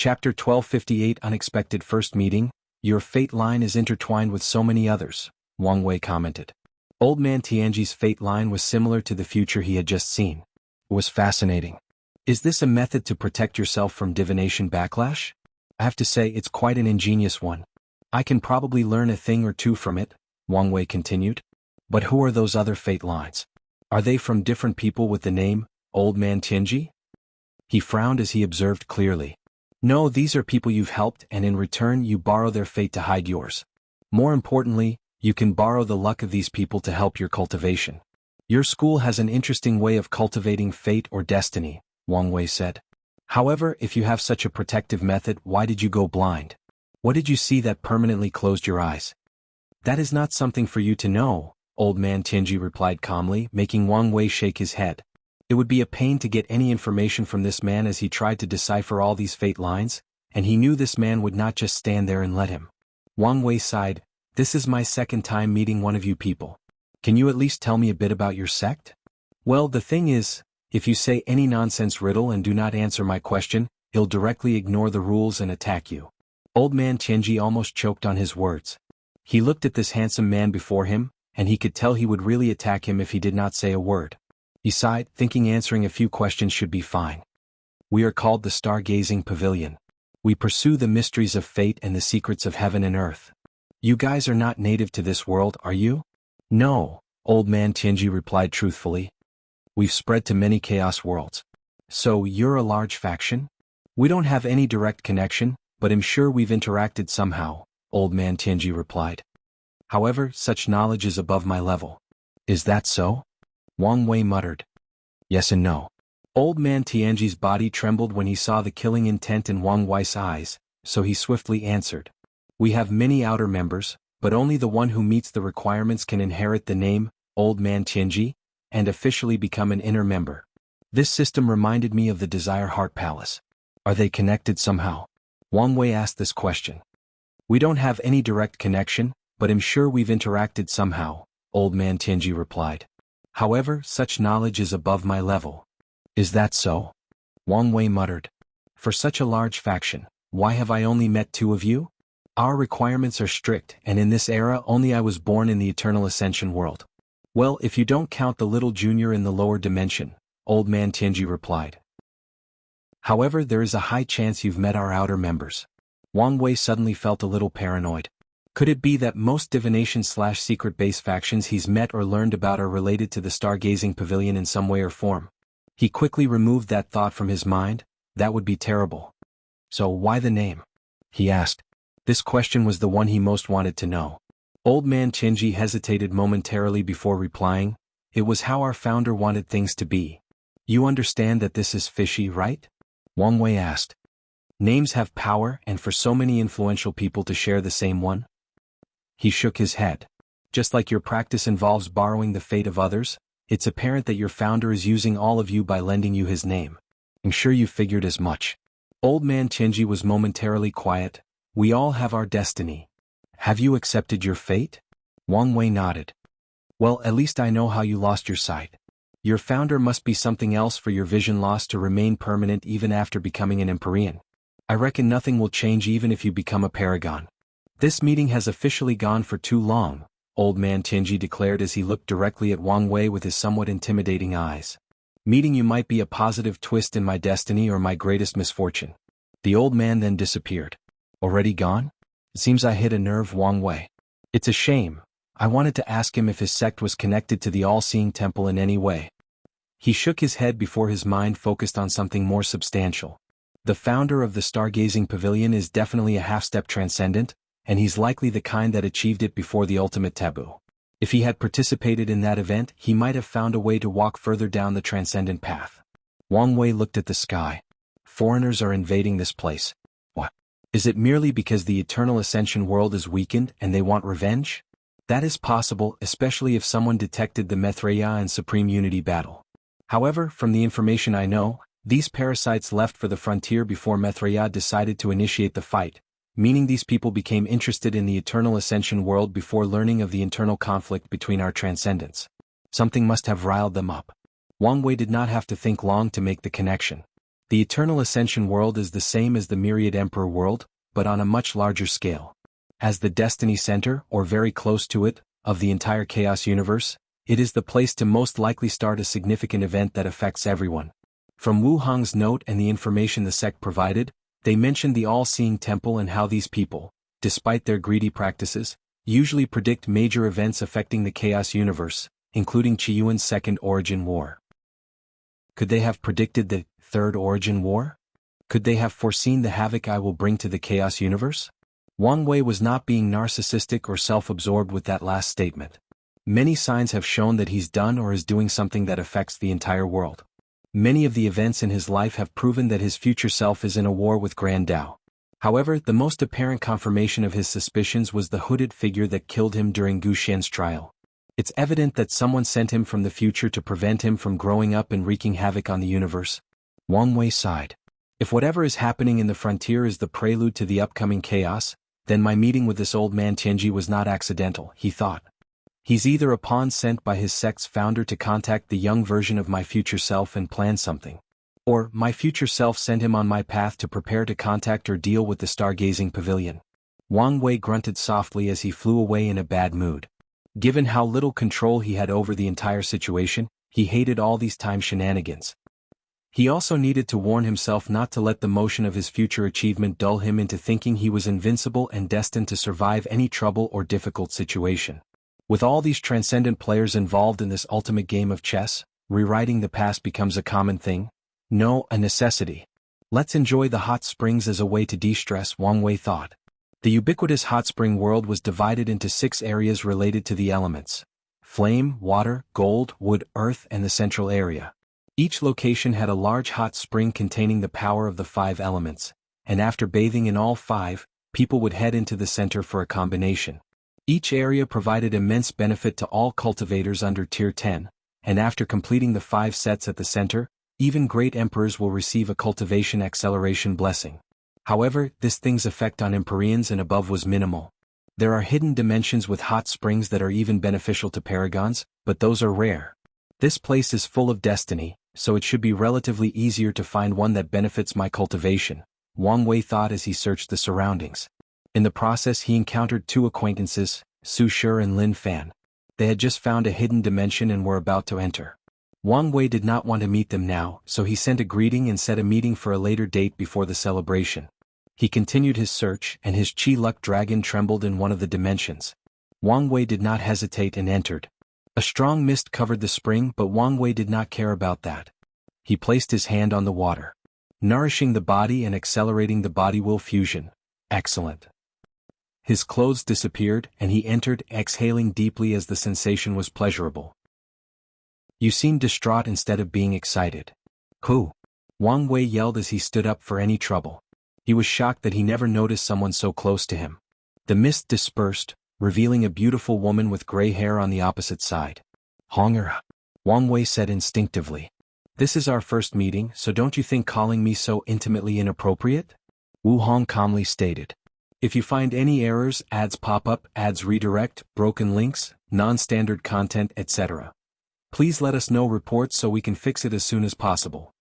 Chapter 1258 Unexpected First Meeting. Your fate line is intertwined with so many others, Wang Wei commented. Old Man Tianji's fate line was similar to the future he had just seen. It was fascinating. Is this a method to protect yourself from divination backlash? I have to say it's quite an ingenious one. I can probably learn a thing or two from it, Wang Wei continued. But who are those other fate lines? Are they from different people with the name, Old Man Tianji? He frowned as he observed clearly. No, these are people you've helped and in return you borrow their fate to hide yours. More importantly, you can borrow the luck of these people to help your cultivation. Your school has an interesting way of cultivating fate or destiny, Wang Wei said. However, if you have such a protective method, why did you go blind? What did you see that permanently closed your eyes? That is not something for you to know, Old Man Tianji replied calmly, making Wang Wei shake his head. It would be a pain to get any information from this man as he tried to decipher all these fate lines, and he knew this man would not just stand there and let him. Wang Wei sighed. This is my second time meeting one of you people. Can you at least tell me a bit about your sect? Well, the thing is, if you say any nonsense riddle and do not answer my question, he'll directly ignore the rules and attack you. Old Man Tianji almost choked on his words. He looked at this handsome man before him, and he could tell he would really attack him if he did not say a word. He sighed, thinking answering a few questions should be fine. We are called the Stargazing Pavilion. We pursue the mysteries of fate and the secrets of heaven and earth. You guys are not native to this world, are you? No, Old Man Tianji replied truthfully. We've spread to many chaos worlds. So, you're a large faction? We don't have any direct connection, but I'm sure we've interacted somehow, Old Man Tianji replied. However, such knowledge is above my level. Is that so? Wang Wei muttered. Yes and no. Old Man Tianji's body trembled when he saw the killing intent in Wang Wei's eyes, so he swiftly answered. We have many outer members, but only the one who meets the requirements can inherit the name, Old Man Tianji, and officially become an inner member. This system reminded me of the Desire Heart Palace. Are they connected somehow? Wang Wei asked this question. We don't have any direct connection, but I'm sure we've interacted somehow, Old Man Tianji replied. However, such knowledge is above my level. Is that so? Wang Wei muttered. For such a large faction, why have I only met two of you? Our requirements are strict, and in this era only I was born in the Eternal Ascension world. Well, if you don't count the little junior in the lower dimension, Old Man Tianji replied. However, there is a high chance you've met our outer members. Wang Wei suddenly felt a little paranoid. Could it be that most divination/secret base factions he's met or learned about are related to the Stargazing Pavilion in some way or form? He quickly removed that thought from his mind. That would be terrible. So why the name? He asked. This question was the one he most wanted to know. Old Man Tianji hesitated momentarily before replying. It was how our founder wanted things to be. You understand that this is fishy, right? Wang Wei asked. Names have power, and for so many influential people to share the same one? He shook his head. Just like your practice involves borrowing the fate of others, it's apparent that your founder is using all of you by lending you his name. I'm sure you figured as much. Old Man Tianji was momentarily quiet. We all have our destiny. Have you accepted your fate? Wang Wei nodded. Well, at least I know how you lost your sight. Your founder must be something else for your vision loss to remain permanent even after becoming an Empyrean. I reckon nothing will change even if you become a paragon. This meeting has officially gone for too long, Old Man Tianji declared as he looked directly at Wang Wei with his somewhat intimidating eyes. Meeting you might be a positive twist in my destiny or my greatest misfortune. The old man then disappeared. Already gone? It seems I hit a nerve, Wang Wei. It's a shame. I wanted to ask him if his sect was connected to the All-Seeing Temple in any way. He shook his head before his mind focused on something more substantial. The founder of the Stargazing Pavilion is definitely a half-step transcendent, and he's likely the kind that achieved it before the ultimate taboo. If he had participated in that event, he might have found a way to walk further down the transcendent path. Wang Wei looked at the sky. Foreigners are invading this place. What? Is it merely because the Eternal Ascension world is weakened and they want revenge? That is possible, especially if someone detected the Maitreya and Supreme Unity battle. However, from the information I know, these parasites left for the frontier before Maitreya decided to initiate the fight, meaning these people became interested in the Eternal Ascension world before learning of the internal conflict between our transcendents. Something must have riled them up. Wang Wei did not have to think long to make the connection. The Eternal Ascension world is the same as the Myriad Emperor world, but on a much larger scale. As the destiny center, or very close to it, of the entire Chaos universe, it is the place to most likely start a significant event that affects everyone. From Wu Hong's note and the information the sect provided, they mentioned the all-seeing temple and how these people, despite their greedy practices, usually predict major events affecting the Chaos universe, including Qiyuan's Second Origin War. Could they have predicted the Third Origin War? Could they have foreseen the havoc I will bring to the Chaos universe? Wang Wei was not being narcissistic or self-absorbed with that last statement. Many signs have shown that he's done or is doing something that affects the entire world. Many of the events in his life have proven that his future self is in a war with Grand Dao. However, the most apparent confirmation of his suspicions was the hooded figure that killed him during Gu Xian's trial. It's evident that someone sent him from the future to prevent him from growing up and wreaking havoc on the universe. Wang Wei sighed. If whatever is happening in the frontier is the prelude to the upcoming chaos, then my meeting with this old man Tianji was not accidental, he thought. He's either a pawn sent by his sect's founder to contact the young version of my future self and plan something. Or, my future self sent him on my path to prepare to contact or deal with the stargazing pavilion. Wang Wei grunted softly as he flew away in a bad mood. Given how little control he had over the entire situation, he hated all these time shenanigans. He also needed to warn himself not to let the motion of his future achievement dull him into thinking he was invincible and destined to survive any trouble or difficult situation. With all these transcendent players involved in this ultimate game of chess, rewriting the past becomes a common thing. No, a necessity. Let's enjoy the hot springs as a way to de-stress, Wang Wei thought. The ubiquitous hot spring world was divided into 6 areas related to the elements: flame, water, gold, wood, earth, and the central area. Each location had a large hot spring containing the power of the 5 elements, and after bathing in all 5, people would head into the center for a combination. Each area provided immense benefit to all cultivators under Tier 10, and after completing the 5 sets at the center, even great emperors will receive a cultivation acceleration blessing. However, this thing's effect on Empyreans and above was minimal. There are hidden dimensions with hot springs that are even beneficial to paragons, but those are rare. This place is full of destiny, so it should be relatively easier to find one that benefits my cultivation, Wang Wei thought as he searched the surroundings. In the process he encountered 2 acquaintances, Su Shi and Lin Fan. They had just found a hidden dimension and were about to enter. Wang Wei did not want to meet them now, so he sent a greeting and set a meeting for a later date before the celebration. He continued his search, and his Chi Luck dragon trembled in one of the dimensions. Wang Wei did not hesitate and entered. A strong mist covered the spring, but Wang Wei did not care about that. He placed his hand on the water. Nourishing the body and accelerating the body-will fusion. Excellent. His clothes disappeared, and he entered, exhaling deeply as the sensation was pleasurable. You seem distraught instead of being excited. Who? Wang Wei yelled as he stood up for any trouble. He was shocked that he never noticed someone so close to him. The mist dispersed, revealing a beautiful woman with gray hair on the opposite side. Honger, Wang Wei said instinctively. This is our first meeting, so don't you think calling me so intimately inappropriate? Wu Hong calmly stated. If you find any errors, ads pop up, ads redirect, broken links, non-standard content, etc., please let us know reports so we can fix it as soon as possible.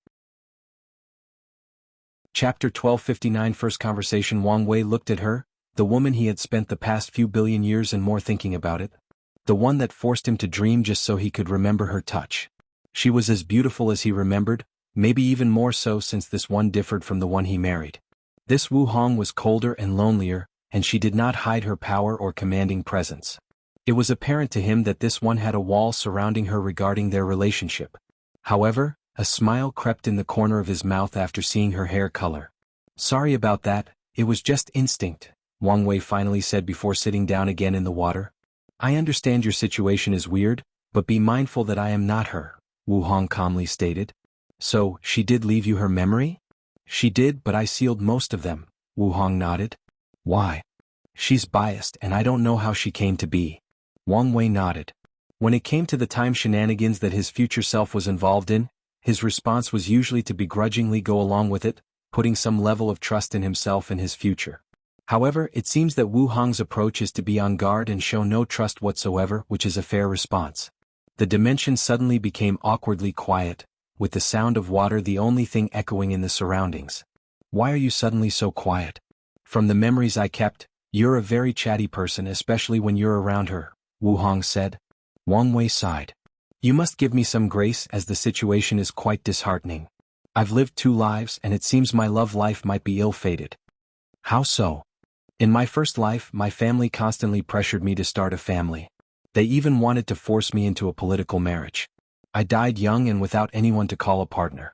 Chapter 1259 First Conversation. Wang Wei looked at her, the woman he had spent the past few billion years and more thinking about it. The one that forced him to dream just so he could remember her touch. She was as beautiful as he remembered, maybe even more so since this one differed from the one he married. This Wu Hong was colder and lonelier, and she did not hide her power or commanding presence. It was apparent to him that this one had a wall surrounding her regarding their relationship. However, a smile crept in the corner of his mouth after seeing her hair color. Sorry about that, it was just instinct, Wang Wei finally said before sitting down again in the water. I understand your situation is weird, but be mindful that I am not her, Wu Hong calmly stated. So, she did leave you her memory? She did, but I sealed most of them, Wu Hong nodded. Why? She's biased and I don't know how she came to be. Wang Wei nodded. When it came to the time shenanigans that his future self was involved in, his response was usually to begrudgingly go along with it, putting some level of trust in himself and his future. However, it seems that Wu Hong's approach is to be on guard and show no trust whatsoever, which is a fair response. The dimension suddenly became awkwardly quiet. with the sound of water the only thing echoing in the surroundings. Why are you suddenly so quiet? From the memories I kept, you're a very chatty person, especially when you're around her, Wu Hong said. Wang Wei sighed. You must give me some grace, as the situation is quite disheartening. I've lived 2 lives and it seems my love life might be ill-fated. How so? In my first life, my family constantly pressured me to start a family. They even wanted to force me into a political marriage. I died young and without anyone to call a partner.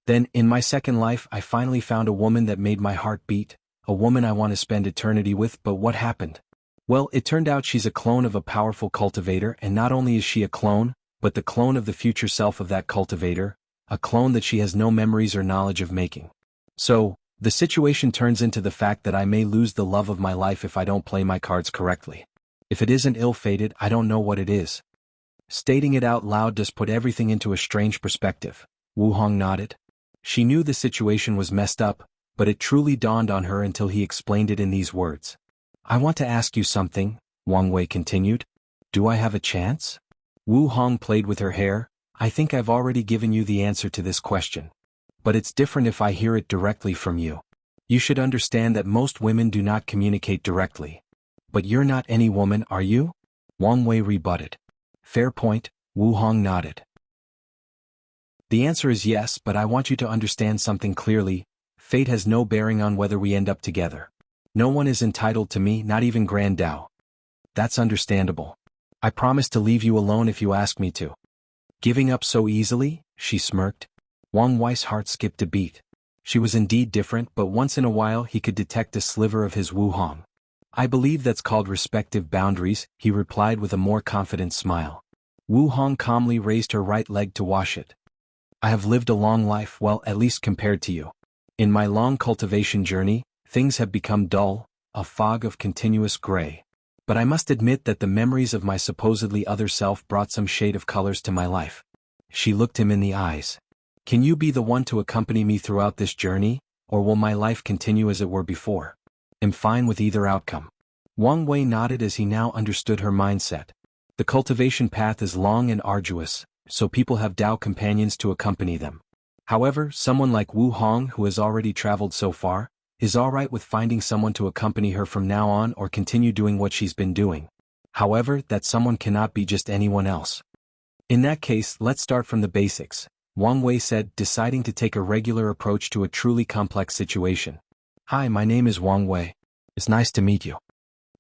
Then, in my second life, I finally found a woman that made my heart beat, a woman I want to spend eternity with. But what happened? Well, it turned out she's a clone of a powerful cultivator, and not only is she a clone, but the clone of the future self of that cultivator, a clone that she has no memories or knowledge of making. So, the situation turns into the fact that I may lose the love of my life if I don't play my cards correctly. If it isn't ill-fated, I don't know what it is. Stating it out loud does put everything into a strange perspective. Wu Hong nodded. She knew the situation was messed up, but it truly dawned on her until he explained it in these words. I want to ask you something, Wang Wei continued. Do I have a chance? Wu Hong played with her hair. I think I've already given you the answer to this question. But it's different if I hear it directly from you. You should understand that most women do not communicate directly. But you're not any woman, are you? Wang Wei rebutted. Fair point, Wu Hong nodded. The answer is yes, but I want you to understand something clearly. Fate has no bearing on whether we end up together. No one is entitled to me, not even Grand Dao. That's understandable. I promise to leave you alone if you ask me to. Giving up so easily? She smirked. Wang Wei's heart skipped a beat. She was indeed different, but once in a while he could detect a sliver of his Wu Hong. I believe that's called respective boundaries, he replied with a more confident smile. Wu Hong calmly raised her right leg to wash it. I have lived a long life, well, at least compared to you. In my long cultivation journey, things have become dull, a fog of continuous gray. But I must admit that the memories of my supposedly other self brought some shade of colors to my life. She looked him in the eyes. Can you be the one to accompany me throughout this journey, or will my life continue as it were before? I'm fine with either outcome. Wang Wei nodded as he now understood her mindset. The cultivation path is long and arduous, so people have Dao companions to accompany them. However, someone like Wu Hong, who has already traveled so far, is alright with finding someone to accompany her from now on or continue doing what she's been doing. However, that someone cannot be just anyone else. In that case, let's start from the basics, Wang Wei said, deciding to take a regular approach to a truly complex situation. Hi, my name is Wang Wei. It's nice to meet you.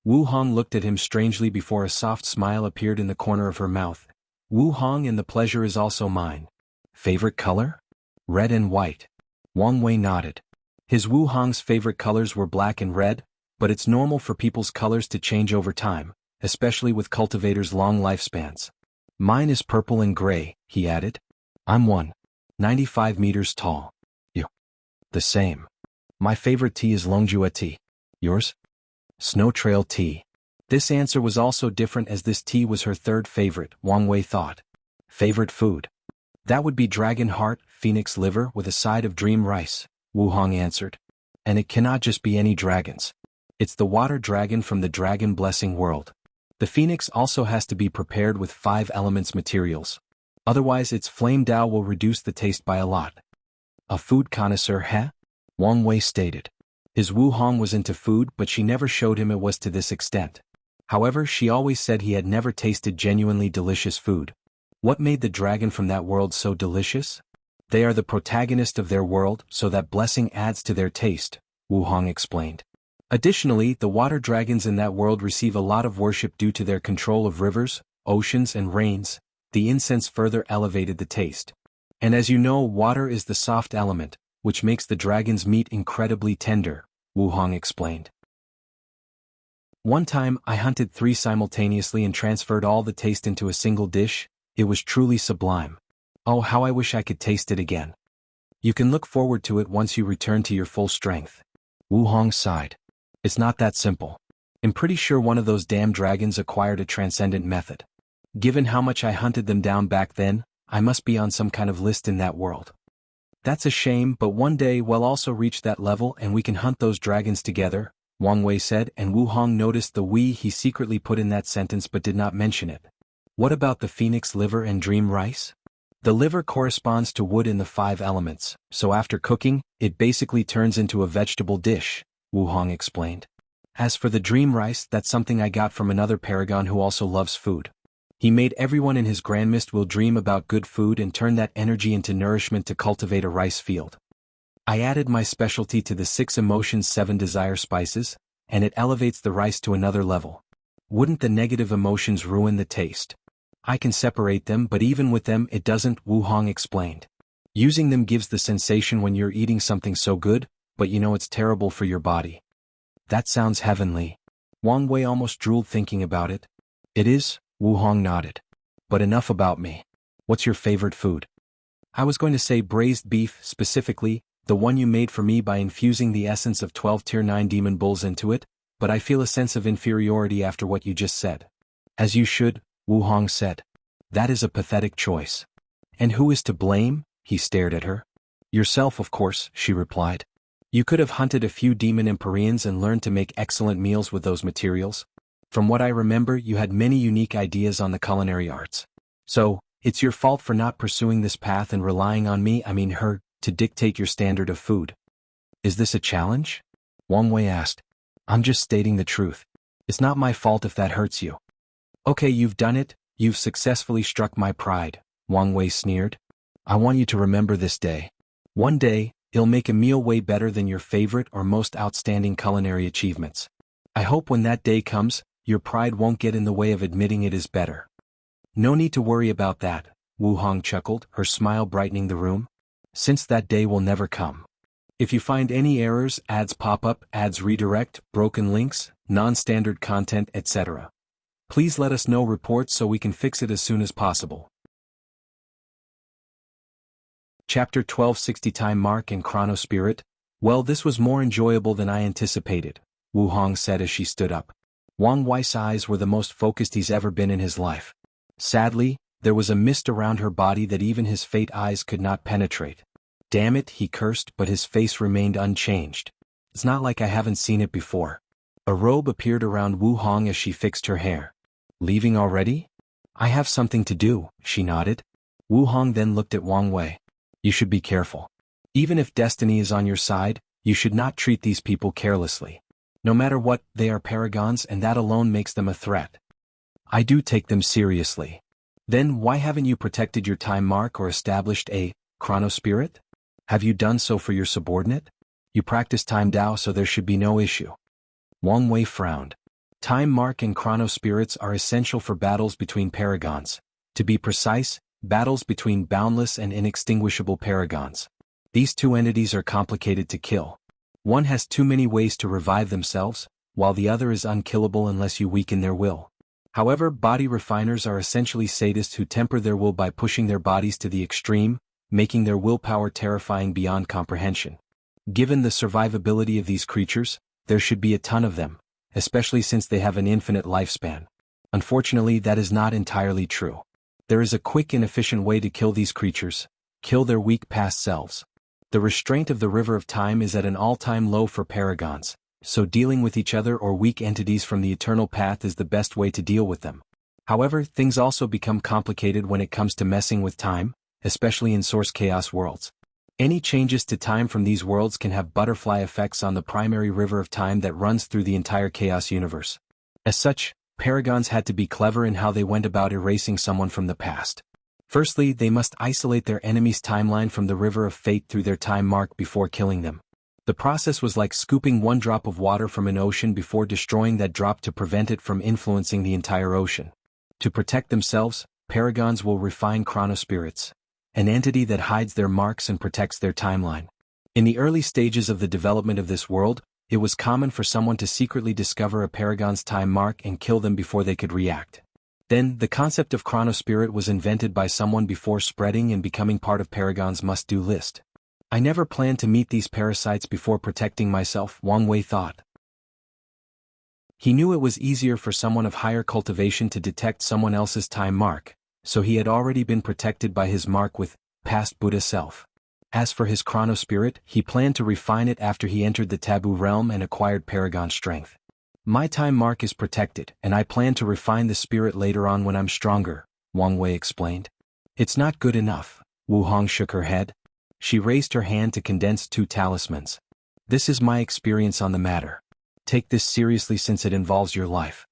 Wu Hong looked at him strangely before a soft smile appeared in the corner of her mouth. Wu Hong, and the pleasure is also mine. Favorite color? Red and white. Wang Wei nodded. His Wu Hong's favorite colors were black and red, but it's normal for people's colors to change over time, especially with cultivators' long lifespans. Mine is purple and gray, he added. I'm 195 meters tall. You? The same. My favorite tea is Longjua tea. Yours? Snow Trail tea. This answer was also different as this tea was her third favorite, Wang Wei thought. Favorite food? That would be dragon heart, phoenix liver with a side of dream rice, Wu Hong answered. And it cannot just be any dragons. It's the water dragon from the dragon blessing world. The phoenix also has to be prepared with 5 elements materials. Otherwise its flame Dao will reduce the taste by a lot. A food connoisseur, huh? Wang Wei stated. His Wu Hong was into food, but she never showed him it was to this extent. However, she always said he had never tasted genuinely delicious food. What made the dragon from that world so delicious? They are the protagonist of their world, so that blessing adds to their taste, Wu Hong explained. Additionally, the water dragons in that world receive a lot of worship due to their control of rivers, oceans and rains. The incense further elevated the taste. And as you know, water is the soft element, which makes the dragon's meat incredibly tender, Wu Hong explained. One time, I hunted 3 simultaneously and transferred all the taste into a single dish. It was truly sublime. Oh, how I wish I could taste it again. You can look forward to it once you return to your full strength. Wu Hong sighed. It's not that simple. I'm pretty sure one of those damn dragons acquired a transcendent method. Given how much I hunted them down back then, I must be on some kind of list in that world. That's a shame, but one day we'll also reach that level and we can hunt those dragons together, Wang Wei said, and Wu Hong noticed the "we" he secretly put in that sentence but did not mention it. What about the phoenix liver and dream rice? The liver corresponds to wood in the 5 elements, so after cooking, it basically turns into a vegetable dish, Wu Hong explained. As for the dream rice, that's something I got from another paragon who also loves food. He made everyone in his grandmist will dream about good food and turn that energy into nourishment to cultivate a rice field. I added my specialty to the 6 emotions 7 desire spices, and it elevates the rice to another level. Wouldn't the negative emotions ruin the taste? I can separate them, but even with them it doesn't, Wu Hong explained. Using them gives the sensation when you're eating something so good, but you know it's terrible for your body. That sounds heavenly. Wang Wei almost drooled thinking about it. It is, Wu Hong nodded. But enough about me. What's your favorite food? I was going to say braised beef, specifically, the one you made for me by infusing the essence of 12 tier 9 demon bulls into it, but I feel a sense of inferiority after what you just said. As you should, Wu Hong said. That is a pathetic choice. And who is to blame? He stared at her. Yourself, of course, she replied. You could have hunted a few demon Empyreans and learned to make excellent meals with those materials. From what I remember, you had many unique ideas on the culinary arts. So, it's your fault for not pursuing this path and relying on me, her, to dictate your standard of food. Is this a challenge? Wang Wei asked. I'm just stating the truth. It's not my fault if that hurts you. Okay, you've done it, you've successfully struck my pride, Wang Wei sneered. I want you to remember this day. One day, it'll make a meal way better than your favorite or most outstanding culinary achievements. I hope when that day comes, your pride won't get in the way of admitting it is better. No need to worry about that, Wu Hong chuckled, her smile brightening the room. Since that day will never come. If you find any errors, ads pop up, ads redirect, broken links, non-standard content, etc. Please let us know reports so we can fix it as soon as possible. Chapter 1260 Time Mark and ChronoSpirit. Well, this was more enjoyable than I anticipated, Wu Hong said as she stood up. Wang Wei's eyes were the most focused he's ever been in his life. Sadly, there was a mist around her body that even his fate eyes could not penetrate. Damn it, he cursed, but his face remained unchanged. It's not like I haven't seen it before. A robe appeared around Wu Hong as she fixed her hair. Leaving already? I have something to do, she nodded. Wu Hong then looked at Wang Wei. You should be careful. Even if destiny is on your side, you should not treat these people carelessly. No matter what, they are paragons and that alone makes them a threat. I do take them seriously. Then why haven't you protected your time mark or established a ChronoSpirit? Have you done so for your subordinate? You practice time Dao, so there should be no issue. Wang Wei frowned. Time mark and ChronoSpirits are essential for battles between paragons. To be precise, battles between boundless and inextinguishable paragons. These two entities are complicated to kill. One has too many ways to revive themselves, while the other is unkillable unless you weaken their will. However, body refiners are essentially sadists who temper their will by pushing their bodies to the extreme, making their willpower terrifying beyond comprehension. Given the survivability of these creatures, there should be a ton of them, especially since they have an infinite lifespan. Unfortunately, that is not entirely true. There is a quick and efficient way to kill these creatures: kill their weak past selves. The restraint of the river of time is at an all-time low for paragons, so dealing with each other or weak entities from the eternal path is the best way to deal with them. However, things also become complicated when it comes to messing with time, especially in Source Chaos worlds. Any changes to time from these worlds can have butterfly effects on the primary river of time that runs through the entire Chaos universe. As such, paragons had to be clever in how they went about erasing someone from the past. Firstly, they must isolate their enemy's timeline from the river of fate through their time mark before killing them. The process was like scooping one drop of water from an ocean before destroying that drop to prevent it from influencing the entire ocean. To protect themselves, paragons will refine ChronoSpirits, an entity that hides their marks and protects their timeline. In the early stages of the development of this world, it was common for someone to secretly discover a paragon's time mark and kill them before they could react. Then, the concept of ChronoSpirit was invented by someone before spreading and becoming part of Paragon's must-do list. I never planned to meet these parasites before protecting myself, Wang Wei thought. He knew it was easier for someone of higher cultivation to detect someone else's time mark, so he had already been protected by his mark with past Buddha self. As for his ChronoSpirit, he planned to refine it after he entered the taboo realm and acquired Paragon strength. My time mark is protected, and I plan to refine the spirit later on when I'm stronger, Wang Wei explained. It's not good enough. Wu Hong shook her head. She raised her hand to condense 2 talismans. This is my experience on the matter. Take this seriously since it involves your life.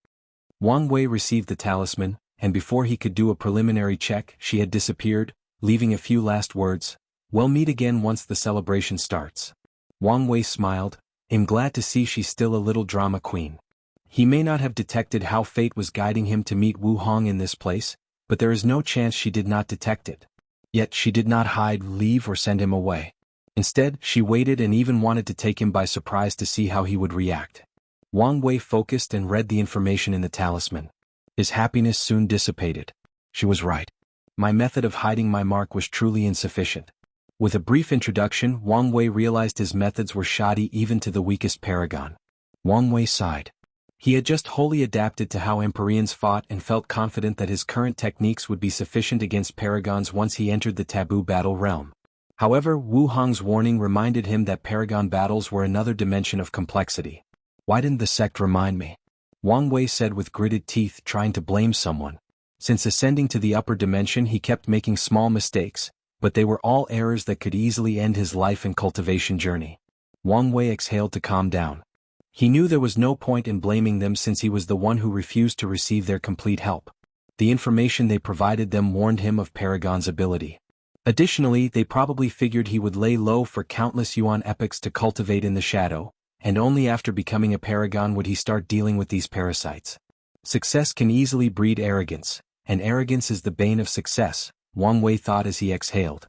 Wang Wei received the talisman, and before he could do a preliminary check, she had disappeared, leaving a few last words. We'll meet again once the celebration starts. Wang Wei smiled. I'm glad to see she's still a little drama queen. He may not have detected how fate was guiding him to meet Wu Hong in this place, but there is no chance she did not detect it. Yet she did not hide, leave or send him away. Instead, she waited and even wanted to take him by surprise to see how he would react. Wang Wei focused and read the information in the talisman. His happiness soon dissipated. She was right. My method of hiding my mark was truly insufficient. With a brief introduction, Wang Wei realized his methods were shoddy even to the weakest paragon. Wang Wei sighed. He had just wholly adapted to how Empyreans fought and felt confident that his current techniques would be sufficient against paragons once he entered the taboo battle realm. However, Wu Hong's warning reminded him that paragon battles were another dimension of complexity. Why didn't the sect remind me? Wang Wei said with gritted teeth, trying to blame someone. Since ascending to the upper dimension he kept making small mistakes, but they were all errors that could easily end his life and cultivation journey. Wang Wei exhaled to calm down. He knew there was no point in blaming them since he was the one who refused to receive their complete help. The information they provided them warned him of Paragon's ability. Additionally, they probably figured he would lay low for countless Yuan epochs to cultivate in the shadow, and only after becoming a paragon would he start dealing with these parasites. Success can easily breed arrogance, and arrogance is the bane of success, Wang Wei thought as he exhaled.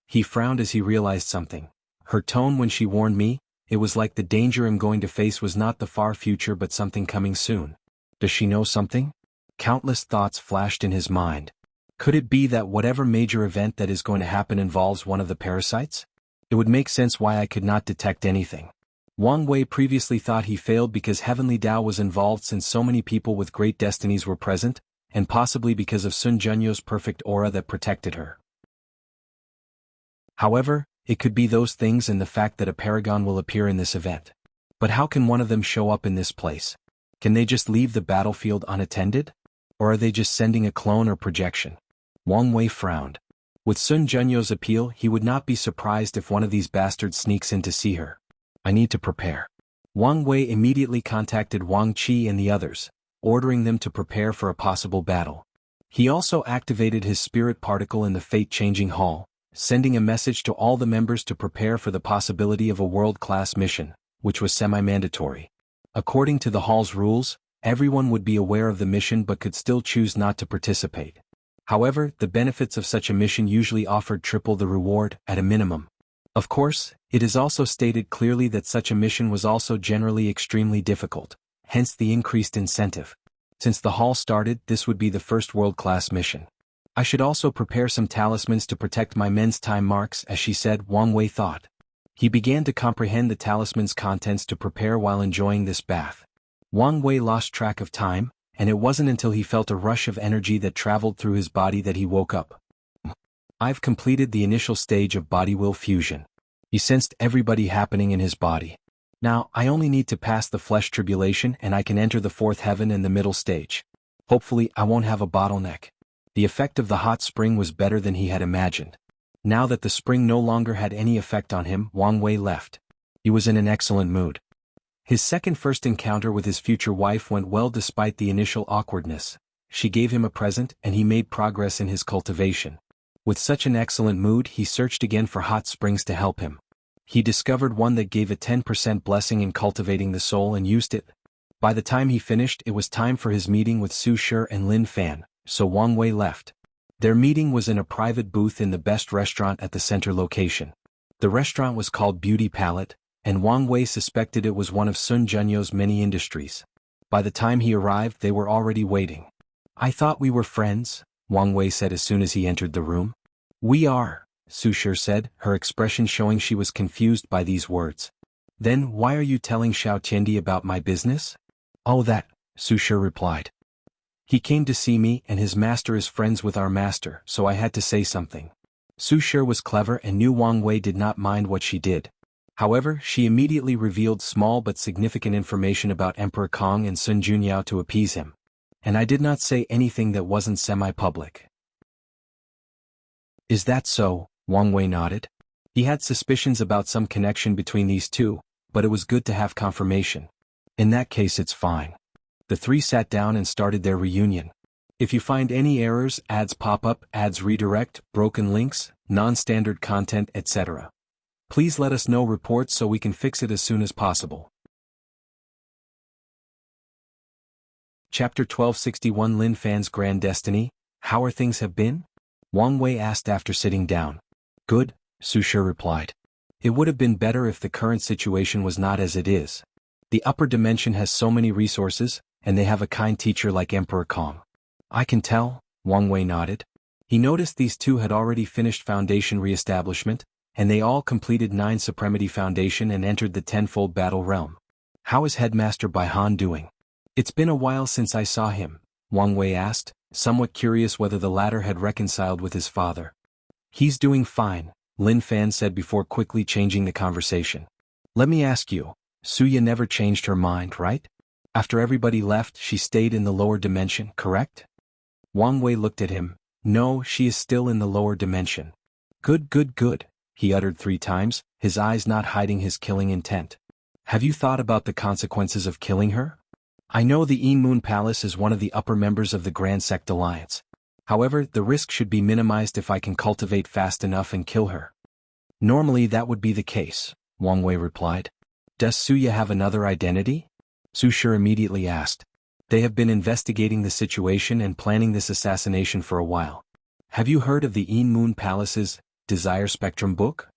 He frowned as he realized something. Her tone when she warned me, it was like the danger I'm going to face was not the far future but something coming soon. Does she know something? Countless thoughts flashed in his mind. Could it be that whatever major event that is going to happen involves one of the parasites? It would make sense why I could not detect anything. Wang Wei previously thought he failed because Heavenly Tao was involved since so many people with great destinies were present, and possibly because of Sun Junyo's perfect aura that protected her. However, it could be those things and the fact that a paragon will appear in this event. But how can one of them show up in this place? Can they just leave the battlefield unattended? Or are they just sending a clone or projection? Wang Wei frowned. With Sun Junyo's appeal, he would not be surprised if one of these bastards sneaks in to see her. I need to prepare. Wang Wei immediately contacted Wang Qi and the others, ordering them to prepare for a possible battle. He also activated his spirit particle in the fate-changing hall, sending a message to all the members to prepare for the possibility of a world-class mission, which was semi-mandatory. According to the hall's rules, everyone would be aware of the mission but could still choose not to participate. However, the benefits of such a mission usually offered triple the reward, at a minimum. Of course, it is also stated clearly that such a mission was also generally extremely difficult, hence the increased incentive. Since the hall started, this would be the first world-class mission. I should also prepare some talismans to protect my men's time marks, as she said, Wang Wei thought. He began to comprehend the talisman's contents to prepare while enjoying this bath. Wang Wei lost track of time, and it wasn't until he felt a rush of energy that traveled through his body that he woke up. I've completed the initial stage of body-will fusion. He sensed everybody happening in his body. Now, I only need to pass the flesh tribulation and I can enter the fourth heaven and the middle stage. Hopefully, I won't have a bottleneck. The effect of the hot spring was better than he had imagined. Now that the spring no longer had any effect on him, Wang Wei left. He was in an excellent mood. His first encounter with his future wife went well despite the initial awkwardness. She gave him a present and he made progress in his cultivation. With such an excellent mood, he searched again for hot springs to help him. He discovered one that gave a 10% blessing in cultivating the soul and used it. By the time he finished, it was time for his meeting with Su Shi and Lin Fan, so Wang Wei left. Their meeting was in a private booth in the best restaurant at the center location. The restaurant was called Beauty Palette, and Wang Wei suspected it was one of Sun Junyo's many industries. By the time he arrived, they were already waiting. I thought we were friends, Wang Wei said as soon as he entered the room. We are, Su Shi said, her expression showing she was confused by these words. Then why are you telling Xiao Tiendi about my business? Oh that, Su Shi replied. He came to see me and his master is friends with our master, so I had to say something. Su Shi was clever and knew Wang Wei did not mind what she did. However, she immediately revealed small but significant information about Emperor Kong and Sun Junyao to appease him. And I did not say anything that wasn't semi-public. Is that so? Wang Wei nodded. He had suspicions about some connection between these two, but it was good to have confirmation. In that case it's fine. The three sat down and started their reunion. If you find any errors, ads pop up, ads redirect, broken links, non-standard content, etc., please let us know reports so we can fix it as soon as possible. Chapter 1261 Lin Fan's Grand Destiny, How are things have been? Wang Wei asked after sitting down. Good, Su Shi replied. It would have been better if the current situation was not as it is. The upper dimension has so many resources, and they have a kind teacher like Emperor Kong. I can tell, Wang Wei nodded. He noticed these two had already finished Foundation re-establishment, and they all completed 9 Supremacy Foundation and entered the tenfold battle realm. How is Headmaster Baihan doing? It's been a while since I saw him, Wang Wei asked, somewhat curious whether the latter had reconciled with his father. He's doing fine, Lin Fan said before quickly changing the conversation. Let me ask you, Suya never changed her mind, right? After everybody left, she stayed in the lower dimension, correct? Wang Wei looked at him. No, she is still in the lower dimension. Good, good, good, he uttered 3 times, his eyes not hiding his killing intent. Have you thought about the consequences of killing her? I know the Yin Moon Palace is one of the upper members of the Grand Sect Alliance. However, the risk should be minimized if I can cultivate fast enough and kill her. Normally that would be the case, Wang Wei replied. Does Suya have another identity? Su Shi immediately asked. They have been investigating the situation and planning this assassination for a while. Have you heard of the Yin Moon Palace's Desire Spectrum book?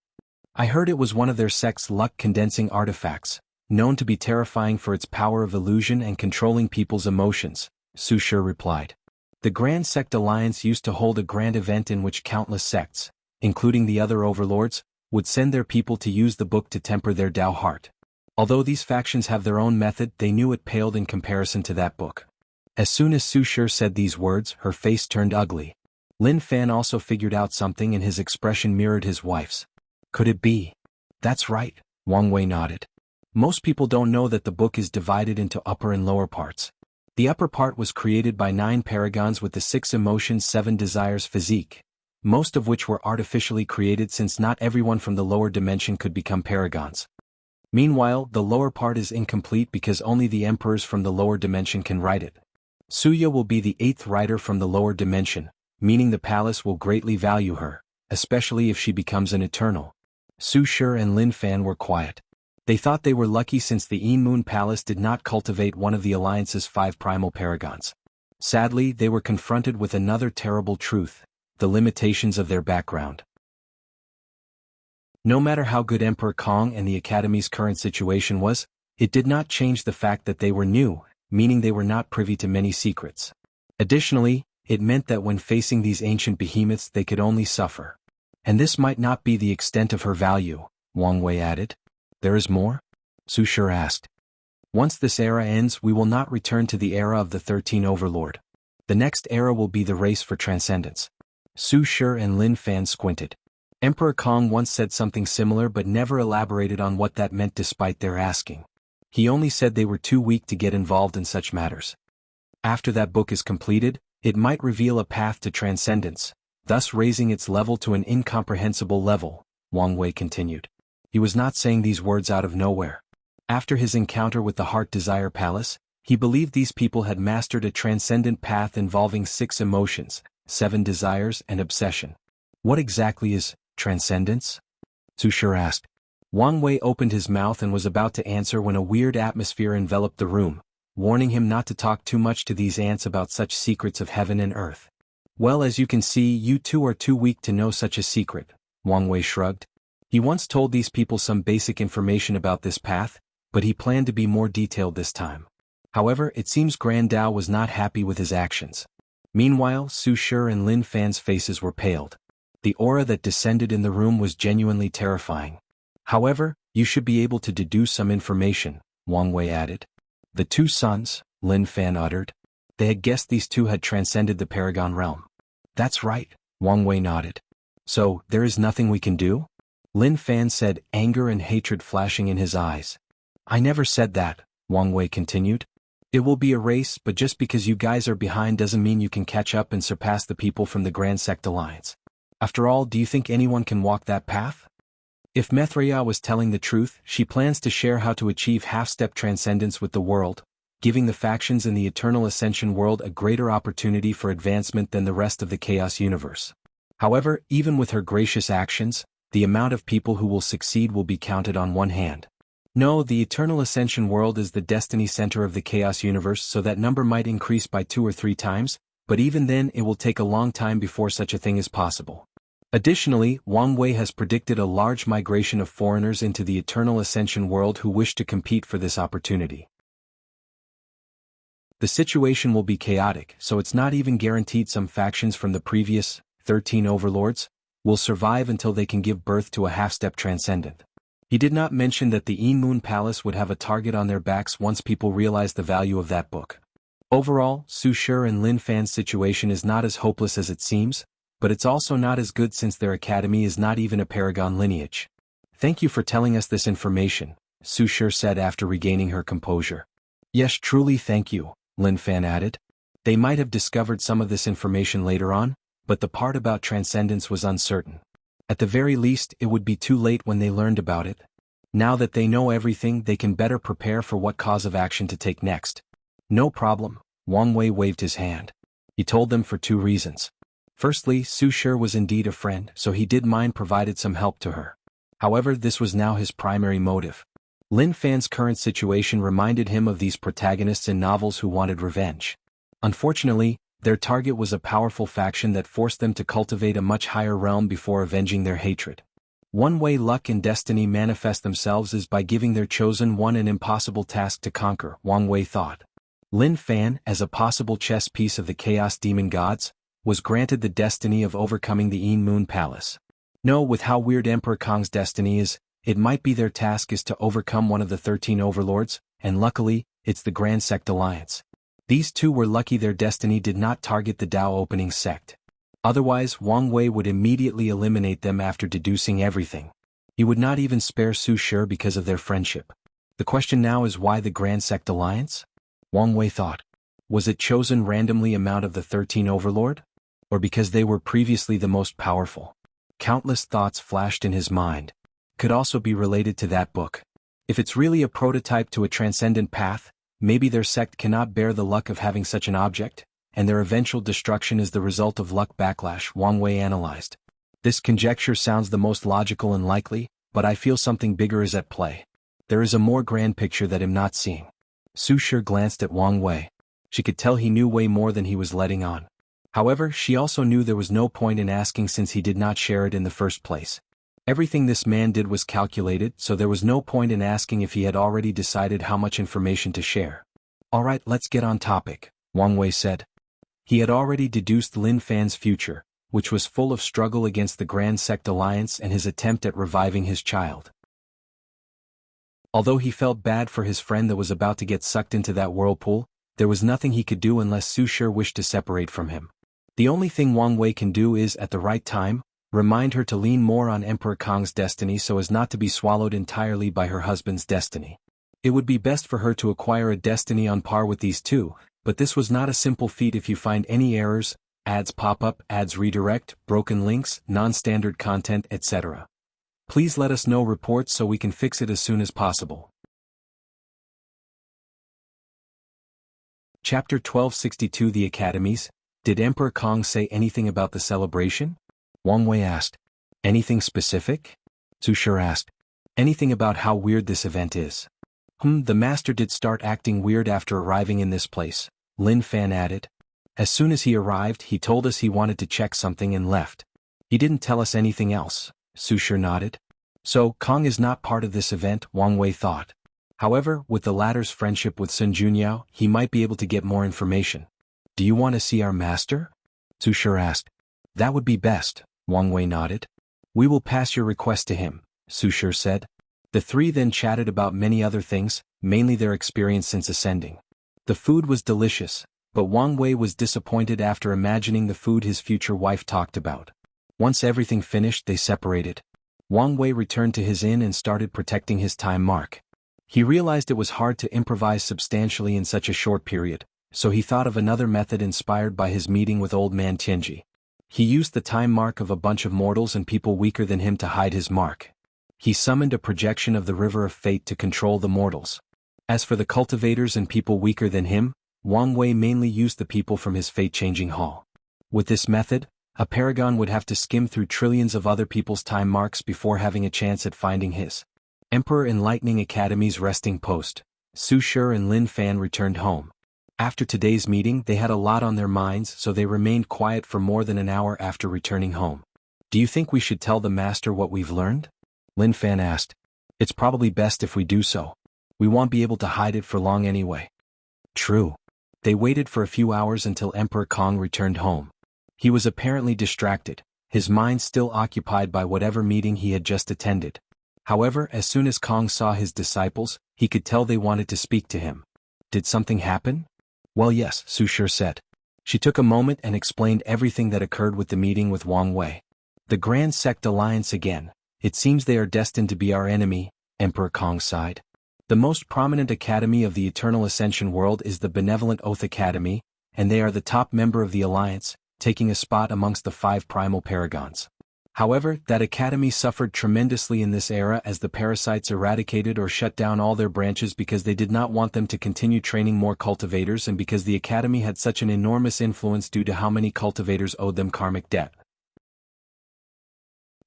I heard it was one of their sect's luck-condensing artifacts, known to be terrifying for its power of illusion and controlling people's emotions, Su Shi replied. The Grand Sect Alliance used to hold a grand event in which countless sects, including the other overlords, would send their people to use the book to temper their Tao heart. Although these factions have their own method, they knew it paled in comparison to that book. As soon as Su Shi said these words, her face turned ugly. Lin Fan also figured out something and his expression mirrored his wife's. Could it be? That's right, Wang Wei nodded. Most people don't know that the book is divided into upper and lower parts. The upper part was created by 9 paragons with the 6 emotions 7 desires physique, most of which were artificially created since not everyone from the lower dimension could become paragons. Meanwhile, the lower part is incomplete because only the emperors from the lower dimension can write it. Suya will be the 8th writer from the lower dimension, meaning the palace will greatly value her, especially if she becomes an eternal. Su Shi and Lin Fan were quiet. They thought they were lucky since the Yin Moon Palace did not cultivate one of the Alliance's 5 primal paragons. Sadly, they were confronted with another terrible truth, the limitations of their background. No matter how good Emperor Kong and the Academy's current situation was, it did not change the fact that they were new, meaning they were not privy to many secrets. Additionally, it meant that when facing these ancient behemoths they could only suffer. And this might not be the extent of her value, Wang Wei added. There is more? Su Shi asked. Once this era ends, we will not return to the era of the 13 Overlord. The next era will be the race for transcendence. Su Shi and Lin Fan squinted. Emperor Kong once said something similar but never elaborated on what that meant despite their asking. He only said they were too weak to get involved in such matters. After that book is completed, it might reveal a path to transcendence, thus raising its level to an incomprehensible level, Wang Wei continued. He was not saying these words out of nowhere. After his encounter with the Heart Desire Palace, he believed these people had mastered a transcendent path involving 6 emotions, 7 desires and obsession. What exactly is transcendence? Su Shi asked. Wang Wei opened his mouth and was about to answer when a weird atmosphere enveloped the room, warning him not to talk too much to these ants about such secrets of heaven and earth. Well, as you can see, you two are too weak to know such a secret, Wang Wei shrugged. He once told these people some basic information about this path, but he planned to be more detailed this time. However, it seems Grand Tao was not happy with his actions. Meanwhile, Su Shi and Lin Fan's faces were paled. The aura that descended in the room was genuinely terrifying. However, you should be able to deduce some information, Wang Wei added. The 2 sons, Lin Fan uttered. They had guessed these 2 had transcended the Paragon realm. That's right, Wang Wei nodded. So, there is nothing we can do? Lin Fan said, anger and hatred flashing in his eyes. I never said that, Wang Wei continued. It will be a race, but just because you guys are behind doesn't mean you can catch up and surpass the people from the Grand Sect Alliance. After all, do you think anyone can walk that path? If Mithraea was telling the truth, she plans to share how to achieve half-step transcendence with the world, giving the factions in the Eternal Ascension world a greater opportunity for advancement than the rest of the Chaos universe. However, even with her gracious actions, the amount of people who will succeed will be counted on one hand. No, the Eternal Ascension world is the destiny center of the Chaos universe, so that number might increase by 2 or 3 times, but even then it will take a long time before such a thing is possible. Additionally, Wang Wei has predicted a large migration of foreigners into the Eternal Ascension world who wish to compete for this opportunity. The situation will be chaotic, so it's not even guaranteed some factions from the previous 13 overlords will survive until they can give birth to a half-step transcendent. He did not mention that the Yin Moon Palace would have a target on their backs once people realize the value of that book. Overall, Su Shi and Lin Fan's situation is not as hopeless as it seems, but it's also not as good since their academy is not even a paragon lineage. Thank you for telling us this information, Su Shi said after regaining her composure. Yes, truly thank you, Lin Fan added. They might have discovered some of this information later on, but the part about transcendence was uncertain. At the very least, it would be too late when they learned about it. Now that they know everything, they can better prepare for what cause of action to take next. No problem, Wang Wei waved his hand. He told them for 2 reasons. Firstly, Su Shi was indeed a friend, so he did mind provided some help to her. However, this was now his primary motive. Lin Fan's current situation reminded him of these protagonists in novels who wanted revenge. Unfortunately, their target was a powerful faction that forced them to cultivate a much higher realm before avenging their hatred. One way luck and destiny manifest themselves is by giving their chosen one an impossible task to conquer, Wang Wei thought. Lin Fan, as a possible chess piece of the Chaos Demon Gods, was granted the destiny of overcoming the Yin Moon Palace. No, with how weird Emperor Kong's destiny is, it might be their task is to overcome one of the 13 overlords, and luckily, it's the Grand Sect Alliance. These 2 were lucky their destiny did not target the Dao opening sect. Otherwise, Wang Wei would immediately eliminate them after deducing everything. He would not even spare Su Shi because of their friendship. The question now is why the Grand Sect Alliance? Wang Wei thought. Was it chosen randomly amount of the 13 overlord? Or because they were previously the most powerful? Countless thoughts flashed in his mind. Could also be related to that book. If it's really a prototype to a transcendent path, maybe their sect cannot bear the luck of having such an object, and their eventual destruction is the result of luck backlash, Wang Wei analyzed. This conjecture sounds the most logical and likely, but I feel something bigger is at play. There is a more grand picture that I'm not seeing. Su Shi glanced at Wang Wei. She could tell he knew way more than he was letting on. However, she also knew there was no point in asking since he did not share it in the first place. Everything this man did was calculated, so there was no point in asking if he had already decided how much information to share. Alright, let's get on topic, Wang Wei said. He had already deduced Lin Fan's future, which was full of struggle against the Grand Sect Alliance and his attempt at reviving his child. Although he felt bad for his friend that was about to get sucked into that whirlpool, there was nothing he could do unless Su Shi wished to separate from him. The only thing Wang Wei can do is, at the right time, remind her to lean more on Emperor Kong's destiny so as not to be swallowed entirely by her husband's destiny. It would be best for her to acquire a destiny on par with these 2, but this was not a simple feat. If you find any errors, ads pop up, ads redirect, broken links, non-standard content, etc. Please let us know reports so we can fix it as soon as possible. Chapter 1262 The Academies. Did Emperor Kong say anything about the celebration? Wang Wei asked. Anything specific? Su Shi asked. Anything about how weird this event is? The master did start acting weird after arriving in this place, Lin Fan added. As soon as he arrived, he told us he wanted to check something and left. He didn't tell us anything else, Su Shi nodded. So, Kong is not part of this event, Wang Wei thought. However, with the latter's friendship with Sun Junyao, he might be able to get more information. Do you want to see our master? Su Shi asked. That would be best, Wang Wei nodded. We will pass your request to him, Su Shi said. The 3 then chatted about many other things, mainly their experience since ascending. The food was delicious, but Wang Wei was disappointed after imagining the food his future wife talked about. Once everything finished, they separated. Wang Wei returned to his inn and started protecting his time mark. He realized it was hard to improvise substantially in such a short period, so he thought of another method inspired by his meeting with old man Tianji. He used the time mark of a bunch of mortals and people weaker than him to hide his mark. He summoned a projection of the River of Fate to control the mortals. As for the cultivators and people weaker than him, Wang Wei mainly used the people from his fate-changing hall. With this method, a paragon would have to skim through trillions of other people's time marks before having a chance at finding his. Emperor Enlightening Academy's resting post, Su Shi and Lin Fan returned home. After today's meeting they had a lot on their minds, so they remained quiet for more than an hour after returning home. Do you think we should tell the master what we've learned? Lin Fan asked. It's probably best if we do so. We won't be able to hide it for long anyway. True. They waited for a few hours until Emperor Kong returned home. He was apparently distracted, his mind still occupied by whatever meeting he had just attended. However, as soon as Kong saw his disciples, he could tell they wanted to speak to him. Did something happen? Well, yes, Su Shi said. She took a moment and explained everything that occurred with the meeting with Wang Wei. The Grand Sect Alliance again. It seems they are destined to be our enemy, Emperor Kong sighed. The most prominent academy of the Eternal Ascension world is the Benevolent Oath Academy, and they are the top member of the Alliance, taking a spot amongst the 5 primal paragons. However, that academy suffered tremendously in this era as the Parasites eradicated or shut down all their branches because they did not want them to continue training more cultivators and because the academy had such an enormous influence due to how many cultivators owed them karmic debt.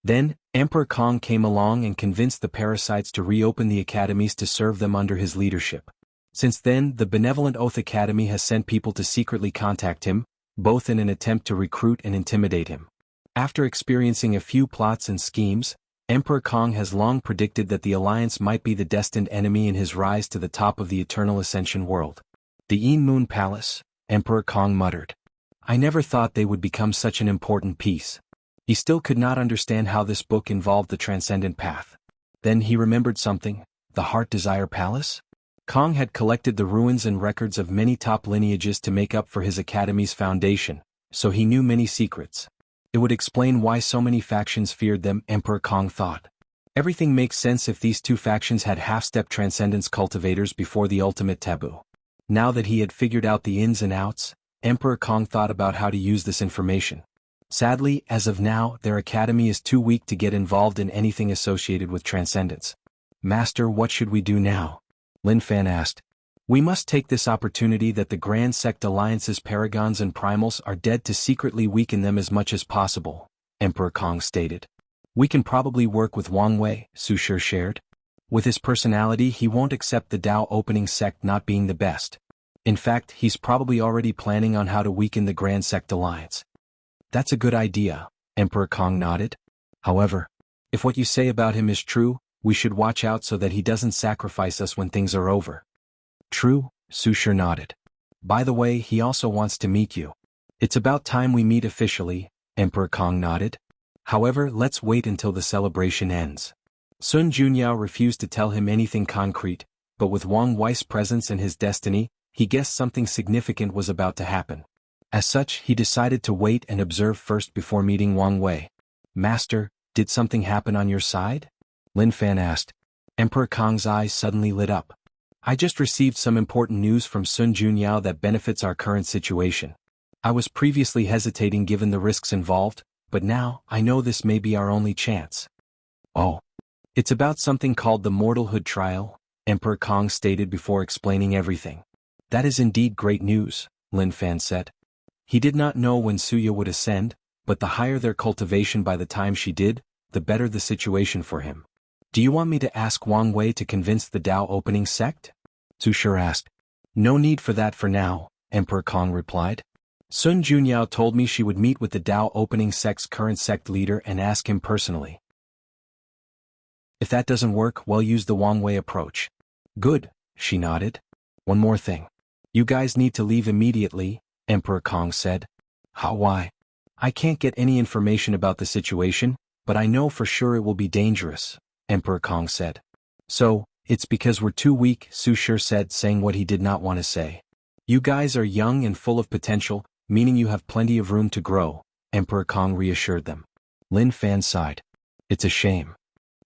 Then, Emperor Kong came along and convinced the Parasites to reopen the academies to serve them under his leadership. Since then, the Benevolent Oath Academy has sent people to secretly contact him, both in an attempt to recruit and intimidate him. After experiencing a few plots and schemes, Emperor Kong has long predicted that the Alliance might be the destined enemy in his rise to the top of the Eternal Ascension world. The Yin Moon Palace, Emperor Kong muttered. I never thought they would become such an important piece. He still could not understand how this book involved the Transcendent path. Then he remembered something, the Heart Desire Palace? Kong had collected the ruins and records of many top lineages to make up for his academy's foundation, so he knew many secrets. It would explain why so many factions feared them, Emperor Kong thought. Everything makes sense if these 2 factions had half-step transcendence cultivators before the ultimate taboo. Now that he had figured out the ins and outs, Emperor Kong thought about how to use this information. Sadly, as of now, their academy is too weak to get involved in anything associated with transcendence. Master, what should we do now? Lin Fan asked. We must take this opportunity that the Grand Sect Alliance's paragons and primals are dead to secretly weaken them as much as possible, Emperor Kong stated. We can probably work with Wang Wei, Su Shi shared. With his personality he won't accept the Dao opening sect not being the best. In fact, he's probably already planning on how to weaken the Grand Sect Alliance. That's a good idea, Emperor Kong nodded. However, if what you say about him is true, we should watch out so that he doesn't sacrifice us when things are over. True, Su Shi nodded. By the way, he also wants to meet you. It's about time we meet officially, Emperor Kong nodded. However, let's wait until the celebration ends. Sun Junyao refused to tell him anything concrete, but with Wang Wei's presence and his destiny, he guessed something significant was about to happen. As such, he decided to wait and observe first before meeting Wang Wei. Master, did something happen on your side? Lin Fan asked. Emperor Kong's eyes suddenly lit up. I just received some important news from Sun Junyao that benefits our current situation. I was previously hesitating given the risks involved, but now, I know this may be our only chance. Oh. It's about something called the Mortalhood Trial, Emperor Kong stated before explaining everything. That is indeed great news, Lin Fan said. He did not know when Suya would ascend, but the higher their cultivation by the time she did, the better the situation for him. Do you want me to ask Wang Wei to convince the Dao opening sect? Su Shi asked. No need for that for now, Emperor Kong replied. Sun Junyao told me she would meet with the Dao opening sect's current sect leader and ask him personally. If that doesn't work, well, use the Wang Wei approach. Good, she nodded. One more thing. You guys need to leave immediately, Emperor Kong said. How? Why? I can't get any information about the situation, but I know for sure it will be dangerous, Emperor Kong said. So, it's because we're too weak, Su Shi said, saying what he did not want to say. You guys are young and full of potential, meaning you have plenty of room to grow, Emperor Kong reassured them. Lin Fan sighed. It's a shame.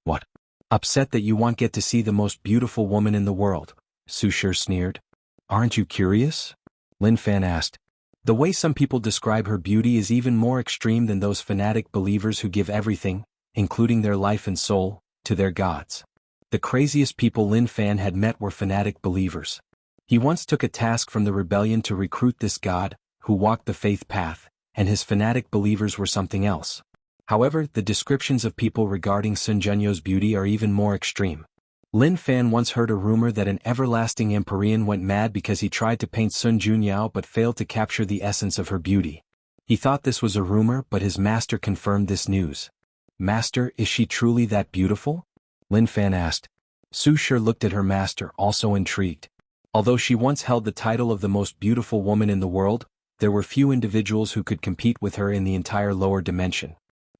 What? Upset that you won't get to see the most beautiful woman in the world, Su Shi sneered. Aren't you curious? Lin Fan asked. The way some people describe her beauty is even more extreme than those fanatic believers who give everything, including their life and soul, to their gods. The craziest people Lin Fan had met were fanatic believers. He once took a task from the rebellion to recruit this god, who walked the faith path, and his fanatic believers were something else. However, the descriptions of people regarding Sun Junyo's beauty are even more extreme. Lin Fan once heard a rumor that an everlasting Empyrean went mad because he tried to paint Sun Junyao but failed to capture the essence of her beauty. He thought this was a rumor, but his master confirmed this news. "Master, is she truly that beautiful?" Lin Fan asked. Su Shi looked at her master, also intrigued. Although she once held the title of the most beautiful woman in the world, there were few individuals who could compete with her in the entire lower dimension.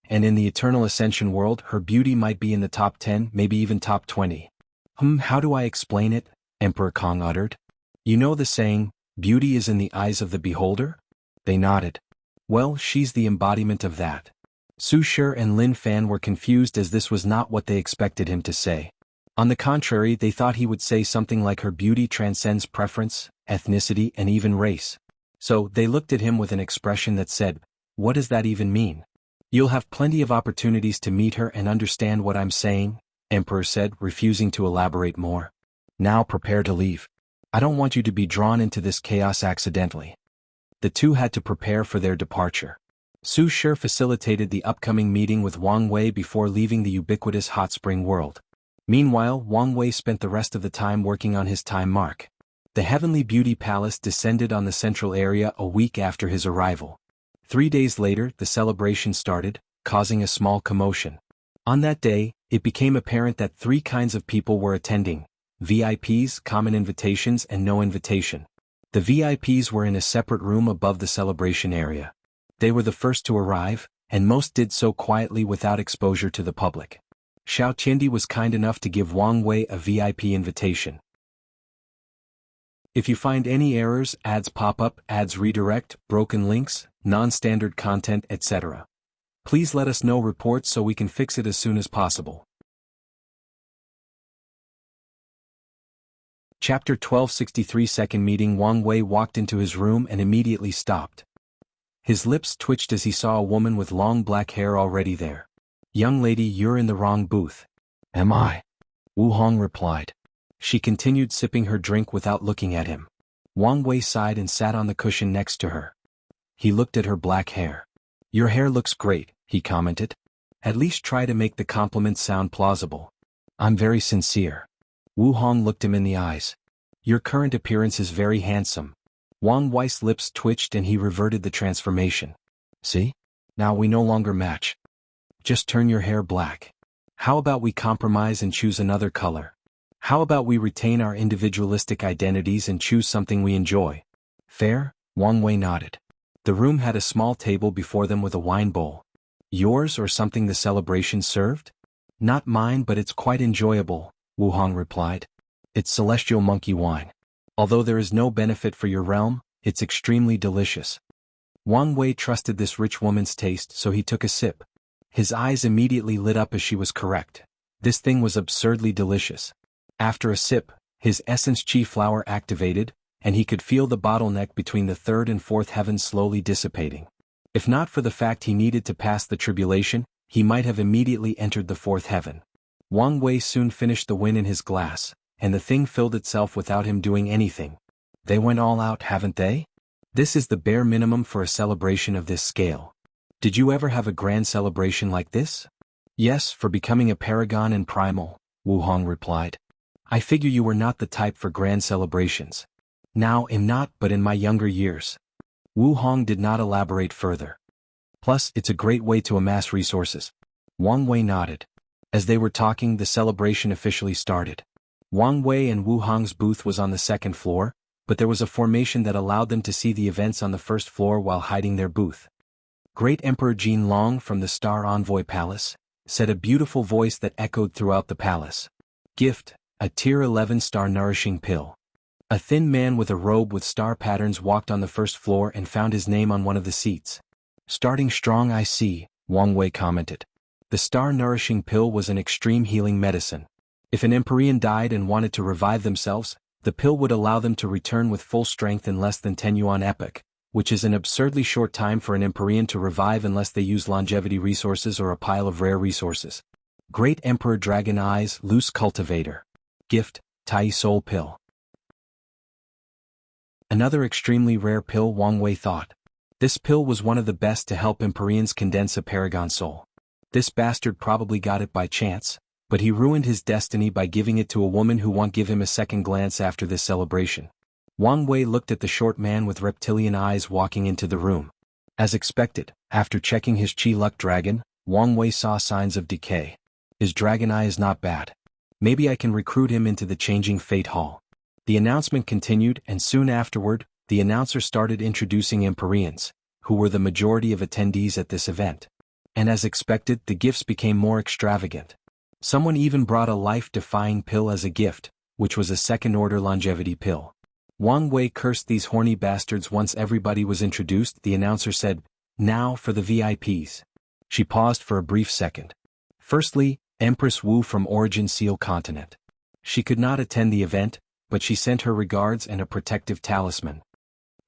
And in the Eternal Ascension world, her beauty might be in the top 10, maybe even top 20. How do I explain it?" Emperor Kong uttered. "You know the saying, beauty is in the eyes of the beholder?" They nodded. "Well, she's the embodiment of that." Su Shi and Lin Fan were confused as this was not what they expected him to say. On the contrary, they thought he would say something like her beauty transcends preference, ethnicity, and even race. So, they looked at him with an expression that said, "What does that even mean?" "You'll have plenty of opportunities to meet her and understand what I'm saying," Emperor said, refusing to elaborate more. "Now prepare to leave. I don't want you to be drawn into this chaos accidentally." The two had to prepare for their departure. Su Shi facilitated the upcoming meeting with Wang Wei before leaving the ubiquitous hot spring world. Meanwhile, Wang Wei spent the rest of the time working on his time mark. The Heavenly Beauty Palace descended on the central area a week after his arrival. 3 days later, the celebration started, causing a small commotion. On that day, it became apparent that 3 kinds of people were attending: VIPs, common invitations, and no invitation. The VIPs were in a separate room above the celebration area. They were the first to arrive, and most did so quietly without exposure to the public. Xiao Qiandi was kind enough to give Wang Wei a VIP invitation. If you find any errors, ads pop up, ads redirect, broken links, non-standard content, etc., please let us know reports so we can fix it as soon as possible. Chapter 1263 Second Meeting. Wang Wei walked into his room and immediately stopped. His lips twitched as he saw a woman with long black hair already there. "Young lady, you're in the wrong booth." "Am I?" Wu Hong replied. She continued sipping her drink without looking at him. Wang Wei sighed and sat on the cushion next to her. He looked at her black hair. "Your hair looks great," he commented. "At least try to make the compliments sound plausible." "I'm very sincere." Wu Hong looked him in the eyes. "Your current appearance is very handsome." Wang Wei's lips twitched and he reverted the transformation. "See? Now we no longer match. Just turn your hair black. How about we compromise and choose another color? How about we retain our individualistic identities and choose something we enjoy? Fair?" Wang Wei nodded. The room had a small table before them with a wine bowl. "Yours or something the celebration served?" "Not mine, but it's quite enjoyable," Wu Hong replied. "It's celestial monkey wine. Although there is no benefit for your realm, it's extremely delicious." Wang Wei trusted this rich woman's taste, so he took a sip. His eyes immediately lit up as she was correct. This thing was absurdly delicious. After a sip, his essence chi flower activated, and he could feel the bottleneck between the 3rd and 4th heavens slowly dissipating. If not for the fact he needed to pass the tribulation, he might have immediately entered the 4th heaven. Wang Wei soon finished the wine in his glass, and the thing filled itself without him doing anything. They went all out, haven't they? This is the bare minimum for a celebration of this scale. Did you ever have a grand celebration like this? Yes, for becoming a paragon and primal, Wu Hong replied. I figure you were not the type for grand celebrations. Now am not, but in my younger years. Wu Hong did not elaborate further. Plus, it's a great way to amass resources. Wang Wei nodded. As they were talking, the celebration officially started. Wang Wei and Wu Hong's booth was on the 2nd floor, but there was a formation that allowed them to see the events on the 1st floor while hiding their booth. Great Emperor Jin Long from the Star Envoy Palace, said a beautiful voice that echoed throughout the palace. Gift, a Tier 11 star nourishing pill. A thin man with a robe with star patterns walked on the 1st floor and found his name on one of the seats. Starting strong, I see, Wang Wei commented. The star nourishing pill was an extreme healing medicine. If an Empyrean died and wanted to revive themselves, the pill would allow them to return with full strength in less than 10 yuan epoch, which is an absurdly short time for an Empyrean to revive unless they use longevity resources or a pile of rare resources. Great Emperor Dragon Eyes Loose Cultivator. Gift, Tai Soul Pill. Another extremely rare pill, Wang Wei thought. This pill was one of the best to help Empyreans condense a paragon soul. This bastard probably got it by chance, but he ruined his destiny by giving it to a woman who won't give him a second glance after this celebration. Wang Wei looked at the short man with reptilian eyes walking into the room. As expected, after checking his Chi Luck Dragon, Wang Wei saw signs of decay. His dragon eye is not bad. Maybe I can recruit him into the Changing Fate Hall. The announcement continued, and soon afterward, the announcer started introducing Empyreans, who were the majority of attendees at this event. And as expected, the gifts became more extravagant. Someone even brought a life-defying pill as a gift, which was a second-order longevity pill. Wang Wei cursed these horny bastards. Once everybody was introduced, the announcer said, "Now for the VIPs." She paused for a brief second. Firstly, Empress Wu from Origin Seal Continent. She could not attend the event, but she sent her regards and a protective talisman.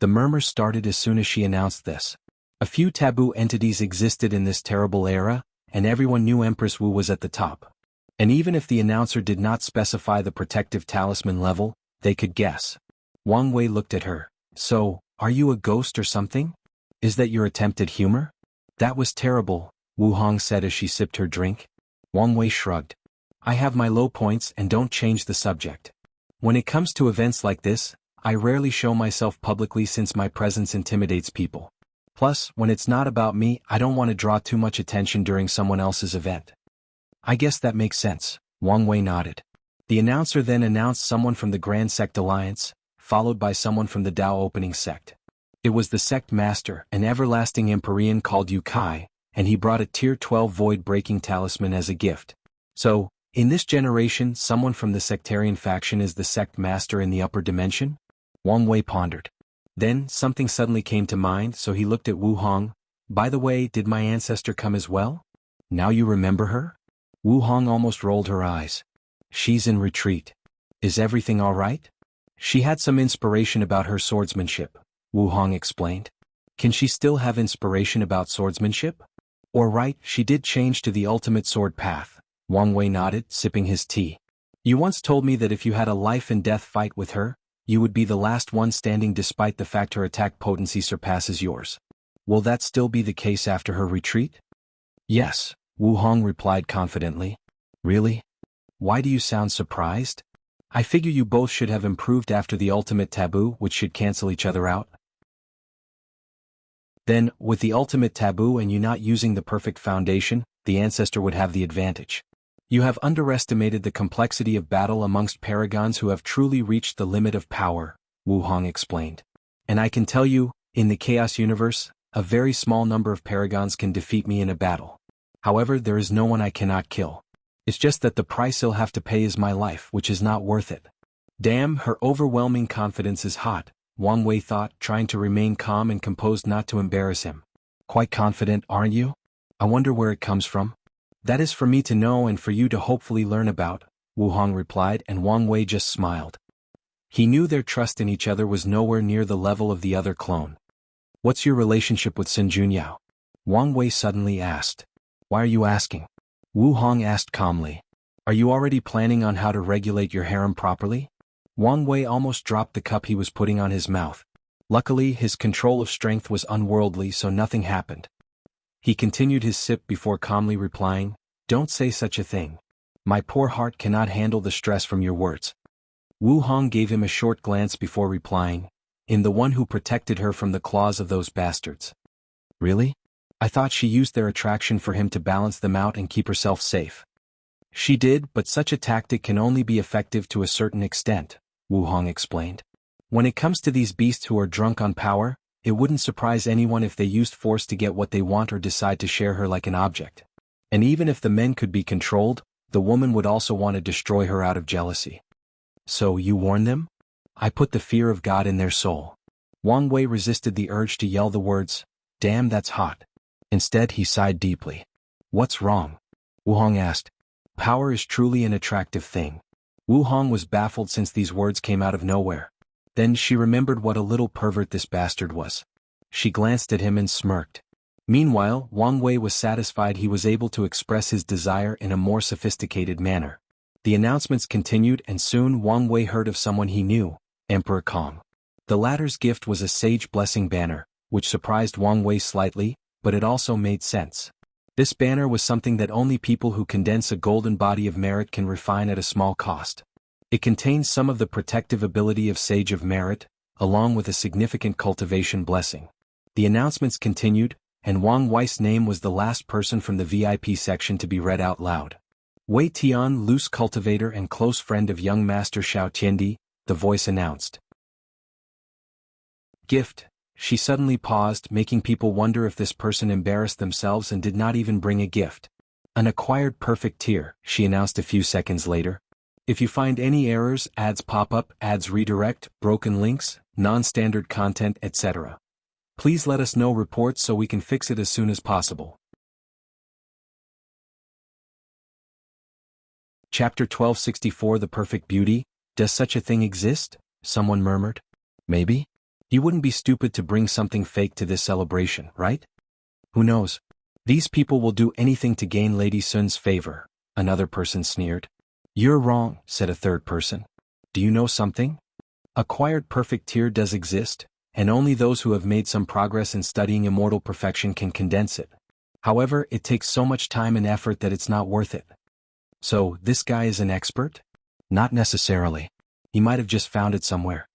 The murmurs started as soon as she announced this. A few taboo entities existed in this terrible era, and everyone knew Empress Wu was at the top. And even if the announcer did not specify the protective talisman level, they could guess. Wang Wei looked at her. "So, are you a ghost or something? Is that your attempt at humor?" "That was terrible," Wu Hong said as she sipped her drink. Wang Wei shrugged. "I have my low points and don't change the subject. When it comes to events like this, I rarely show myself publicly since my presence intimidates people. Plus, when it's not about me, I don't want to draw too much attention during someone else's event." "I guess that makes sense," Wang Wei nodded. The announcer then announced someone from the Grand Sect Alliance, followed by someone from the Dao Opening Sect. It was the Sect Master, an everlasting Empyrean called Yu Kai, and he brought a Tier 12 Void-Breaking Talisman as a gift. So, in this generation, someone from the sectarian faction is the Sect Master in the upper dimension? Wang Wei pondered. Then, something suddenly came to mind, so he looked at Wu Hong. "By the way, did my ancestor come as well? Now you remember her?" Wu Hong almost rolled her eyes. "She's in retreat. Is everything all right?" "She had some inspiration about her swordsmanship," Wu Hong explained. "Can she still have inspiration about swordsmanship?" "Or right, she did change to the ultimate sword path," Wang Wei nodded, sipping his tea. "You once told me that if you had a life-and-death fight with her, you would be the last one standing despite the fact her attack potency surpasses yours. Will that still be the case after her retreat?" "Yes," Wu Hong replied confidently. "Really? Why do you sound surprised? I figure you both should have improved after the ultimate taboo, which should cancel each other out." "Then, with the ultimate taboo and you not using the perfect foundation, the ancestor would have the advantage. You have underestimated the complexity of battle amongst paragons who have truly reached the limit of power," Wu Hong explained. "And I can tell you, in the Chaos Universe, a very small number of paragons can defeat me in a battle. However, there is no one I cannot kill. It's just that the price he'll have to pay is my life, which is not worth it." Damn, her overwhelming confidence is hot, Wang Wei thought, trying to remain calm and composed not to embarrass him. "Quite confident, aren't you? I wonder where it comes from." "That is for me to know and for you to hopefully learn about," Wu Hong replied, and Wang Wei just smiled. He knew their trust in each other was nowhere near the level of the other clone. "What's your relationship with Sun Junyao?" Wang Wei suddenly asked. "Why are you asking?" Wu Hong asked calmly. "Are you already planning on how to regulate your harem properly?" Wang Wei almost dropped the cup he was putting on his mouth. Luckily, his control of strength was unworldly, so nothing happened. He continued his sip before calmly replying, "Don't say such a thing. My poor heart cannot handle the stress from your words." Wu Hong gave him a short glance before replying, "In the one who protected her from the claws of those bastards." "Really? I thought she used their attraction for him to balance them out and keep herself safe." "She did, but such a tactic can only be effective to a certain extent," Wu Hong explained. "When it comes to these beasts who are drunk on power, it wouldn't surprise anyone if they used force to get what they want or decide to share her like an object. And even if the men could be controlled, the woman would also want to destroy her out of jealousy." "So you warn them?" "I put the fear of God in their soul." Wang Wei resisted the urge to yell the words, "Damn, that's hot." Instead, he sighed deeply. "What's wrong?" Wu Hong asked. "Power is truly an attractive thing." Wu Hong was baffled since these words came out of nowhere. Then she remembered what a little pervert this bastard was. She glanced at him and smirked. Meanwhile, Wang Wei was satisfied he was able to express his desire in a more sophisticated manner. The announcements continued and soon Wang Wei heard of someone he knew, Emperor Kong. The latter's gift was a sage blessing banner, which surprised Wang Wei slightly, but it also made sense. This banner was something that only people who condense a golden body of merit can refine at a small cost. It contains some of the protective ability of Sage of Merit, along with a significant cultivation blessing. The announcements continued, and Wang Wei's name was the last person from the VIP section to be read out loud. Wei Tian, loose cultivator and close friend of young master Xiao Tiandi, the voice announced. Gift. She suddenly paused, making people wonder if this person embarrassed themselves and did not even bring a gift. An acquired perfect tier, she announced a few seconds later. If you find any errors, ads pop up, ads redirect, broken links, non-standard content, etc. Please let us know reports so we can fix it as soon as possible. Chapter 1264 The Perfect Beauty. Does such a thing exist? Someone murmured. Maybe? You wouldn't be stupid to bring something fake to this celebration, right? Who knows? These people will do anything to gain Lady Sun's favor, another person sneered. You're wrong, said a third person. Do you know something? Acquired perfect tier does exist, and only those who have made some progress in studying immortal perfection can condense it. However, it takes so much time and effort that it's not worth it. So, this guy is an expert? Not necessarily. He might have just found it somewhere.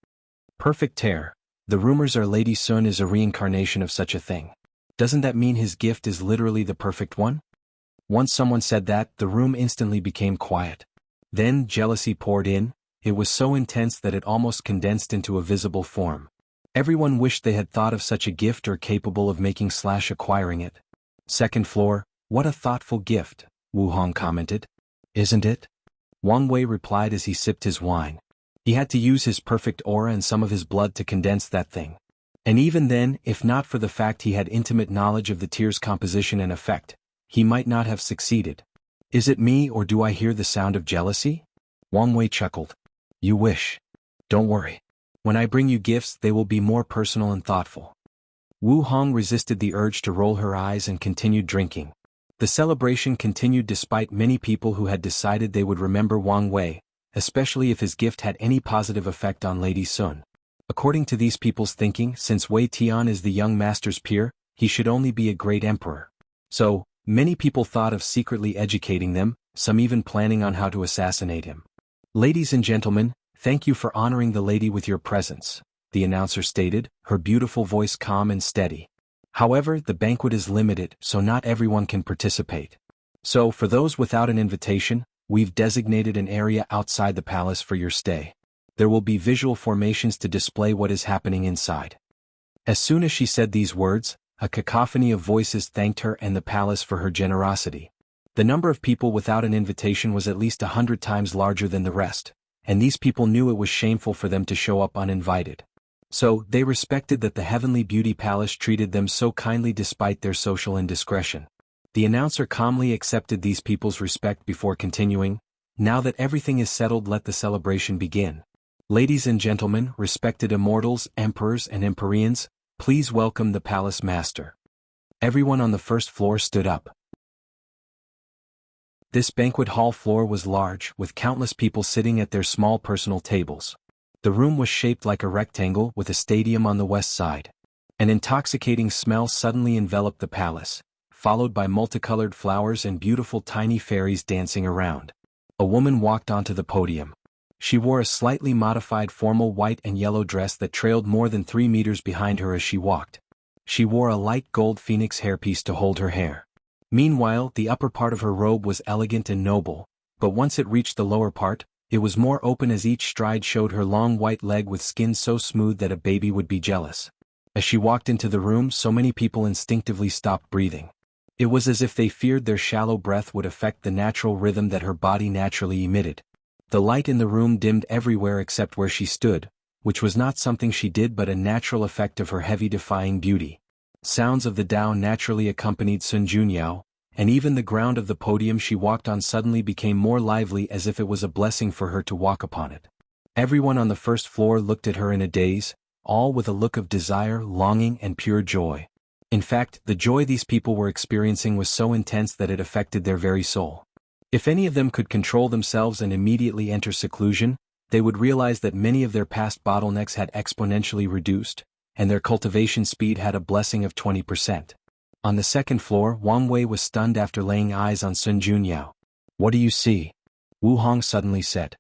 Perfect tear. The rumors are Lady Sun is a reincarnation of such a thing. Doesn't that mean his gift is literally the perfect one? Once someone said that, the room instantly became quiet. Then jealousy poured in. It was so intense that it almost condensed into a visible form. Everyone wished they had thought of such a gift or capable of making/acquiring it. Second floor, what a thoughtful gift, Wu Hong commented. Isn't it? Wang Wei replied as he sipped his wine. He had to use his perfect aura and some of his blood to condense that thing. And even then, if not for the fact he had intimate knowledge of the tear's composition and effect, he might not have succeeded. Is it me or do I hear the sound of jealousy? Wang Wei chuckled. You wish. Don't worry. When I bring you gifts, they will be more personal and thoughtful. Wu Hong resisted the urge to roll her eyes and continued drinking. The celebration continued despite many people who had decided they would remember Wang Wei, especially if his gift had any positive effect on Lady Sun. According to these people's thinking, since Wei Tian is the young master's peer, he should only be a great emperor. So, many people thought of secretly educating them, some even planning on how to assassinate him. Ladies and gentlemen, thank you for honoring the lady with your presence, the announcer stated, her beautiful voice calm and steady. However, the banquet is limited, so not everyone can participate. So, for those without an invitation, we've designated an area outside the palace for your stay. There will be visual formations to display what is happening inside. As soon as she said these words, a cacophony of voices thanked her and the palace for her generosity. The number of people without an invitation was at least 100 times larger than the rest, and these people knew it was shameful for them to show up uninvited. So, they respected that the Heavenly Beauty Palace treated them so kindly despite their social indiscretion. The announcer calmly accepted these people's respect before continuing, now that everything is settled, let the celebration begin. Ladies and gentlemen, respected immortals, emperors and empyreans, please welcome the palace master. Everyone on the first floor stood up. This banquet hall floor was large, with countless people sitting at their small personal tables. The room was shaped like a rectangle with a stadium on the west side. An intoxicating smell suddenly enveloped the palace, followed by multicolored flowers and beautiful tiny fairies dancing around. A woman walked onto the podium. She wore a slightly modified formal white and yellow dress that trailed more than 3 meters behind her as she walked. She wore a light gold phoenix hairpiece to hold her hair. Meanwhile, the upper part of her robe was elegant and noble, but once it reached the lower part, it was more open as each stride showed her long white leg with skin so smooth that a baby would be jealous. As she walked into the room, so many people instinctively stopped breathing. It was as if they feared their shallow breath would affect the natural rhythm that her body naturally emitted. The light in the room dimmed everywhere except where she stood, which was not something she did but a natural effect of her heavy defying beauty. Sounds of the Tao naturally accompanied Sun Junyao, and even the ground of the podium she walked on suddenly became more lively as if it was a blessing for her to walk upon it. Everyone on the first floor looked at her in a daze, all with a look of desire, longing, and pure joy. In fact, the joy these people were experiencing was so intense that it affected their very soul. If any of them could control themselves and immediately enter seclusion, they would realize that many of their past bottlenecks had exponentially reduced, and their cultivation speed had a blessing of 20%. On the second floor, Wang Wei was stunned after laying eyes on Sun Junyao. "What do you see?" Wu Hong suddenly said.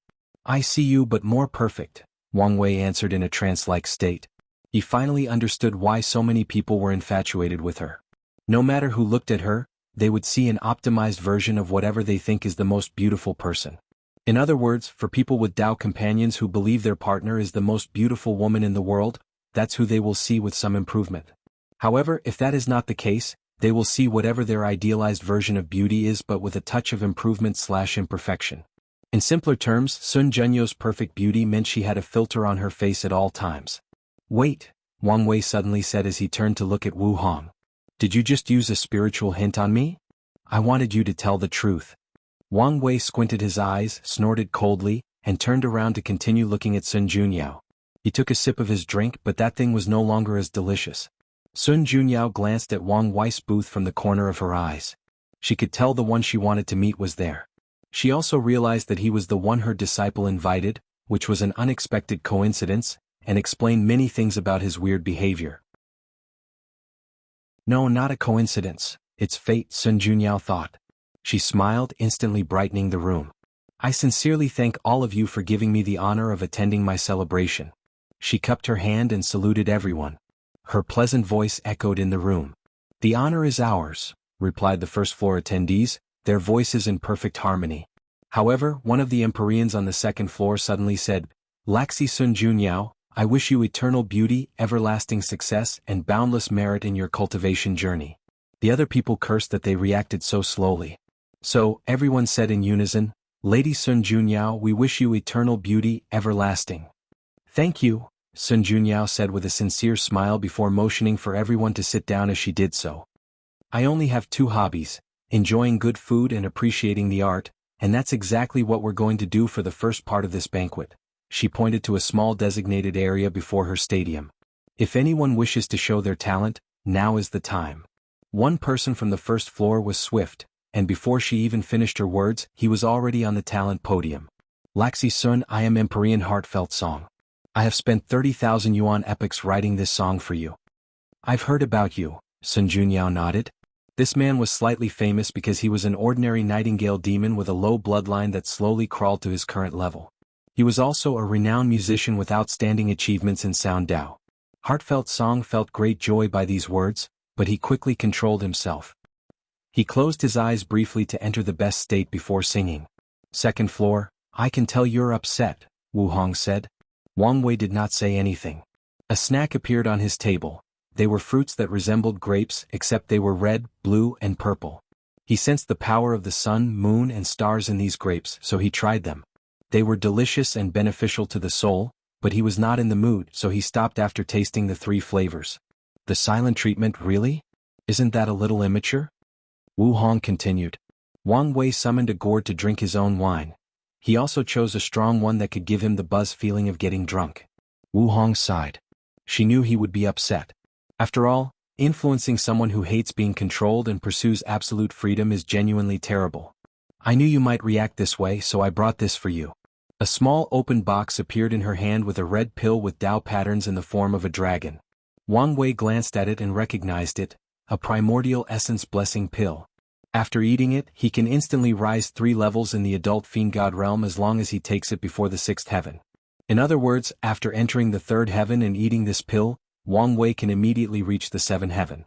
"I see you but more perfect," Wang Wei answered in a trance-like state. He finally understood why so many people were infatuated with her. No matter who looked at her, they would see an optimized version of whatever they think is the most beautiful person. In other words, for people with Tao companions who believe their partner is the most beautiful woman in the world, that's who they will see with some improvement. However, if that is not the case, they will see whatever their idealized version of beauty is but with a touch of improvement/imperfection. In simpler terms, Sun Junyo's perfect beauty meant she had a filter on her face at all times. "Wait," Wang Wei suddenly said as he turned to look at Wu Hong. "Did you just use a spiritual hint on me? I wanted you to tell the truth." Wang Wei squinted his eyes, snorted coldly, and turned around to continue looking at Sun Junyao. He took a sip of his drink, but that thing was no longer as delicious. Sun Junyao glanced at Wang Wei's booth from the corner of her eyes. She could tell the one she wanted to meet was there. She also realized that he was the one her disciple invited, which was an unexpected coincidence, and explained many things about his weird behavior. "No, not a coincidence, it's fate," Sun Junyao thought. She smiled, instantly brightening the room. "I sincerely thank all of you for giving me the honor of attending my celebration." She cupped her hand and saluted everyone. Her pleasant voice echoed in the room. "The honor is ours," replied the first-floor attendees, their voices in perfect harmony. However, one of the Empyreans on the second floor suddenly said, "Laxi Sun Junyao, I wish you eternal beauty, everlasting success, and boundless merit in your cultivation journey." The other people cursed that they reacted so slowly. So, everyone said in unison, "Lady Sun Junyao, we wish you eternal beauty, everlasting." "Thank you," Sun Junyao said with a sincere smile before motioning for everyone to sit down as she did so. "I only have two hobbies, enjoying good food and appreciating the art, and that's exactly what we're going to do for the first part of this banquet." She pointed to a small designated area before her stadium. "If anyone wishes to show their talent, now is the time." One person from the first floor was swift, and before she even finished her words, he was already on the talent podium. "Laxi Sun, I am Empyrean Heartfelt Song. I have spent 30,000 yuan epochs writing this song for you." "I've heard about you," Sun Junyao nodded. This man was slightly famous because he was an ordinary nightingale demon with a low bloodline that slowly crawled to his current level. He was also a renowned musician with outstanding achievements in sound Tao. Heartfelt Song felt great joy by these words, but he quickly controlled himself. He closed his eyes briefly to enter the best state before singing. "Second floor, I can tell you're upset," Wu Hong said. Wang Wei did not say anything. A snack appeared on his table. They were fruits that resembled grapes, except they were red, blue, and purple. He sensed the power of the sun, moon, and stars in these grapes, so he tried them. They were delicious and beneficial to the soul, but he was not in the mood, so he stopped after tasting the three flavors. "The silent treatment, really? Isn't that a little immature?" Wu Hong continued. Wang Wei summoned a gourd to drink his own wine. He also chose a strong one that could give him the buzz feeling of getting drunk. Wu Hong sighed. She knew he would be upset. After all, influencing someone who hates being controlled and pursues absolute freedom is genuinely terrible. "I knew you might react this way, so I brought this for you." A small open box appeared in her hand with a red pill with Tao patterns in the form of a dragon. Wang Wei glanced at it and recognized it, a primordial essence blessing pill. After eating it, he can instantly rise 3 levels in the adult fiend god realm as long as he takes it before the 6th heaven. In other words, after entering the 3rd heaven and eating this pill, Wang Wei can immediately reach the 7th heaven.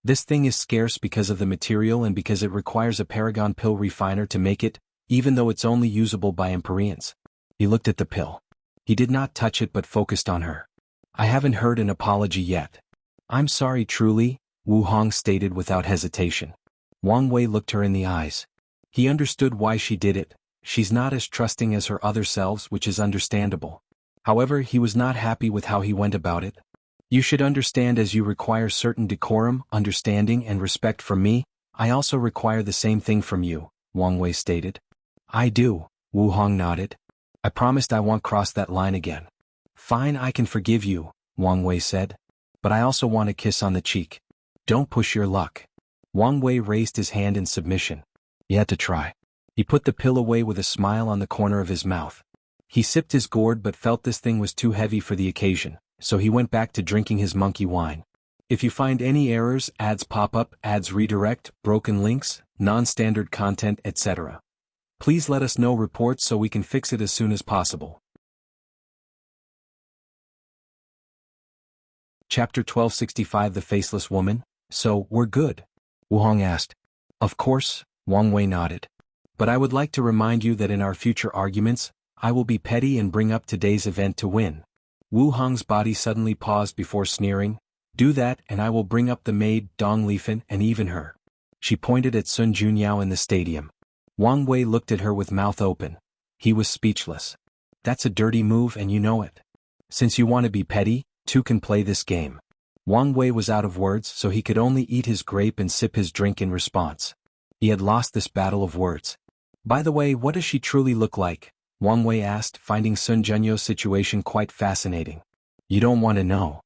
This thing is scarce because of the material and because it requires a paragon pill refiner to make it, even though it's only usable by Empyreans. He looked at the pill. He did not touch it but focused on her. "I haven't heard an apology yet." "I'm sorry truly," Wu Hong stated without hesitation. Wang Wei looked her in the eyes. He understood why she did it. She's not as trusting as her other selves, which is understandable. However, he was not happy with how he went about it. "You should understand, as you require certain decorum, understanding, and respect from me, I also require the same thing from you," Wang Wei stated. "I do," Wu Hong nodded. "I promised I won't cross that line again." Fine, I can forgive you, Wang Wei said. But I also want a kiss on the cheek. Don't push your luck. Wang Wei raised his hand in submission. He had to try. He put the pill away with a smile on the corner of his mouth. He sipped his gourd but felt this thing was too heavy for the occasion, so he went back to drinking his monkey wine. If you find any errors, ads pop up, ads redirect, broken links, non-standard content, etc., please let us know reports so we can fix it as soon as possible. Chapter 1265 The Faceless Woman. So, we're good? Wu Hong asked. Of course, Wang Wei nodded. But I would like to remind you that in our future arguments, I will be petty and bring up today's event to win. Wu Hong's body suddenly paused before sneering. Do that and I will bring up the maid, Dong Lifen, and even her. She pointed at Sun Junyao in the stadium. Wang Wei looked at her with mouth open. He was speechless. That's a dirty move and you know it. Since you want to be petty, two can play this game. Wang Wei was out of words, so he could only eat his grape and sip his drink in response. He had lost this battle of words. By the way, what does she truly look like? Wang Wei asked, finding Sun Junyo's situation quite fascinating. You don't want to know.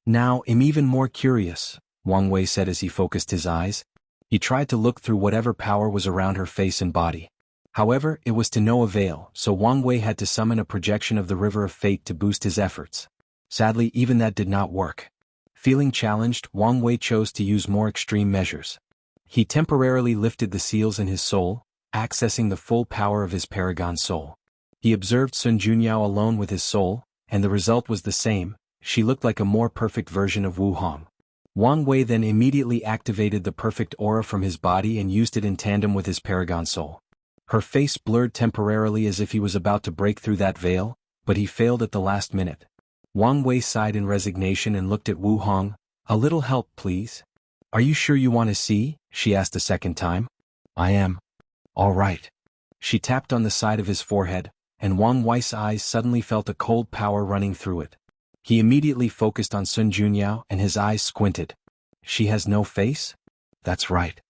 Now, I'm even more curious, Wang Wei said as he focused his eyes. He tried to look through whatever power was around her face and body. However, it was to no avail, so Wang Wei had to summon a projection of the River of Fate to boost his efforts. Sadly, even that did not work. Feeling challenged, Wang Wei chose to use more extreme measures. He temporarily lifted the seals in his soul, accessing the full power of his Paragon soul. He observed Sun Junyao alone with his soul, and the result was the same. She looked like a more perfect version of Wu Hong. Wang Wei then immediately activated the perfect aura from his body and used it in tandem with his Paragon soul. Her face blurred temporarily as if he was about to break through that veil, but he failed at the last minute. Wang Wei sighed in resignation and looked at Wu Hong. A little help, please. Are you sure you want to see? She asked a second time. I am. All right. She tapped on the side of his forehead, and Wang Wei's eyes suddenly felt a cold power running through it. He immediately focused on Sun Junyao and his eyes squinted. She has no face? That's right.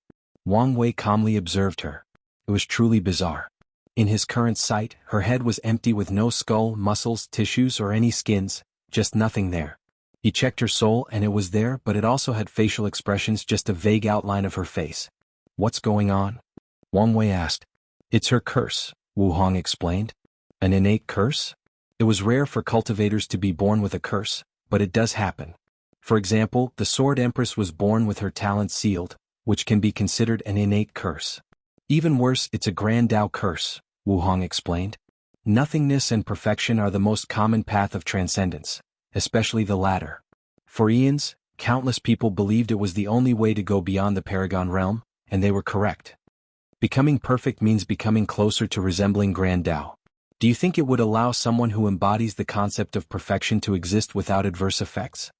Wang Wei calmly observed her. It was truly bizarre. In his current sight, her head was empty with no skull, muscles, tissues, or any skins, just nothing there. He checked her soul and it was there, but it also had facial expressions, just a vague outline of her face. What's going on? Wang Wei asked. It's her curse, Wu Hong explained. An innate curse? It was rare for cultivators to be born with a curse, but it does happen. For example, the Sword Empress was born with her talent sealed, which can be considered an innate curse. Even worse, it's a Grand Tao curse, Wu Hong explained. Nothingness and perfection are the most common path of transcendence, especially the latter. For eons, countless people believed it was the only way to go beyond the Paragon realm, and they were correct. Becoming perfect means becoming closer to resembling Grand Tao. Do you think it would allow someone who embodies the concept of perfection to exist without adverse effects?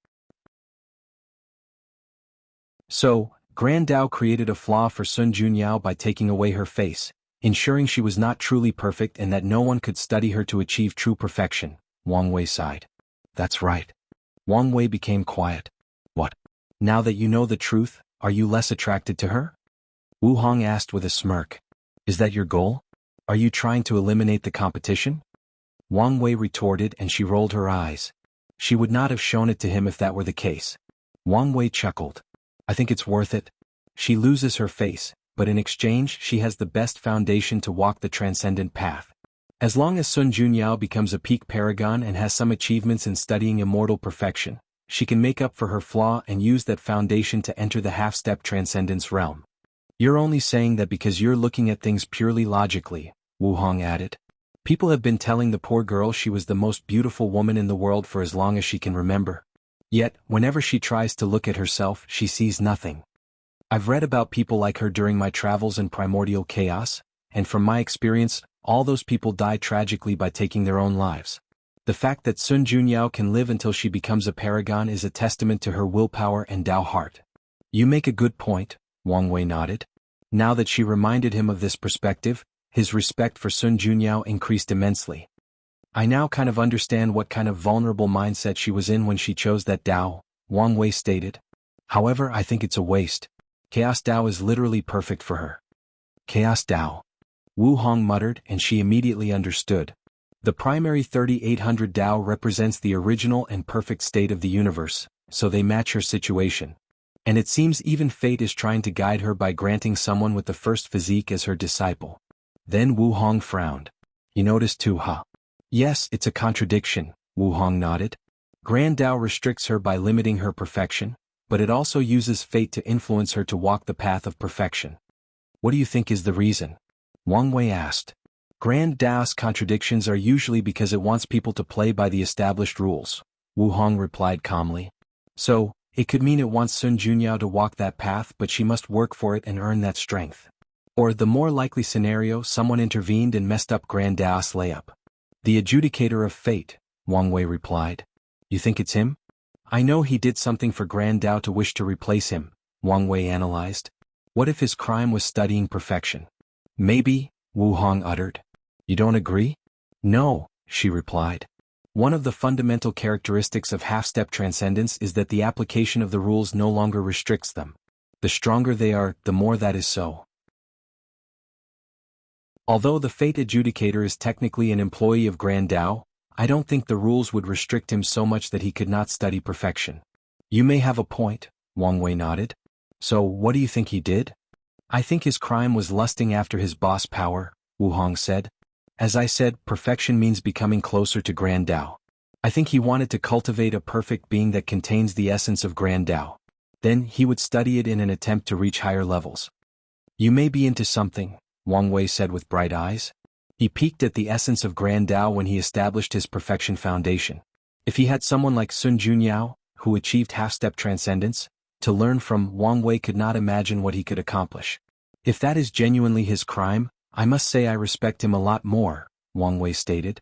So, Grand Tao created a flaw for Sun Junyao by taking away her face, ensuring she was not truly perfect and that no one could study her to achieve true perfection, Wang Wei sighed. That's right. Wang Wei became quiet. What? Now that you know the truth, are you less attracted to her? Wu Hong asked with a smirk. Is that your goal? Are you trying to eliminate the competition? Wang Wei retorted and she rolled her eyes. She would not have shown it to him if that were the case. Wang Wei chuckled. I think it's worth it. She loses her face, but in exchange she has the best foundation to walk the transcendent path. As long as Sun Junyao becomes a peak paragon and has some achievements in studying immortal perfection, she can make up for her flaw and use that foundation to enter the half-step transcendence realm. You're only saying that because you're looking at things purely logically, Wu Hong added. People have been telling the poor girl she was the most beautiful woman in the world for as long as she can remember. Yet, whenever she tries to look at herself, she sees nothing. I've read about people like her during my travels in primordial chaos, and from my experience, all those people die tragically by taking their own lives. The fact that Sun Junyao can live until she becomes a paragon is a testament to her willpower and Tao heart. You make a good point, Wang Wei nodded. Now that she reminded him of this perspective, his respect for Sun Junyao increased immensely. I now kind of understand what kind of vulnerable mindset she was in when she chose that Tao, Wang Wei stated. However, I think it's a waste. Chaos Tao is literally perfect for her. Chaos Tao. Wu Hong muttered and she immediately understood. The primary 3800 Tao represents the original and perfect state of the universe, so they match her situation. And it seems even fate is trying to guide her by granting someone with the first physique as her disciple. Then Wu Hong frowned. You noticed too, huh? Yes, it's a contradiction, Wu Hong nodded. Grand Tao restricts her by limiting her perfection, but it also uses fate to influence her to walk the path of perfection. What do you think is the reason? Wang Wei asked. Grand Tao's contradictions are usually because it wants people to play by the established rules, Wu Hong replied calmly. So, it could mean it wants Sun Junyao to walk that path, but she must work for it and earn that strength. Or the more likely scenario, someone intervened and messed up Grand Tao's layup. The adjudicator of fate, Wang Wei replied. You think it's him? I know he did something for Grand Tao to wish to replace him, Wang Wei analyzed. What if his crime was studying perfection? Maybe, Wu Hong uttered. You don't agree? No, she replied. One of the fundamental characteristics of half-step transcendence is that the application of the rules no longer restricts them. The stronger they are, the more that is so. Although the fate adjudicator is technically an employee of Grand Tao, I don't think the rules would restrict him so much that he could not study perfection. You may have a point, Wang Wei nodded. So what do you think he did? I think his crime was lusting after his boss power, Wu Hong said. As I said, perfection means becoming closer to Grand Tao. I think he wanted to cultivate a perfect being that contains the essence of Grand Tao. Then he would study it in an attempt to reach higher levels. You may be into something, Wang Wei said with bright eyes. He peeked at the essence of Grand Tao when he established his perfection foundation. If he had someone like Sun Junyao, who achieved half-step transcendence, to learn from, Wang Wei could not imagine what he could accomplish. If that is genuinely his crime, I must say I respect him a lot more, Wang Wei stated.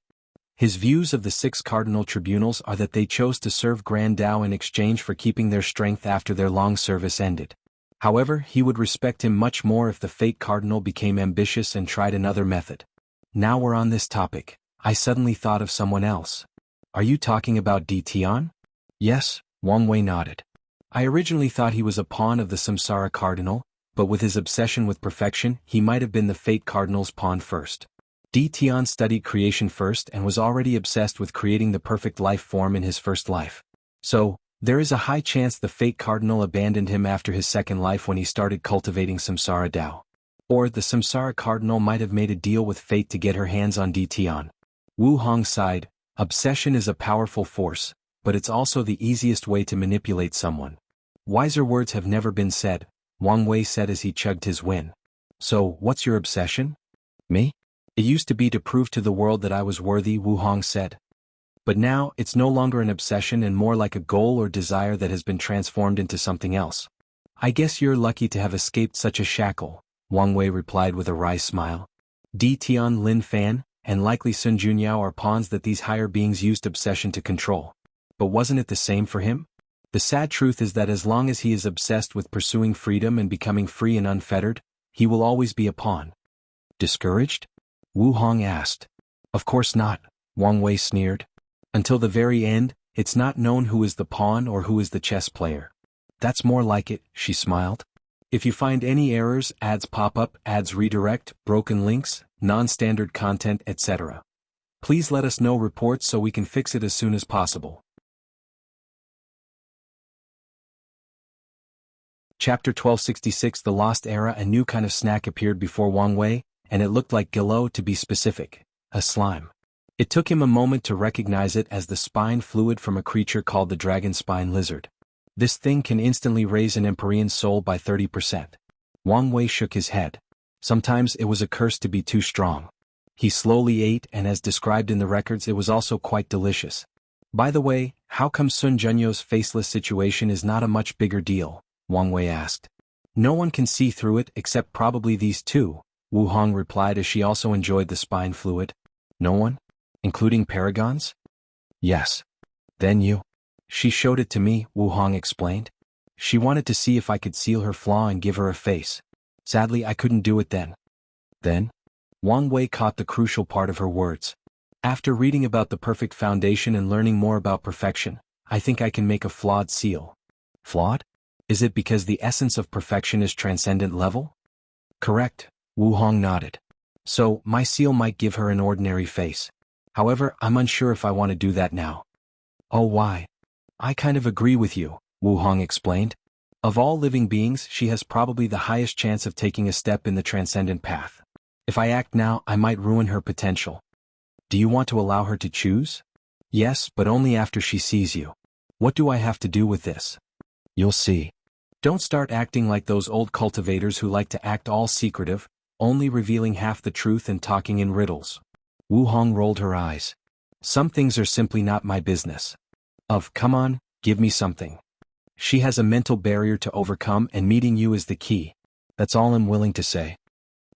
His views of the 6 cardinal tribunals are that they chose to serve Grand Tao in exchange for keeping their strength after their long service ended. However, he would respect him much more if the Fate Cardinal became ambitious and tried another method. Now we're on this topic, I suddenly thought of someone else. Are you talking about Di Tian? Yes, Wang Wei nodded. I originally thought he was a pawn of the Samsara Cardinal, but with his obsession with perfection, he might have been the Fate Cardinal's pawn first. Di Tian studied creation first and was already obsessed with creating the perfect life form in his first life. So, there is a high chance the Fate Cardinal abandoned him after his second life when he started cultivating Samsara Tao. Or the Samsara Cardinal might have made a deal with fate to get her hands on Di Tian. Wu Hong sighed. Obsession is a powerful force, but it's also the easiest way to manipulate someone. Wiser words have never been said, Wang Wei said as he chugged his win. So, what's your obsession? Me? It used to be to prove to the world that I was worthy, Wu Hong said. But now, it's no longer an obsession and more like a goal or desire that has been transformed into something else. I guess you're lucky to have escaped such a shackle, Wang Wei replied with a wry smile. Di Tian, Lin Fan, and likely Sun Junyao are pawns that these higher beings used obsession to control. But wasn't it the same for him? The sad truth is that as long as he is obsessed with pursuing freedom and becoming free and unfettered, he will always be a pawn. Discouraged? Wu Hong asked. Of course not, Wang Wei sneered. Until the very end, it's not known who is the pawn or who is the chess player. That's more like it, she smiled. If you find any errors, ads pop up, ads redirect, broken links, non-standard content, etc. Please let us know reports so we can fix it as soon as possible. Chapter 1266 The Lost Era. A new kind of snack appeared before Wang Wei, and it looked like Gillo, to be specific, a slime. It took him a moment to recognize it as the spine fluid from a creature called the dragon spine lizard. This thing can instantly raise an Empyrean soul by 30%. Wang Wei shook his head. Sometimes it was a curse to be too strong. He slowly ate, and as described in the records, it was also quite delicious. By the way, how come Sun Junyo's faceless situation is not a much bigger deal? Wang Wei asked. No one can see through it except probably these two, Wu Hong replied as she also enjoyed the spine fluid. No one? Including paragons? Yes. Then you? She showed it to me, Wu Hong explained. She wanted to see if I could seal her flaw and give her a face. Sadly, I couldn't do it then. Then? Wang Wei caught the crucial part of her words. After reading about the perfect foundation and learning more about perfection, I think I can make a flawed seal. Flawed? Is it because the essence of perfection is transcendent level? Correct, Wu Hong nodded. So, my seal might give her an ordinary face. However, I'm unsure if I want to do that now. Oh, why? I kind of agree with you, Wu Hong explained. Of all living beings, she has probably the highest chance of taking a step in the transcendent path. If I act now, I might ruin her potential. Do you want to allow her to choose? Yes, but only after she sees you. What do I have to do with this? You'll see. Don't start acting like those old cultivators who like to act all secretive, only revealing half the truth and talking in riddles. Wu Hong rolled her eyes. Some things are simply not my business. Come on, give me something. She has a mental barrier to overcome and meeting you is the key. That's all I'm willing to say.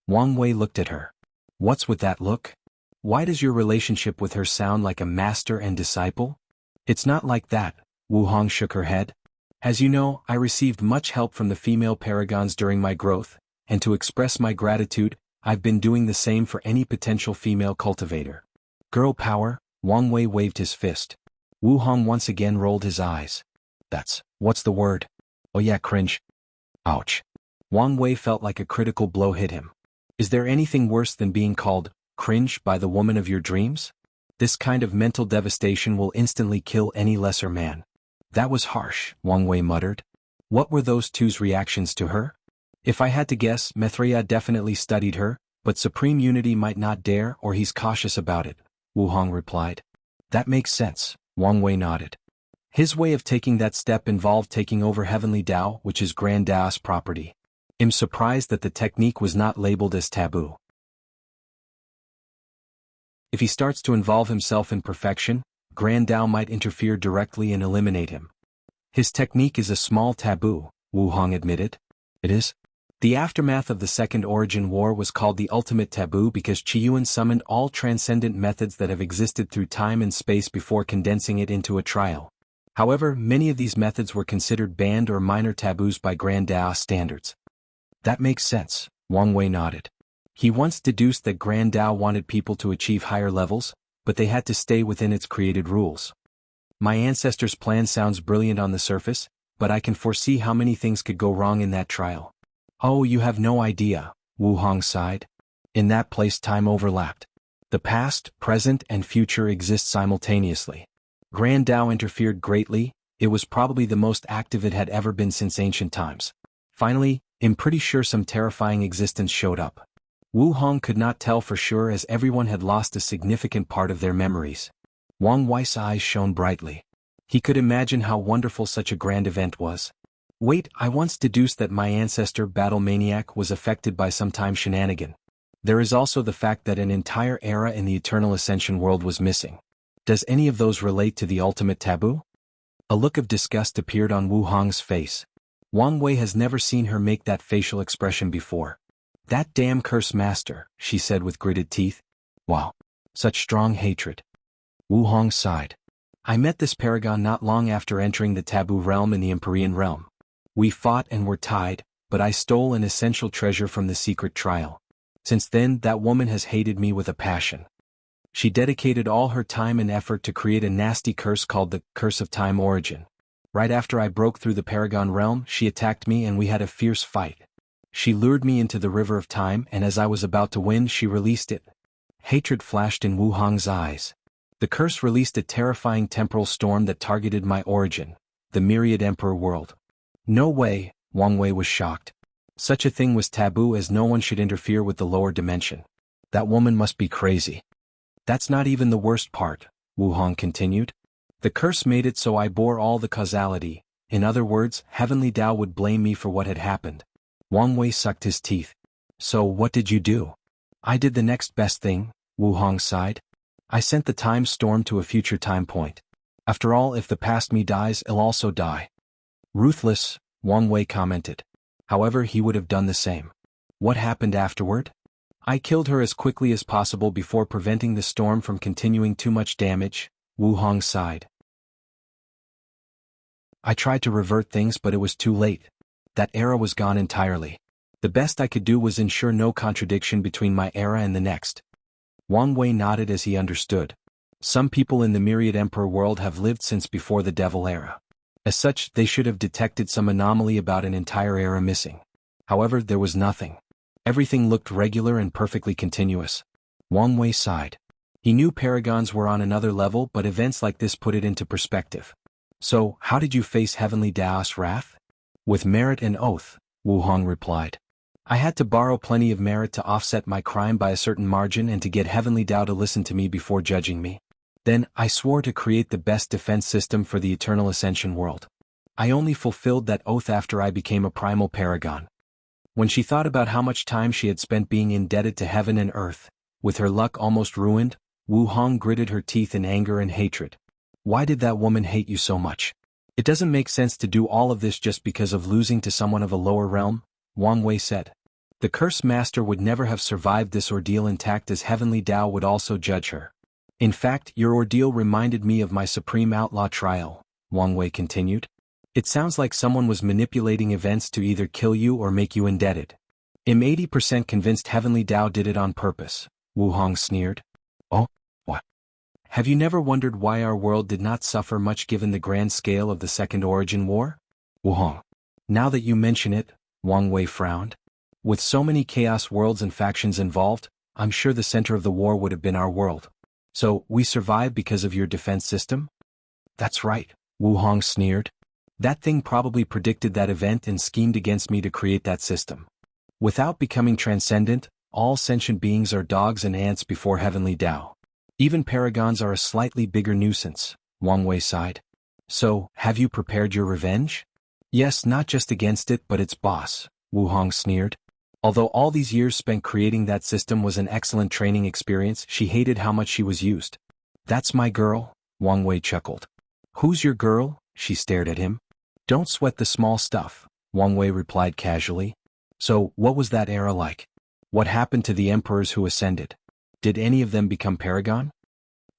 Wang Wei looked at her. What's with that look? Why does your relationship with her sound like a master and disciple? It's not like that, Wu Hong shook her head. As you know, I received much help from the female paragons during my growth, and to express my gratitude, I've been doing the same for any potential female cultivator. Girl power, Wang Wei waved his fist. Wu Hong once again rolled his eyes. What's the word? Oh yeah, cringe. Ouch. Wang Wei felt like a critical blow hit him. Is there anything worse than being called cringe by the woman of your dreams? This kind of mental devastation will instantly kill any lesser man. That was harsh, Wang Wei muttered. What were those two's reactions to her? If I had to guess, Mithriya definitely studied her, but Supreme Unity might not dare or he's cautious about it, Wu Hong replied. That makes sense, Wang Wei nodded. His way of taking that step involved taking over Heavenly Tao, which is Grand Tao's property. I'm surprised that the technique was not labeled as taboo. If he starts to involve himself in perfection, Grand Tao might interfere directly and eliminate him. His technique is a small taboo, Wu Hong admitted. It is? The aftermath of the Second Origin War was called the Ultimate Taboo because Qiyuan summoned all transcendent methods that have existed through time and space before condensing it into a trial. However, many of these methods were considered banned or minor taboos by Grand Tao standards. That makes sense, Wang Wei nodded. He once deduced that Grand Tao wanted people to achieve higher levels, but they had to stay within its created rules. My ancestor's plan sounds brilliant on the surface, but I can foresee how many things could go wrong in that trial. Oh, you have no idea, Wu Hong sighed. In that place time overlapped. The past, present, and future exist simultaneously. Grand Tao interfered greatly, it was probably the most active it had ever been since ancient times. Finally, I'm pretty sure some terrifying existence showed up. Wu Hong could not tell for sure as everyone had lost a significant part of their memories. Wang Wei's eyes shone brightly. He could imagine how wonderful such a grand event was. Wait, I once deduced that my ancestor Battle Maniac was affected by some time shenanigan. There is also the fact that an entire era in the Eternal Ascension world was missing. Does any of those relate to the ultimate taboo? A look of disgust appeared on Wu Hong's face. Wang Wei has never seen her make that facial expression before. That damn curse master, she said with gritted teeth. Wow. Such strong hatred. Wu Hong sighed. I met this paragon not long after entering the taboo realm in the Empyrean realm. We fought and were tied, but I stole an essential treasure from the secret trial. Since then, that woman has hated me with a passion. She dedicated all her time and effort to create a nasty curse called the Curse of Time Origin. Right after I broke through the Paragon realm, she attacked me and we had a fierce fight. She lured me into the River of Time and as I was about to win, she released it. Hatred flashed in Wu Hong's eyes. The curse released a terrifying temporal storm that targeted my origin, the Myriad Emperor world. No way, Wang Wei was shocked. Such a thing was taboo as no one should interfere with the lower dimension. That woman must be crazy. That's not even the worst part, Wu Hong continued. The curse made it so I bore all the causality. In other words, Heavenly Tao would blame me for what had happened. Wang Wei sucked his teeth. So what did you do? I did the next best thing, Wu Hong sighed. I sent the time storm to a future time point. After all, if the past me dies, it'll also die. Ruthless, Wang Wei commented. However, he would have done the same. What happened afterward? I killed her as quickly as possible before preventing the storm from continuing too much damage, Wu Hong sighed. I tried to revert things but it was too late. That era was gone entirely. The best I could do was ensure no contradiction between my era and the next. Wang Wei nodded as he understood. Some people in the Myriad Emperor world have lived since before the Devil era. As such, they should have detected some anomaly about an entire era missing. However, there was nothing. Everything looked regular and perfectly continuous. Wang Wei sighed. He knew paragons were on another level, but events like this put it into perspective. So, how did you face Heavenly Dao's wrath? With merit and oath, Wu Hong replied. I had to borrow plenty of merit to offset my crime by a certain margin and to get Heavenly Dao to listen to me before judging me. Then, I swore to create the best defense system for the Eternal Ascension world. I only fulfilled that oath after I became a primal paragon. When she thought about how much time she had spent being indebted to heaven and earth, with her luck almost ruined, Wu Hong gritted her teeth in anger and hatred. Why did that woman hate you so much? It doesn't make sense to do all of this just because of losing to someone of a lower realm, Wang Wei said. The Curse Master would never have survived this ordeal intact, as Heavenly Dao would also judge her. In fact, your ordeal reminded me of my Supreme Outlaw trial, Wang Wei continued. It sounds like someone was manipulating events to either kill you or make you indebted. I'm 80% convinced Heavenly Dao did it on purpose, Wu Hong sneered. Oh, what? Have you never wondered why our world did not suffer much given the grand scale of the Second Origin War? Wu Hong. Now that you mention it, Wang Wei frowned. With so many chaos worlds and factions involved, I'm sure the center of the war would have been our world. So, we survived because of your defense system? That's right, Wu Hong sneered. That thing probably predicted that event and schemed against me to create that system. Without becoming transcendent, all sentient beings are dogs and ants before Heavenly Dao. Even paragons are a slightly bigger nuisance, Wang Wei sighed. So, have you prepared your revenge? Yes, not just against it but its boss, Wu Hong sneered. Although all these years spent creating that system was an excellent training experience, she hated how much she was used. That's my girl, Wang Wei chuckled. Who's your girl? She stared at him. Don't sweat the small stuff, Wang Wei replied casually. So, what was that era like? What happened to the emperors who ascended? Did any of them become paragon?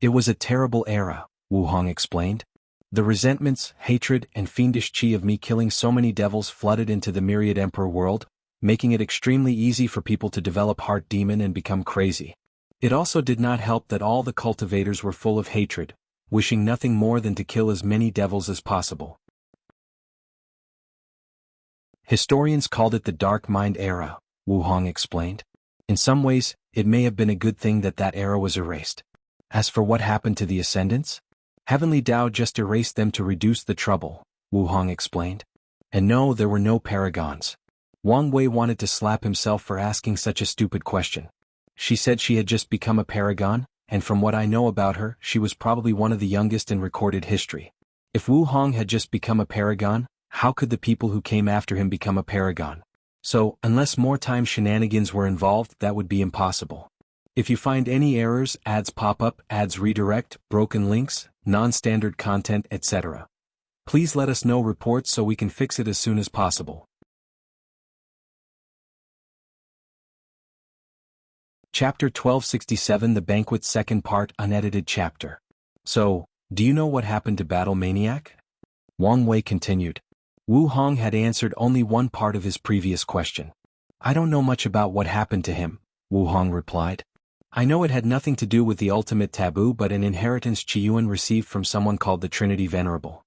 It was a terrible era, Wu Hong explained. The resentments, hatred, and fiendish chi of me killing so many devils flooded into the myriad emperor world, making it extremely easy for people to develop heart demon and become crazy. It also did not help that all the cultivators were full of hatred, wishing nothing more than to kill as many devils as possible. Historians called it the Dark Mind Era, Wu Hong explained. In some ways, it may have been a good thing that that era was erased. As for what happened to the Ascendants, Heavenly Dao just erased them to reduce the trouble, Wu Hong explained. And no, there were no paragons. Wang Wei wanted to slap himself for asking such a stupid question. She said she had just become a paragon, and from what I know about her, she was probably one of the youngest in recorded history. If Wu Hong had just become a paragon, how could the people who came after him become a paragon? So, unless more time shenanigans were involved, that would be impossible. If you find any errors, ads pop up, ads redirect, broken links, non-standard content, etc., please let us know reports so we can fix it as soon as possible. Chapter 1267, The Banquet, second part, unedited chapter. So, do you know what happened to Battle Maniac? Wang Wei continued. Wu Hong had answered only one part of his previous question. I don't know much about what happened to him, Wu Hong replied. I know it had nothing to do with the ultimate taboo but an inheritance Qiyuan received from someone called the Trinity Venerable.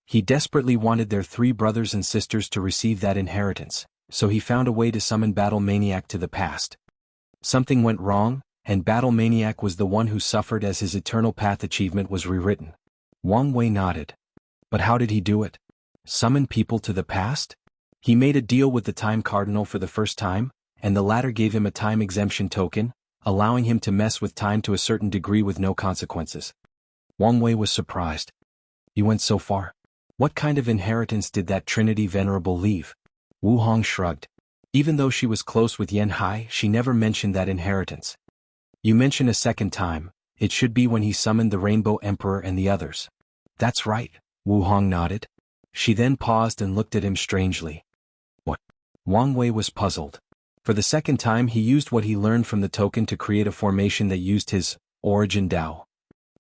He desperately wanted their 3 brothers and sisters to receive that inheritance, so he found a way to summon Battle Maniac to the past. Something went wrong, and Battle Maniac was the one who suffered as his Eternal Path achievement was rewritten. Wang Wei nodded. But how did he do it? Summon people to the past? He made a deal with the Time Cardinal for the first time, and the latter gave him a time exemption token, allowing him to mess with time to a certain degree with no consequences. Wang Wei was surprised. You went so far? What kind of inheritance did that Trinity Venerable leave? Wu Hong shrugged. Even though she was close with Yen Hai, she never mentioned that inheritance. You mention a second time, it should be when he summoned the Rainbow Emperor and the others. That's right, Wu Hong nodded. She then paused and looked at him strangely. What? Wang Wei was puzzled. For the second time he used what he learned from the token to create a formation that used his origin Dao.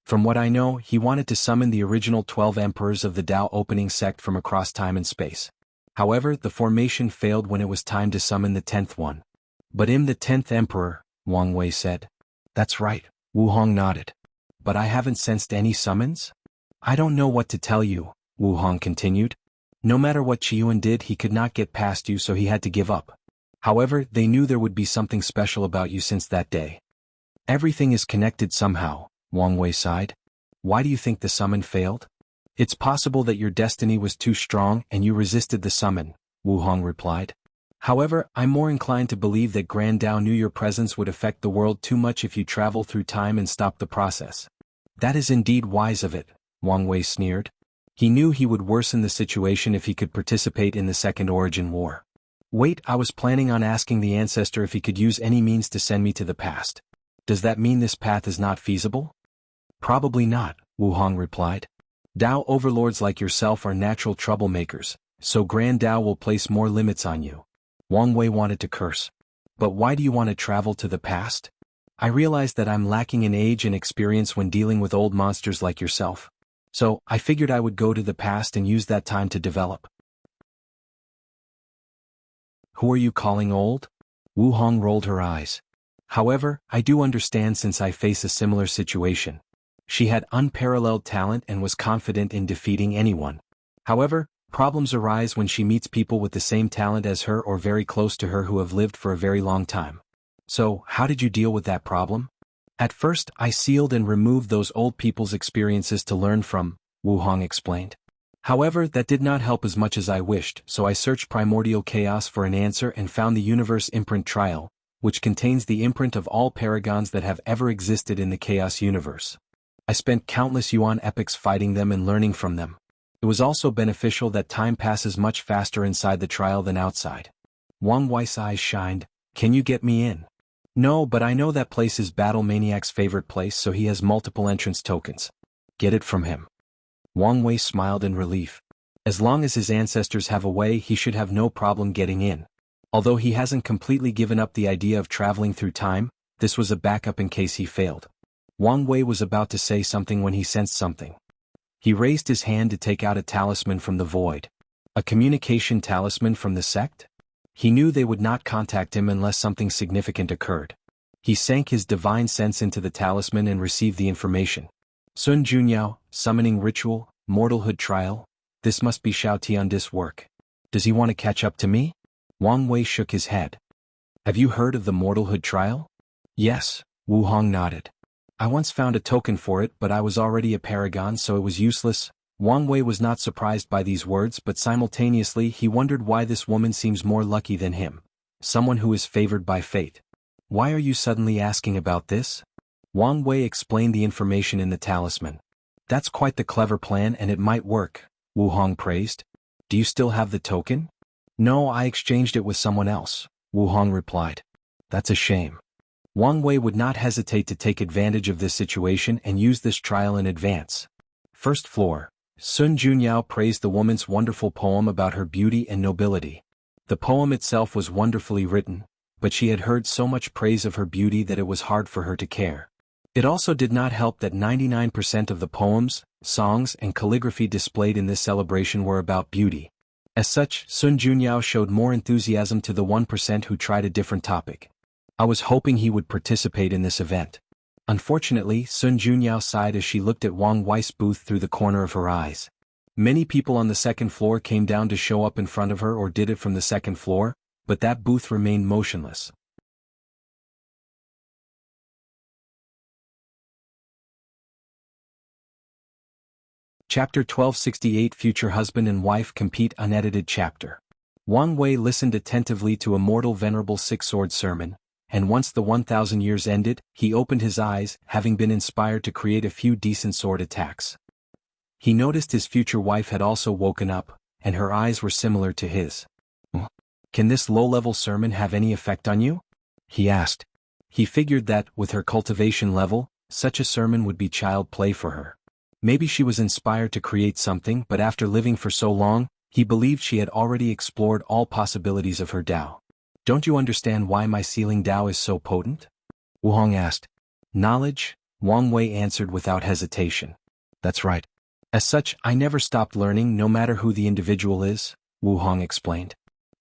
From what I know, he wanted to summon the original 12 emperors of the Dao opening sect from across time and space. However, the formation failed when it was time to summon the 10th one. But I'm the 10th emperor, Wang Wei said. That's right, Wu Hong nodded. But I haven't sensed any summons? I don't know what to tell you, Wu Hong continued. No matter what Qiyuan did, he could not get past you, so he had to give up. However, they knew there would be something special about you since that day. Everything is connected somehow, Wang Wei sighed. Why do you think the summon failed? It's possible that your destiny was too strong and you resisted the summon, Wu Hong replied. However, I'm more inclined to believe that Grand Dao knew your presence would affect the world too much if you travel through time and stop the process. That is indeed wise of it, Wang Wei sneered. He knew he would worsen the situation if he could participate in the Second Origin War. Wait, I was planning on asking the ancestor if he could use any means to send me to the past. Does that mean this path is not feasible? Probably not, Wu Hong replied. Dao overlords like yourself are natural troublemakers, so Grand Dao will place more limits on you. Wang Wei wanted to curse. But why do you want to travel to the past? I realize that I'm lacking in age and experience when dealing with old monsters like yourself. So, I figured I would go to the past and use that time to develop. Who are you calling old? Wu Hong rolled her eyes. However, I do understand since I face a similar situation. She had unparalleled talent and was confident in defeating anyone. However, problems arise when she meets people with the same talent as her or very close to her who have lived for a very long time. So, how did you deal with that problem? At first, I sealed and removed those old people's experiences to learn from, Wu Hong explained. However, that did not help as much as I wished, so I searched Primordial Chaos for an answer and found the Universe Imprint Trial, which contains the imprint of all paragons that have ever existed in the Chaos Universe. I spent countless Yuan epochs fighting them and learning from them. It was also beneficial that time passes much faster inside the trial than outside. Wang Wei's eyes shined. Can you get me in? No, but I know that place is Battle Maniac's favorite place, so he has multiple entrance tokens. Get it from him. Wang Wei smiled in relief. As long as his ancestors have a way, he should have no problem getting in. Although he hasn't completely given up the idea of traveling through time, this was a backup in case he failed. Wang Wei was about to say something when he sensed something. He raised his hand to take out a talisman from the void. A communication talisman from the sect? He knew they would not contact him unless something significant occurred. He sank his divine sense into the talisman and received the information. Sun Junyao, Summoning Ritual, Mortalhood Trial. This must be Xiao Tiandi's work. Does he want to catch up to me? Wang Wei shook his head. Have you heard of the Mortalhood Trial? Yes, Wu Hong nodded. I once found a token for it, but I was already a paragon, so it was useless. Wang Wei was not surprised by these words, but simultaneously he wondered why this woman seems more lucky than him. Someone who is favored by fate. Why are you suddenly asking about this? Wang Wei explained the information in the talisman. That's quite the clever plan and it might work, Wu Hong praised. Do you still have the token? No, I exchanged it with someone else, Wu Hong replied. That's a shame. Wang Wei would not hesitate to take advantage of this situation and use this trial in advance. First floor. Sun Junyao praised the woman's wonderful poem about her beauty and nobility. The poem itself was wonderfully written, but she had heard so much praise of her beauty that it was hard for her to care. It also did not help that 99% of the poems, songs, and calligraphy displayed in this celebration were about beauty. As such, Sun Junyao showed more enthusiasm to the 1% who tried a different topic. I was hoping he would participate in this event. Unfortunately, Sun Junyao sighed as she looked at Wang Wei's booth through the corner of her eyes. Many people on the second floor came down to show up in front of her or did it from the second floor, but that booth remained motionless. Chapter 1268 Future Husband and Wife Compete Unedited Chapter. Wang Wei listened attentively to Immortal Venerable Six-Sword sermon, and once the 1,000 years ended, he opened his eyes, having been inspired to create a few decent sword attacks. He noticed his future wife had also woken up, and her eyes were similar to his. Can this low-level sermon have any effect on you? He asked. He figured that, with her cultivation level, such a sermon would be child play for her. Maybe she was inspired to create something, but after living for so long, he believed she had already explored all possibilities of her Tao. Don't you understand why my sealing Tao is so potent? Wu Hong asked. Knowledge, Wang Wei answered without hesitation. That's right. As such, I never stopped learning no matter who the individual is, Wu Hong explained.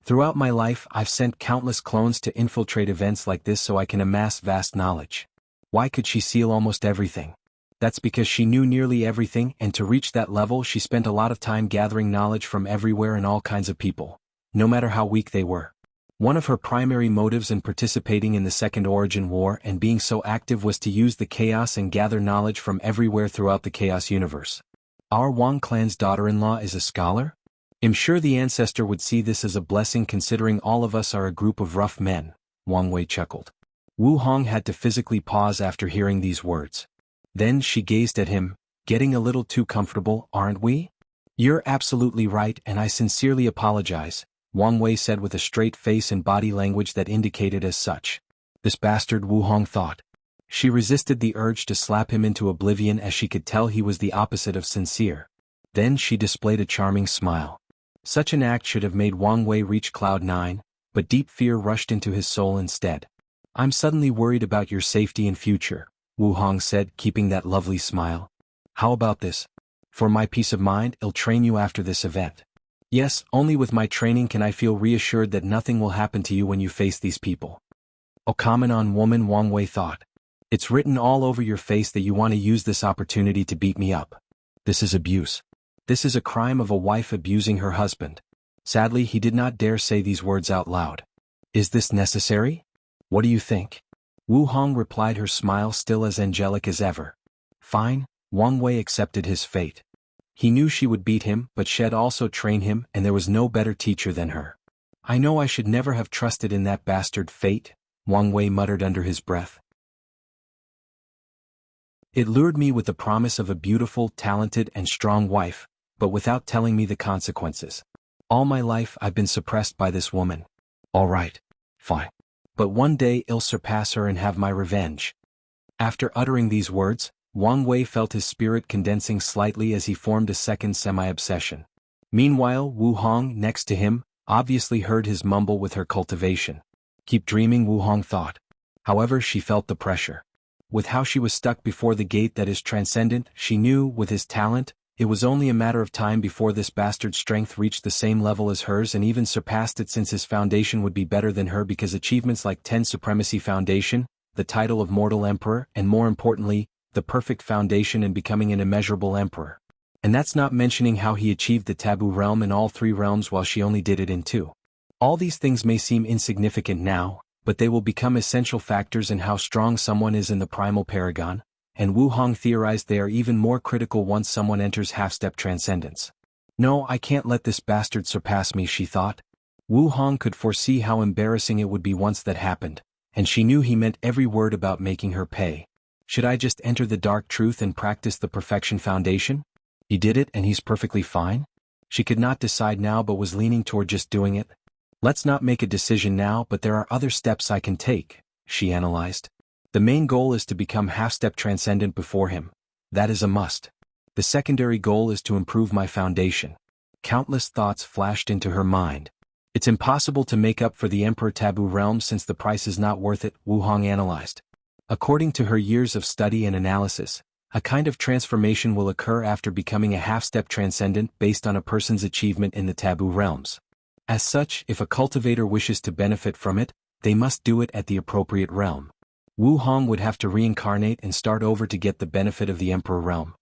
Throughout my life, I've sent countless clones to infiltrate events like this so I can amass vast knowledge. Why could she seal almost everything? That's because she knew nearly everything, and to reach that level she spent a lot of time gathering knowledge from everywhere and all kinds of people, no matter how weak they were. One of her primary motives in participating in the Second Origin War and being so active was to use the chaos and gather knowledge from everywhere throughout the Chaos universe. Our Wang clan's daughter-in-law is a scholar? I'm sure the ancestor would see this as a blessing considering all of us are a group of rough men, Wang Wei chuckled. Wu Hong had to physically pause after hearing these words. Then she gazed at him, getting a little too comfortable, aren't we? You're absolutely right and I sincerely apologize, Wang Wei said with a straight face and body language that indicated as such. This bastard, Wu Hong thought. She resisted the urge to slap him into oblivion as she could tell he was the opposite of sincere. Then she displayed a charming smile. Such an act should have made Wang Wei reach cloud 9, but deep fear rushed into his soul instead. I'm suddenly worried about your safety and future, Wu Hong said, keeping that lovely smile. How about this? For my peace of mind, I'll train you after this event. Yes, only with my training can I feel reassured that nothing will happen to you when you face these people. Oh, common on woman, Wang Wei thought. It's written all over your face that you want to use this opportunity to beat me up. This is abuse. This is a crime of a wife abusing her husband. Sadly, he did not dare say these words out loud. Is this necessary? What do you think? Wu Hong replied, her smile still as angelic as ever. Fine, Wang Wei accepted his fate. He knew she would beat him, but she'd also train him, and there was no better teacher than her. I know I should never have trusted in that bastard fate, Wang Wei muttered under his breath. It lured me with the promise of a beautiful, talented, and strong wife, but without telling me the consequences. All my life I've been suppressed by this woman. All right. Fine. But one day I'll surpass her and have my revenge. After uttering these words, Wang Wei felt his spirit condensing slightly as he formed a second semi-obsession. Meanwhile, Wu Hong, next to him, obviously heard his mumble with her cultivation. Keep dreaming, Wu Hong thought. However, she felt the pressure. With how she was stuck before the gate that is transcendent, she knew, with his talent, it was only a matter of time before this bastard's strength reached the same level as hers and even surpassed it, since his foundation would be better than her because achievements like 10 Supremacy Foundation, the title of Mortal Emperor, and more importantly, the perfect foundation and becoming an immeasurable emperor. And that's not mentioning how he achieved the taboo realm in all 3 realms while she only did it in 2. All these things may seem insignificant now, but they will become essential factors in how strong someone is in the primal paragon, and Wu Hong theorized they are even more critical once someone enters half-step transcendence. No, I can't let this bastard surpass me, she thought. Wu Hong could foresee how embarrassing it would be once that happened, and she knew he meant every word about making her pay. Should I just enter the dark truth and practice the perfection foundation? He did it and he's perfectly fine? She could not decide now but was leaning toward just doing it. Let's not make a decision now, but there are other steps I can take, she analyzed. The main goal is to become half-step transcendent before him. That is a must. The secondary goal is to improve my foundation. Countless thoughts flashed into her mind. It's impossible to make up for the Emperor Taboo realm since the price is not worth it, Wu Hong analyzed. According to her years of study and analysis, a kind of transformation will occur after becoming a half-step transcendent based on a person's achievement in the taboo realms. As such, if a cultivator wishes to benefit from it, they must do it at the appropriate realm. Wu Hong would have to reincarnate and start over to get the benefit of the Emperor realm.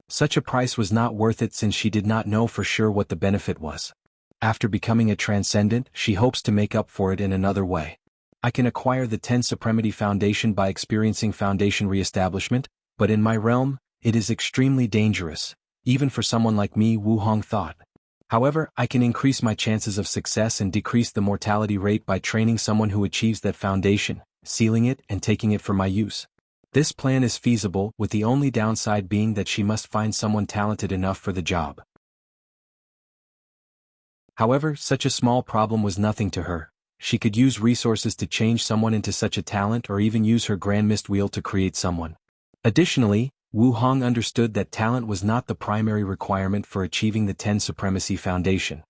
Such a price was not worth it since she did not know for sure what the benefit was. After becoming a transcendent, she hopes to make up for it in another way. I can acquire the 10 Supremacy Foundation by experiencing foundation reestablishment, but in my realm, it is extremely dangerous, even for someone like me, Wu Hong thought. However, I can increase my chances of success and decrease the mortality rate by training someone who achieves that foundation, sealing it and taking it for my use. This plan is feasible, with the only downside being that she must find someone talented enough for the job. However, such a small problem was nothing to her. She could use resources to change someone into such a talent or even use her Grand Mist Wheel to create someone. Additionally, Wu Hong understood that talent was not the primary requirement for achieving the 10 Supremacy Foundation.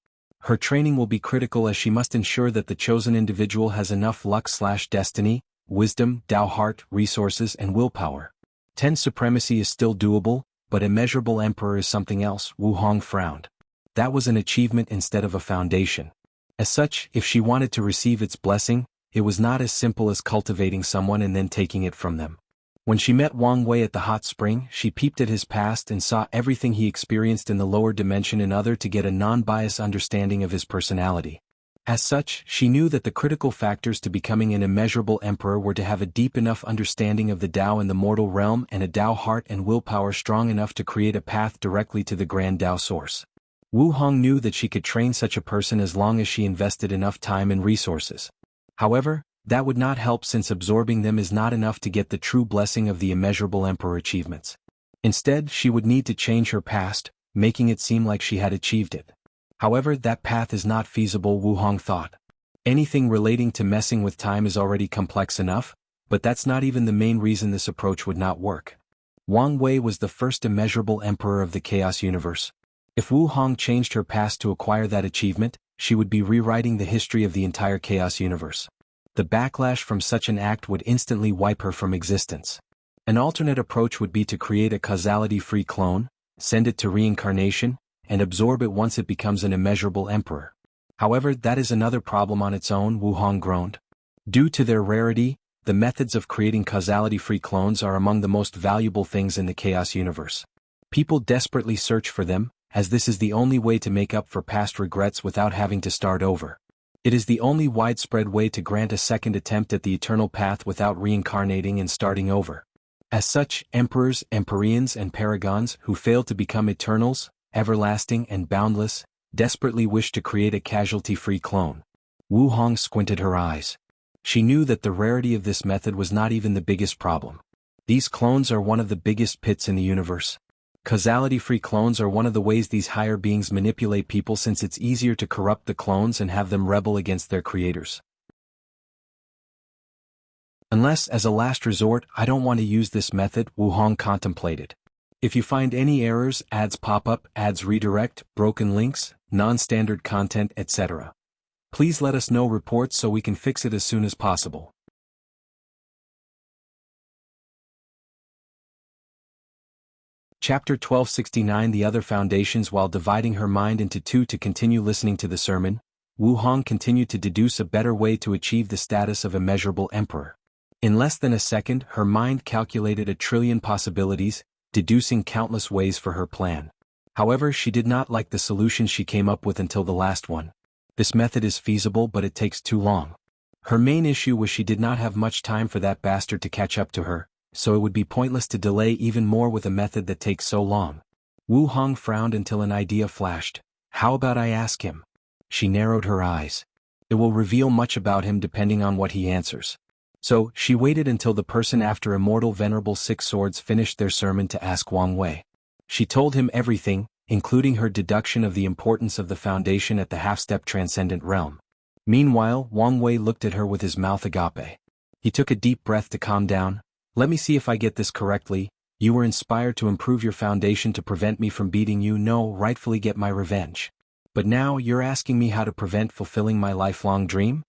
Her training will be critical as she must ensure that the chosen individual has enough luck/destiny, wisdom, Dao heart, resources, and willpower. 10 Supremacy is still doable, but Immeasurable Emperor is something else, Wu Hong frowned. That was an achievement instead of a foundation. As such, if she wanted to receive its blessing, it was not as simple as cultivating someone and then taking it from them. When she met Wang Wei at the hot spring, she peeped at his past and saw everything he experienced in the lower dimension in order to get a non-biased understanding of his personality. As such, she knew that the critical factors to becoming an immeasurable emperor were to have a deep enough understanding of the Tao in the mortal realm and a Tao heart and willpower strong enough to create a path directly to the grand Tao source. Wu Hong knew that she could train such a person as long as she invested enough time and resources. However, that would not help since absorbing them is not enough to get the true blessing of the immeasurable emperor achievements. Instead, she would need to change her past, making it seem like she had achieved it. However, that path is not feasible, Wu Hong thought. Anything relating to messing with time is already complex enough, but that's not even the main reason this approach would not work. Wang Wei was the first immeasurable emperor of the Chaos Universe. If Wu Hong changed her past to acquire that achievement, she would be rewriting the history of the entire Chaos Universe. The backlash from such an act would instantly wipe her from existence. An alternate approach would be to create a causality-free clone, send it to reincarnation, and absorb it once it becomes an immeasurable emperor. However, that is another problem on its own, Wu Hong groaned. Due to their rarity, the methods of creating causality-free clones are among the most valuable things in the Chaos Universe. People desperately search for them, as this is the only way to make up for past regrets without having to start over. It is the only widespread way to grant a second attempt at the eternal path without reincarnating and starting over. As such, emperors, empyreans and paragons who fail to become eternals, everlasting and boundless, desperately wish to create a casualty-free clone. Wu Hong squinted her eyes. She knew that the rarity of this method was not even the biggest problem. These clones are one of the biggest pits in the universe. Causality-free clones are one of the ways these higher beings manipulate people since it's easier to corrupt the clones and have them rebel against their creators. Unless, as a last resort, I don't want to use this method, Wu Hong contemplated. If you find any errors, ads pop up, ads redirect, broken links, non-standard content, etc. Please let us know reports so we can fix it as soon as possible. Chapter 1269 The Other Foundations. While dividing her mind into two to continue listening to the sermon, Wu Hong continued to deduce a better way to achieve the status of immeasurable emperor. In less than a second, her mind calculated 1 trillion possibilities, deducing countless ways for her plan. However, she did not like the solution she came up with until the last one. This method is feasible, but it takes too long. Her main issue was she did not have much time for that bastard to catch up to her, so it would be pointless to delay even more with a method that takes so long. Wu Hong frowned until an idea flashed. How about I ask him? She narrowed her eyes. It will reveal much about him depending on what he answers. So, she waited until the person after Immortal Venerable Six Swords finished their sermon to ask Wang Wei. She told him everything, including her deduction of the importance of the foundation at the half-step Transcendent realm. Meanwhile, Wang Wei looked at her with his mouth agape. He took a deep breath to calm down. Let me see if I get this correctly. You were inspired to improve your foundation to prevent me from beating you, no, rightfully get my revenge. But now you're asking me how to prevent fulfilling my lifelong dream?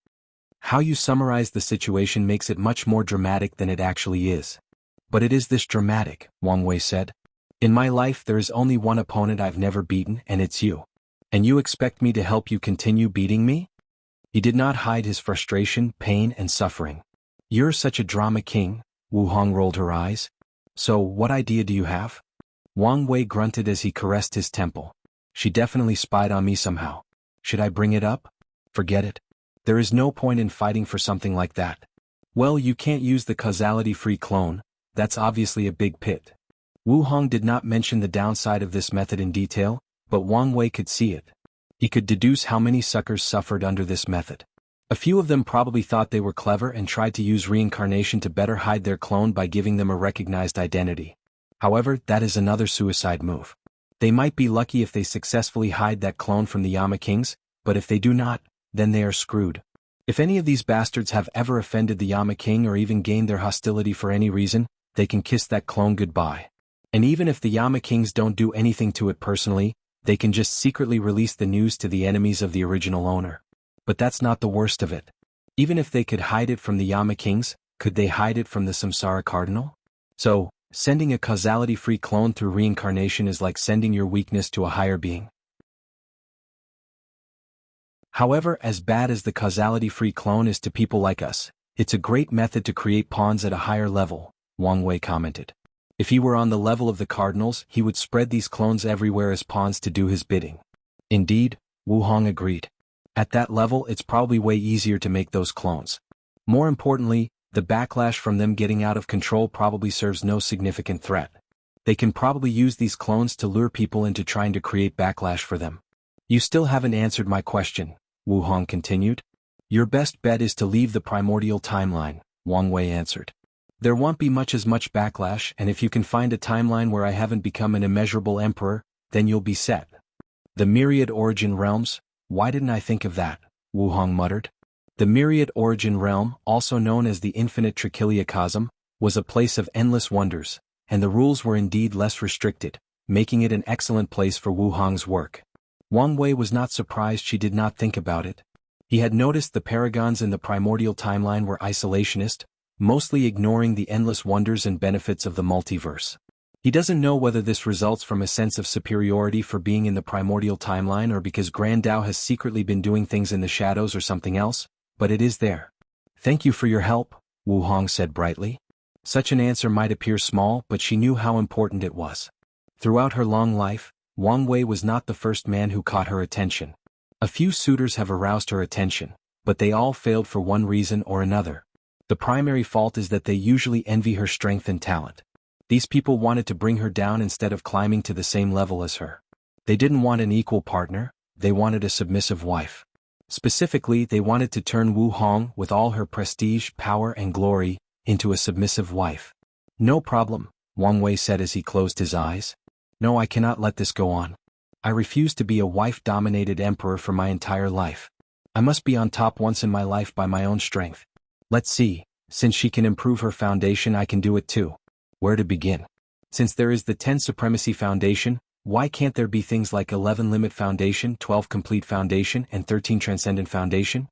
How you summarize the situation makes it much more dramatic than it actually is. But it is this dramatic, Wang Wei said. In my life there is only one opponent I've never beaten, and it's you. And you expect me to help you continue beating me? He did not hide his frustration, pain, and suffering. You're such a drama king, Wu Hong rolled her eyes. So, what idea do you have? Wang Wei grunted as he caressed his temple. She definitely spied on me somehow. Should I bring it up? Forget it. There is no point in fighting for something like that. Well, you can't use the causality-free clone, that's obviously a big pit. Wu Hong did not mention the downside of this method in detail, but Wang Wei could see it. He could deduce how many suckers suffered under this method. A few of them probably thought they were clever and tried to use reincarnation to better hide their clone by giving them a recognized identity. However, that is another suicide move. They might be lucky if they successfully hide that clone from the Yama Kings, but if they do not, then they are screwed. If any of these bastards have ever offended the Yama King or even gained their hostility for any reason, they can kiss that clone goodbye. And even if the Yama Kings don't do anything to it personally, they can just secretly release the news to the enemies of the original owner. But that's not the worst of it. Even if they could hide it from the Yama Kings, could they hide it from the Samsara Cardinal? So, sending a causality-free clone through reincarnation is like sending your weakness to a higher being. However, as bad as the causality-free clone is to people like us, it's a great method to create pawns at a higher level, Wang Wei commented. If he were on the level of the Cardinals, he would spread these clones everywhere as pawns to do his bidding. Indeed, Wu Hong agreed. At that level, it's probably way easier to make those clones. More importantly, the backlash from them getting out of control probably serves no significant threat. They can probably use these clones to lure people into trying to create backlash for them. You still haven't answered my question, Wu Hong continued. Your best bet is to leave the primordial timeline, Wang Wei answered. There won't be much backlash, and if you can find a timeline where I haven't become an immeasurable emperor, then you'll be set. The myriad origin realms? Why didn't I think of that? Wu Hong muttered. The myriad origin realm, also known as the infinite trichiliocosm, was a place of endless wonders, and the rules were indeed less restricted, making it an excellent place for Wu Hong's work. Wang Wei was not surprised she did not think about it. He had noticed the paragons in the primordial timeline were isolationist, mostly ignoring the endless wonders and benefits of the multiverse. He doesn't know whether this results from a sense of superiority for being in the primordial timeline or because Grand Dao has secretly been doing things in the shadows or something else, but it is there. Thank you for your help, Wu Hong said brightly. Such an answer might appear small, but she knew how important it was. Throughout her long life, Wang Wei was not the first man who caught her attention. A few suitors have aroused her attention, but they all failed for one reason or another. The primary fault is that they usually envy her strength and talent. These people wanted to bring her down instead of climbing to the same level as her. They didn't want an equal partner, they wanted a submissive wife. Specifically, they wanted to turn Wu Hong, with all her prestige, power and glory, into a submissive wife. No problem, Wang Wei said as he closed his eyes. No, I cannot let this go on. I refuse to be a wife-dominated emperor for my entire life. I must be on top once in my life by my own strength. Let's see, since she can improve her foundation, I can do it too. Where to begin? Since there is the 10 Supremacy Foundation, why can't there be things like 11 Limit Foundation, 12 Complete Foundation, and 13 Transcendent Foundation?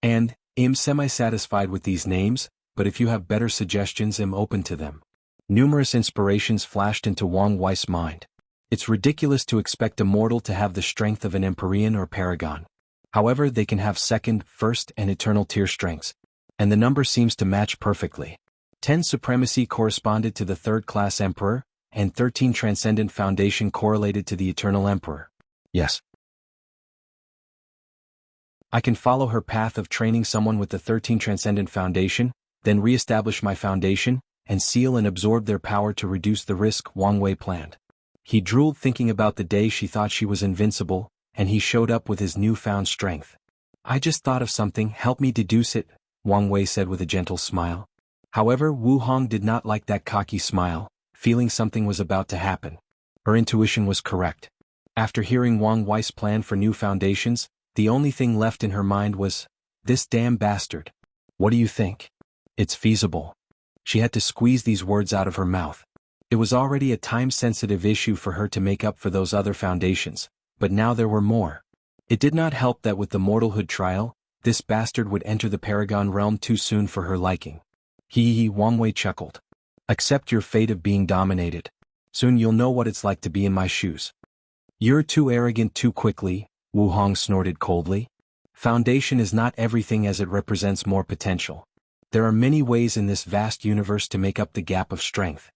And, I'm semi-satisfied with these names, but if you have better suggestions, I'm open to them. Numerous inspirations flashed into Wang Wei's mind. It's ridiculous to expect a mortal to have the strength of an Empyrean or Paragon. However, they can have second, first, and eternal tier strengths. And the number seems to match perfectly. 10 Supremacy corresponded to the third-class Emperor, and 13 Transcendent Foundation correlated to the Eternal Emperor. Yes. I can follow her path of training someone with the 13 Transcendent Foundation, then re-establish my foundation, and seal and absorb their power to reduce the risk, Wang Wei planned. He drooled thinking about the day she thought she was invincible, and he showed up with his newfound strength. I just thought of something, help me deduce it, Wang Wei said with a gentle smile. However, Wu Hong did not like that cocky smile, feeling something was about to happen. Her intuition was correct. After hearing Wang Wei's plan for new foundations, the only thing left in her mind was, this damn bastard. What do you think? It's feasible. She had to squeeze these words out of her mouth. It was already a time-sensitive issue for her to make up for those other foundations, but now there were more. It did not help that with the mortalhood trial, this bastard would enter the Paragon realm too soon for her liking. Wang Wei chuckled. Accept your fate of being dominated. Soon you'll know what it's like to be in my shoes. You're too arrogant too quickly, Wu Hong snorted coldly. Foundation is not everything as it represents more potential. There are many ways in this vast universe to make up the gap of strength.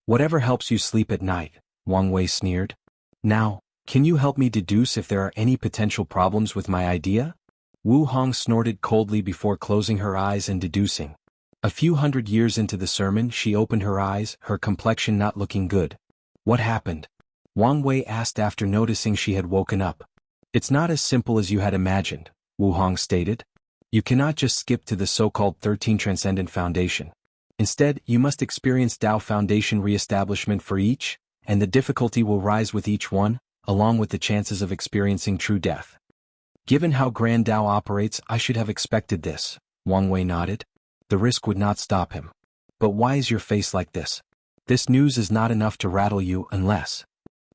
Whatever helps you sleep at night, Wang Wei sneered. Now, can you help me deduce if there are any potential problems with my idea? Wu Hong snorted coldly before closing her eyes and deducing. A few hundred years into the sermon, she opened her eyes, her complexion not looking good. What happened? Wang Wei asked after noticing she had woken up. It's not as simple as you had imagined, Wu Hong stated. You cannot just skip to the so-called 13 Transcendent Foundation. Instead, you must experience Dao Foundation re-establishment for each, and the difficulty will rise with each one, along with the chances of experiencing true death. Given how Grand Dao operates, I should have expected this, Wang Wei nodded. The risk would not stop him. But why is your face like this? This news is not enough to rattle you unless...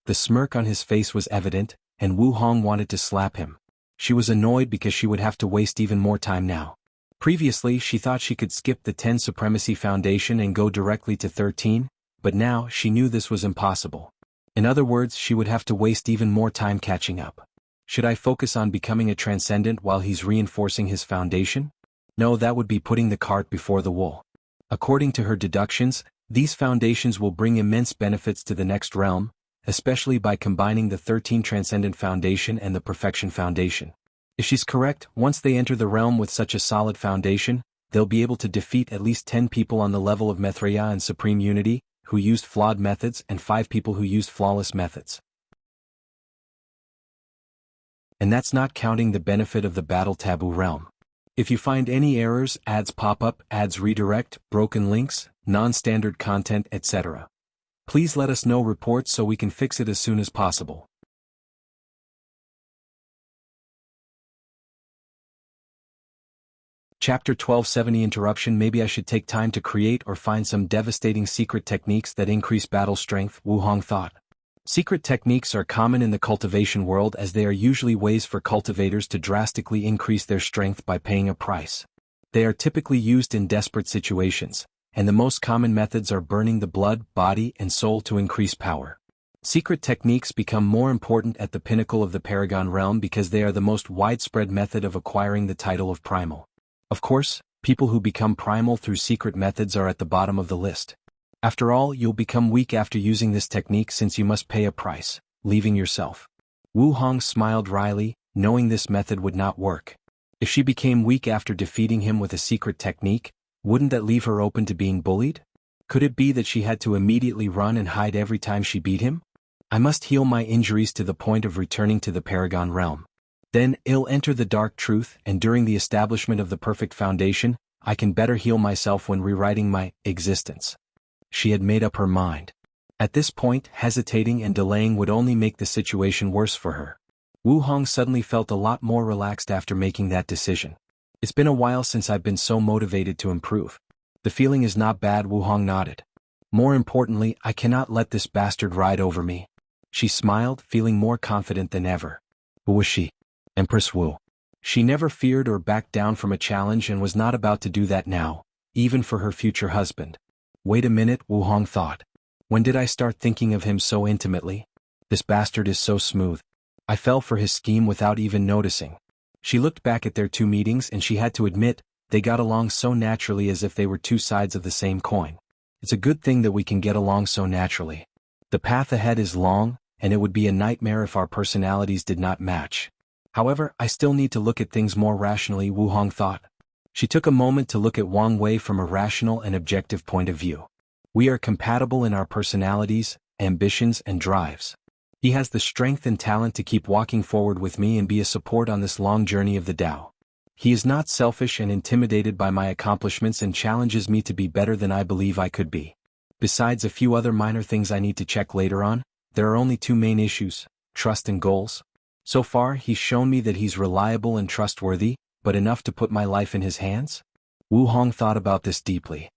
The smirk on his face was evident, and Wu Hong wanted to slap him. She was annoyed because she would have to waste even more time now. Previously, she thought she could skip the 10 Supremacy Foundation and go directly to 13, but now she knew this was impossible. In other words, she would have to waste even more time catching up. Should I focus on becoming a Transcendent while he's reinforcing his foundation? No, that would be putting the cart before the bull. According to her deductions, these foundations will bring immense benefits to the next realm, especially by combining the 13 Transcendent Foundation and the Perfection Foundation. If she's correct, once they enter the realm with such a solid foundation, they'll be able to defeat at least 10 people on the level of Mithraea and Supreme Unity, who used flawed methods, and 5 people who used flawless methods. And that's not counting the benefit of the Battle Taboo realm. If you find any errors, ads pop up, ads redirect, broken links, non-standard content, etc., please let us know reports so we can fix it as soon as possible. Chapter 1270 Interruption. Maybe I should take time to create or find some devastating secret techniques that increase battle strength, Wu Hong thought. Secret techniques are common in the cultivation world as they are usually ways for cultivators to drastically increase their strength by paying a price. They are typically used in desperate situations, and the most common methods are burning the blood, body, and soul to increase power. Secret techniques become more important at the pinnacle of the Paragon realm because they are the most widespread method of acquiring the title of Primal. Of course, people who become primal through secret methods are at the bottom of the list. After all, you'll become weak after using this technique since you must pay a price, leaving yourself. Wu Hong smiled wryly, knowing this method would not work. If she became weak after defeating him with a secret technique, wouldn't that leave her open to being bullied? Could it be that she had to immediately run and hide every time she beat him? I must heal my injuries to the point of returning to the Paragon realm. Then I'll enter the dark truth, and during the establishment of the perfect foundation, I can better heal myself when rewriting my existence. She had made up her mind. At this point, hesitating and delaying would only make the situation worse for her. Wu Hong suddenly felt a lot more relaxed after making that decision. It's been a while since I've been so motivated to improve. The feeling is not bad, Wu Hong nodded. More importantly, I cannot let this bastard ride over me. She smiled, feeling more confident than ever. Who was she? Empress Wu. She never feared or backed down from a challenge and was not about to do that now, even for her future husband. Wait a minute, Wu Hong thought. When did I start thinking of him so intimately? This bastard is so smooth. I fell for his scheme without even noticing. She looked back at their 2 meetings and she had to admit, they got along so naturally as if they were 2 sides of the same coin. It's a good thing that we can get along so naturally. The path ahead is long, and it would be a nightmare if our personalities did not match. However, I still need to look at things more rationally, Wu Hong thought. She took a moment to look at Wang Wei from a rational and objective point of view. We are compatible in our personalities, ambitions, and drives. He has the strength and talent to keep walking forward with me and be a support on this long journey of the Tao. He is not selfish and intimidated by my accomplishments and challenges me to be better than I believe I could be. Besides a few other minor things I need to check later on, there are only 2 main issues, trust and goals. So far, he's shown me that he's reliable and trustworthy, but enough to put my life in his hands? Wu Hong thought about this deeply.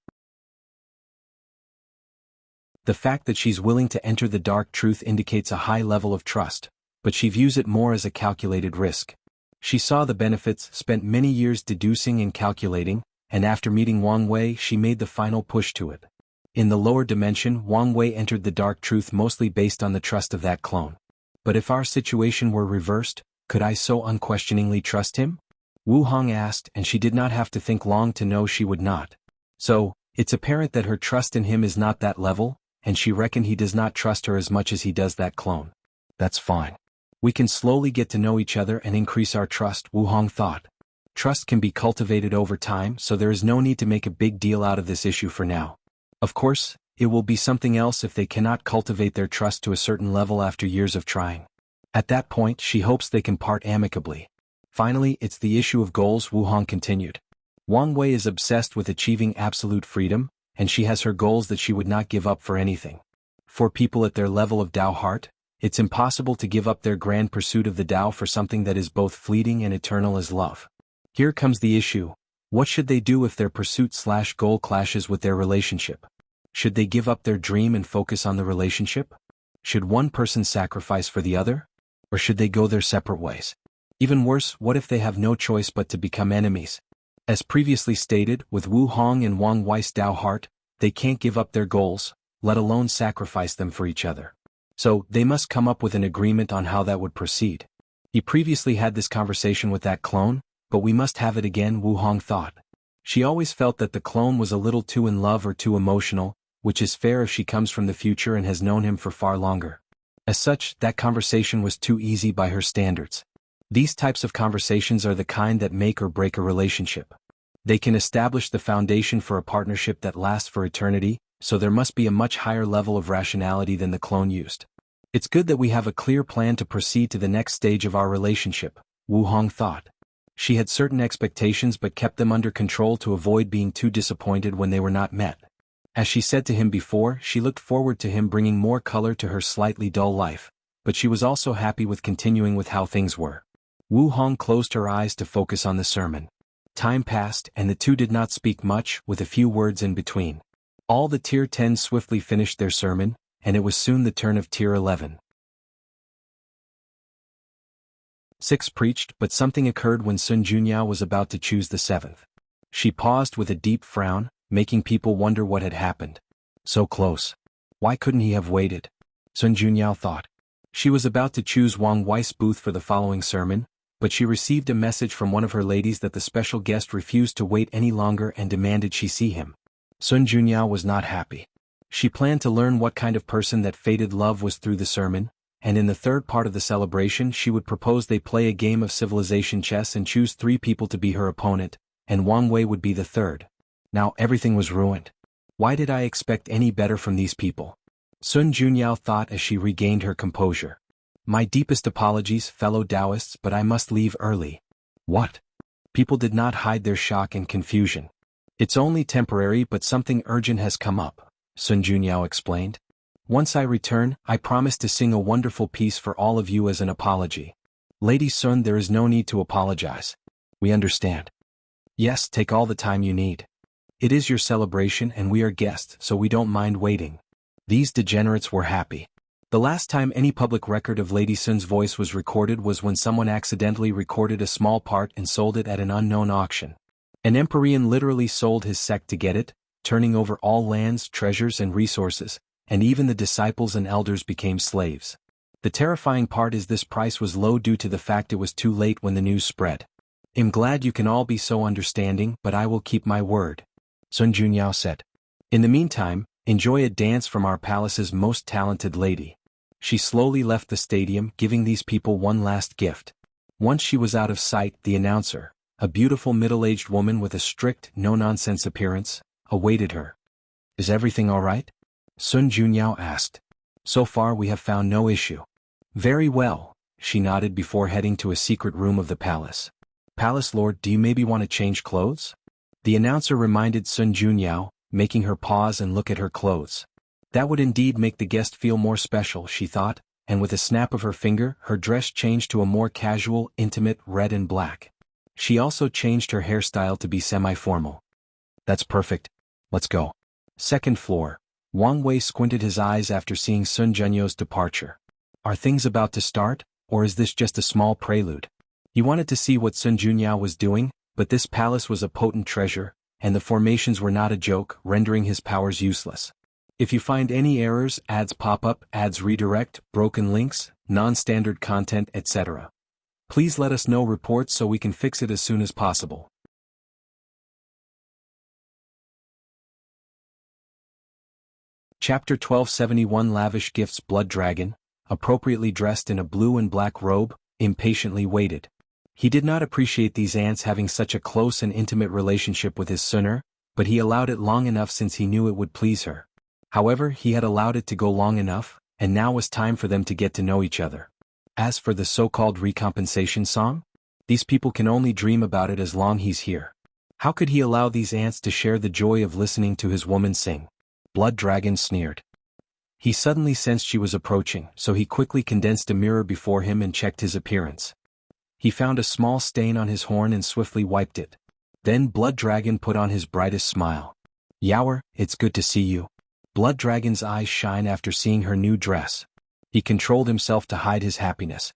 The fact that she's willing to enter the dark truth indicates a high level of trust, but she views it more as a calculated risk. She saw the benefits, spent many years deducing and calculating, and after meeting Wang Wei she made the final push to it. In the lower dimension, Wang Wei entered the dark truth mostly based on the trust of that clone. But if our situation were reversed, could I so unquestioningly trust him? Wu Hong asked, and she did not have to think long to know she would not. So, it's apparent that her trust in him is not that level, and she reckoned he does not trust her as much as he does that clone. That's fine. We can slowly get to know each other and increase our trust, Wu Hong thought. Trust can be cultivated over time, so there is no need to make a big deal out of this issue for now. Of course, it will be something else if they cannot cultivate their trust to a certain level after years of trying. At that point, she hopes they can part amicably. Finally, it's the issue of goals, Wu Hong continued. Wang Wei is obsessed with achieving absolute freedom, and she has her goals that she would not give up for anything. For people at their level of Tao heart, it's impossible to give up their grand pursuit of the Tao for something that is both fleeting and eternal as love. Here comes the issue. What should they do if their pursuit/goal clashes with their relationship? Should they give up their dream and focus on the relationship? Should one person sacrifice for the other? Or should they go their separate ways? Even worse, what if they have no choice but to become enemies? As previously stated, with Wu Hong and Wang Wei's Tao heart, they can't give up their goals, let alone sacrifice them for each other. So, they must come up with an agreement on how that would proceed. He previously had this conversation with that clone, but we must have it again, Wu Hong thought. She always felt that the clone was a little too in love or too emotional, which is fair if she comes from the future and has known him for far longer. As such, that conversation was too easy by her standards. These types of conversations are the kind that make or break a relationship. They can establish the foundation for a partnership that lasts for eternity, so there must be a much higher level of rationality than the clone used. It's good that we have a clear plan to proceed to the next stage of our relationship, Wu Hong thought. She had certain expectations but kept them under control to avoid being too disappointed when they were not met. As she said to him before, she looked forward to him bringing more color to her slightly dull life, but she was also happy with continuing with how things were. Wu Hong closed her eyes to focus on the sermon. Time passed and the two did not speak much, with a few words in between. All the Tier 10 swiftly finished their sermon, and it was soon the turn of Tier 11. 6 preached, but something occurred when Sun Junyao was about to choose the 7th. She paused with a deep frown, making people wonder what had happened. So close. Why couldn't he have waited? Sun Junyao thought. She was about to choose Wang Wei's booth for the following sermon, but she received a message from one of her ladies that the special guest refused to wait any longer and demanded she see him. Sun Junyao was not happy. She planned to learn what kind of person that fated love was through the sermon, and in the third part of the celebration she would propose they play a game of civilization chess and choose 3 people to be her opponent, and Wang Wei would be the third. Now everything was ruined. Why did I expect any better from these people? Sun Junyao thought as she regained her composure. My deepest apologies, fellow Taoists, but I must leave early. What? People did not hide their shock and confusion. It's only temporary, but something urgent has come up, Sun Junyao explained. Once I return, I promise to sing a wonderful piece for all of you as an apology. Lady Sun, there is no need to apologize. We understand. Yes, take all the time you need. It is your celebration and we are guests, so we don't mind waiting. These degenerates were happy. The last time any public record of Lady Sun's voice was recorded was when someone accidentally recorded a small part and sold it at an unknown auction. An Empyrean literally sold his sect to get it, turning over all lands, treasures and resources, and even the disciples and elders became slaves. The terrifying part is this price was low due to the fact it was too late when the news spread. I'm glad you can all be so understanding, but I will keep my word, Sun Junyao said. In the meantime, enjoy a dance from our palace's most talented lady. She slowly left the stadium, giving these people one last gift. Once she was out of sight, the announcer, a beautiful middle-aged woman with a strict, no-nonsense appearance, awaited her. Is everything all right? Sun Junyao asked. So far we have found no issue. Very well, she nodded before heading to a secret room of the palace. Palace Lord, do you maybe want to change clothes? The announcer reminded Sun Junyao, making her pause and look at her clothes. That would indeed make the guest feel more special, she thought, and with a snap of her finger, her dress changed to a more casual, intimate red and black. She also changed her hairstyle to be semi-formal. That's perfect. Let's go. Second floor. Wang Wei squinted his eyes after seeing Sun Junyao's departure. Are things about to start, or is this just a small prelude? He wanted to see what Sun Junyao was doing, but this palace was a potent treasure, and the formations were not a joke, rendering his powers useless. If you find any errors, ads pop up, ads redirect, broken links, non-standard content, etc., please let us know reports so we can fix it as soon as possible. Chapter 1271 Lavish gifts. Blood Dragon, appropriately dressed in a blue and black robe, impatiently waited. He did not appreciate these ants having such a close and intimate relationship with his Sunner, but he allowed it long enough since he knew it would please her. However, he had allowed it to go long enough, and now was time for them to get to know each other. As for the so-called recompensation song, these people can only dream about it as long he's here. How could he allow these ants to share the joy of listening to his woman sing? Blood Dragon sneered. He suddenly sensed she was approaching, so he quickly condensed a mirror before him and checked his appearance. He found a small stain on his horn and swiftly wiped it. Then Blood Dragon put on his brightest smile. Yower, it's good to see you. Blood Dragon's eyes shine after seeing her new dress. He controlled himself to hide his happiness.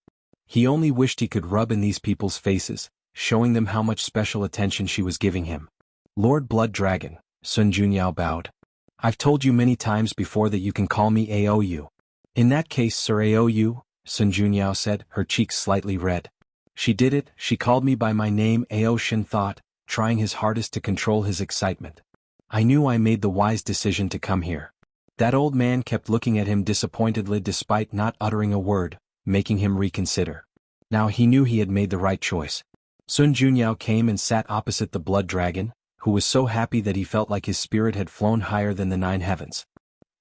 He only wished he could rub in these people's faces, showing them how much special attention she was giving him. Lord Blood Dragon, Sun Junyao bowed. I've told you many times before that you can call me Aou. In that case, Sir Aou, Sun Junyao said, her cheeks slightly red. She did it, she called me by my name, Ao Shin thought, trying his hardest to control his excitement. I knew I made the wise decision to come here. That old man kept looking at him disappointedly despite not uttering a word, making him reconsider. Now he knew he had made the right choice. Sun Junyao came and sat opposite the blood dragon, who was so happy that he felt like his spirit had flown higher than the 9 heavens.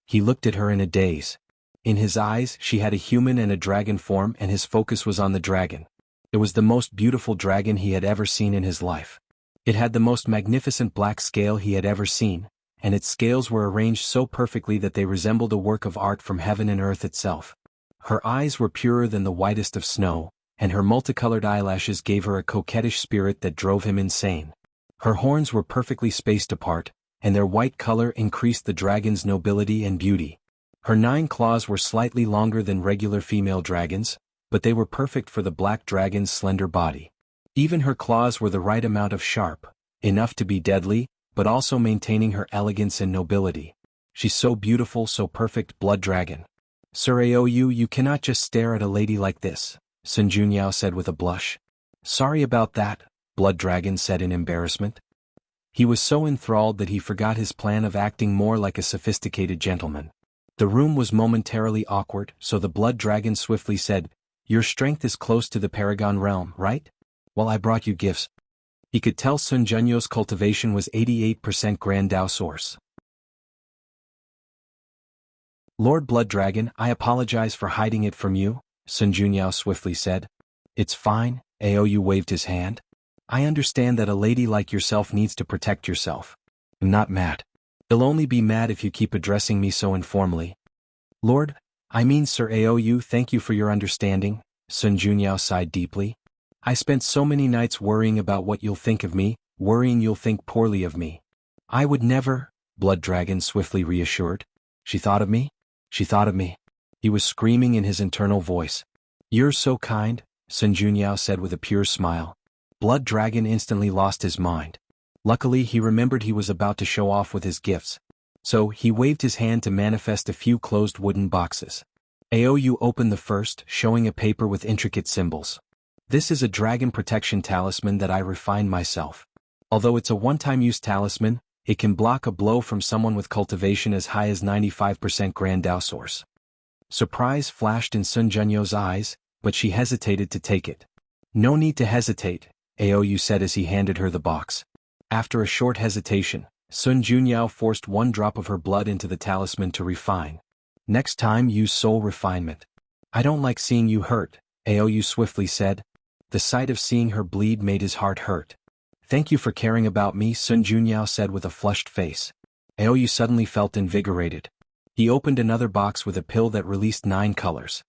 He looked at her in a daze. In his eyes, she had a human and a dragon form, and his focus was on the dragon. It was the most beautiful dragon he had ever seen in his life. It had the most magnificent black scale he had ever seen, and its scales were arranged so perfectly that they resembled a work of art from heaven and earth itself. Her eyes were purer than the whitest of snow, and her multicolored eyelashes gave her a coquettish spirit that drove him insane. Her horns were perfectly spaced apart, and their white color increased the dragon's nobility and beauty. Her 9 claws were slightly longer than regular female dragons, but they were perfect for the black dragon's slender body. Even her claws were the right amount of sharp, enough to be deadly, but also maintaining her elegance and nobility. She's so beautiful, so perfect, blood dragon. Sir Aou, you cannot just stare at a lady like this, Sun Junyao said with a blush. Sorry about that, blood dragon said in embarrassment. He was so enthralled that he forgot his plan of acting more like a sophisticated gentleman. The room was momentarily awkward, so the blood dragon swiftly said, "Your strength is close to the Paragon realm, right? Well, I brought you gifts." He could tell Sun Junyo's cultivation was 88% Grand Dao source. Lord Blood Dragon, I apologize for hiding it from you, Sun Junyao swiftly said. It's fine, Aou waved his hand. I understand that a lady like yourself needs to protect yourself. I'm not mad. You'll only be mad if you keep addressing me so informally. Lord, I mean Sir Aou, thank you for your understanding, Sun Junyao sighed deeply. I spent so many nights worrying about what you'll think of me, worrying you'll think poorly of me. I would never, Blood Dragon swiftly reassured. She thought of me? She thought of me. He was screaming in his internal voice. You're so kind, Sun Junyao said with a pure smile. Blood Dragon instantly lost his mind. Luckily he remembered he was about to show off with his gifts. So he waved his hand to manifest a few closed wooden boxes. Aou opened the first, showing a paper with intricate symbols. This is a dragon protection talisman that I refined myself. Although it's a one-time use talisman, it can block a blow from someone with cultivation as high as 95% Grand Dao source. Surprise flashed in Sun Junyo's eyes, but she hesitated to take it. No need to hesitate, Aou said as he handed her the box. After a short hesitation, Sun Junyao forced 1 drop of her blood into the talisman to refine. Next time use soul refinement. I don't like seeing you hurt, Aou swiftly said. The sight of seeing her bleed made his heart hurt. Thank you for caring about me, Sun Junyao said with a flushed face. Aou suddenly felt invigorated. He opened another box with a pill that released 9 colors.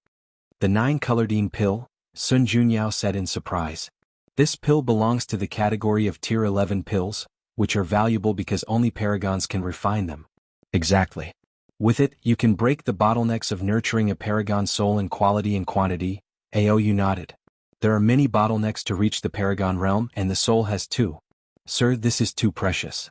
The 9-colored pill, Sun Junyao said in surprise. This pill belongs to the category of Tier 11 pills, which are valuable because only paragons can refine them. Exactly. With it, you can break the bottlenecks of nurturing a paragon soul in quality and quantity, Aou nodded. There are many bottlenecks to reach the paragon realm and the soul has 2. Sir, this is too precious.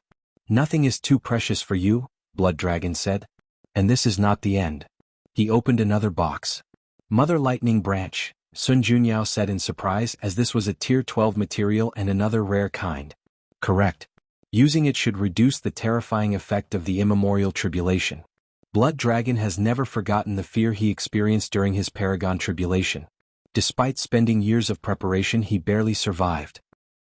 Nothing is too precious for you, Blood Dragon said. And this is not the end. He opened another box. Mother Lightning Branch, Sun Junyao said in surprise as this was a Tier 12 material and another rare kind. Correct. Using it should reduce the terrifying effect of the immemorial tribulation. Blood Dragon has never forgotten the fear he experienced during his paragon tribulation. Despite spending years of preparation, he barely survived.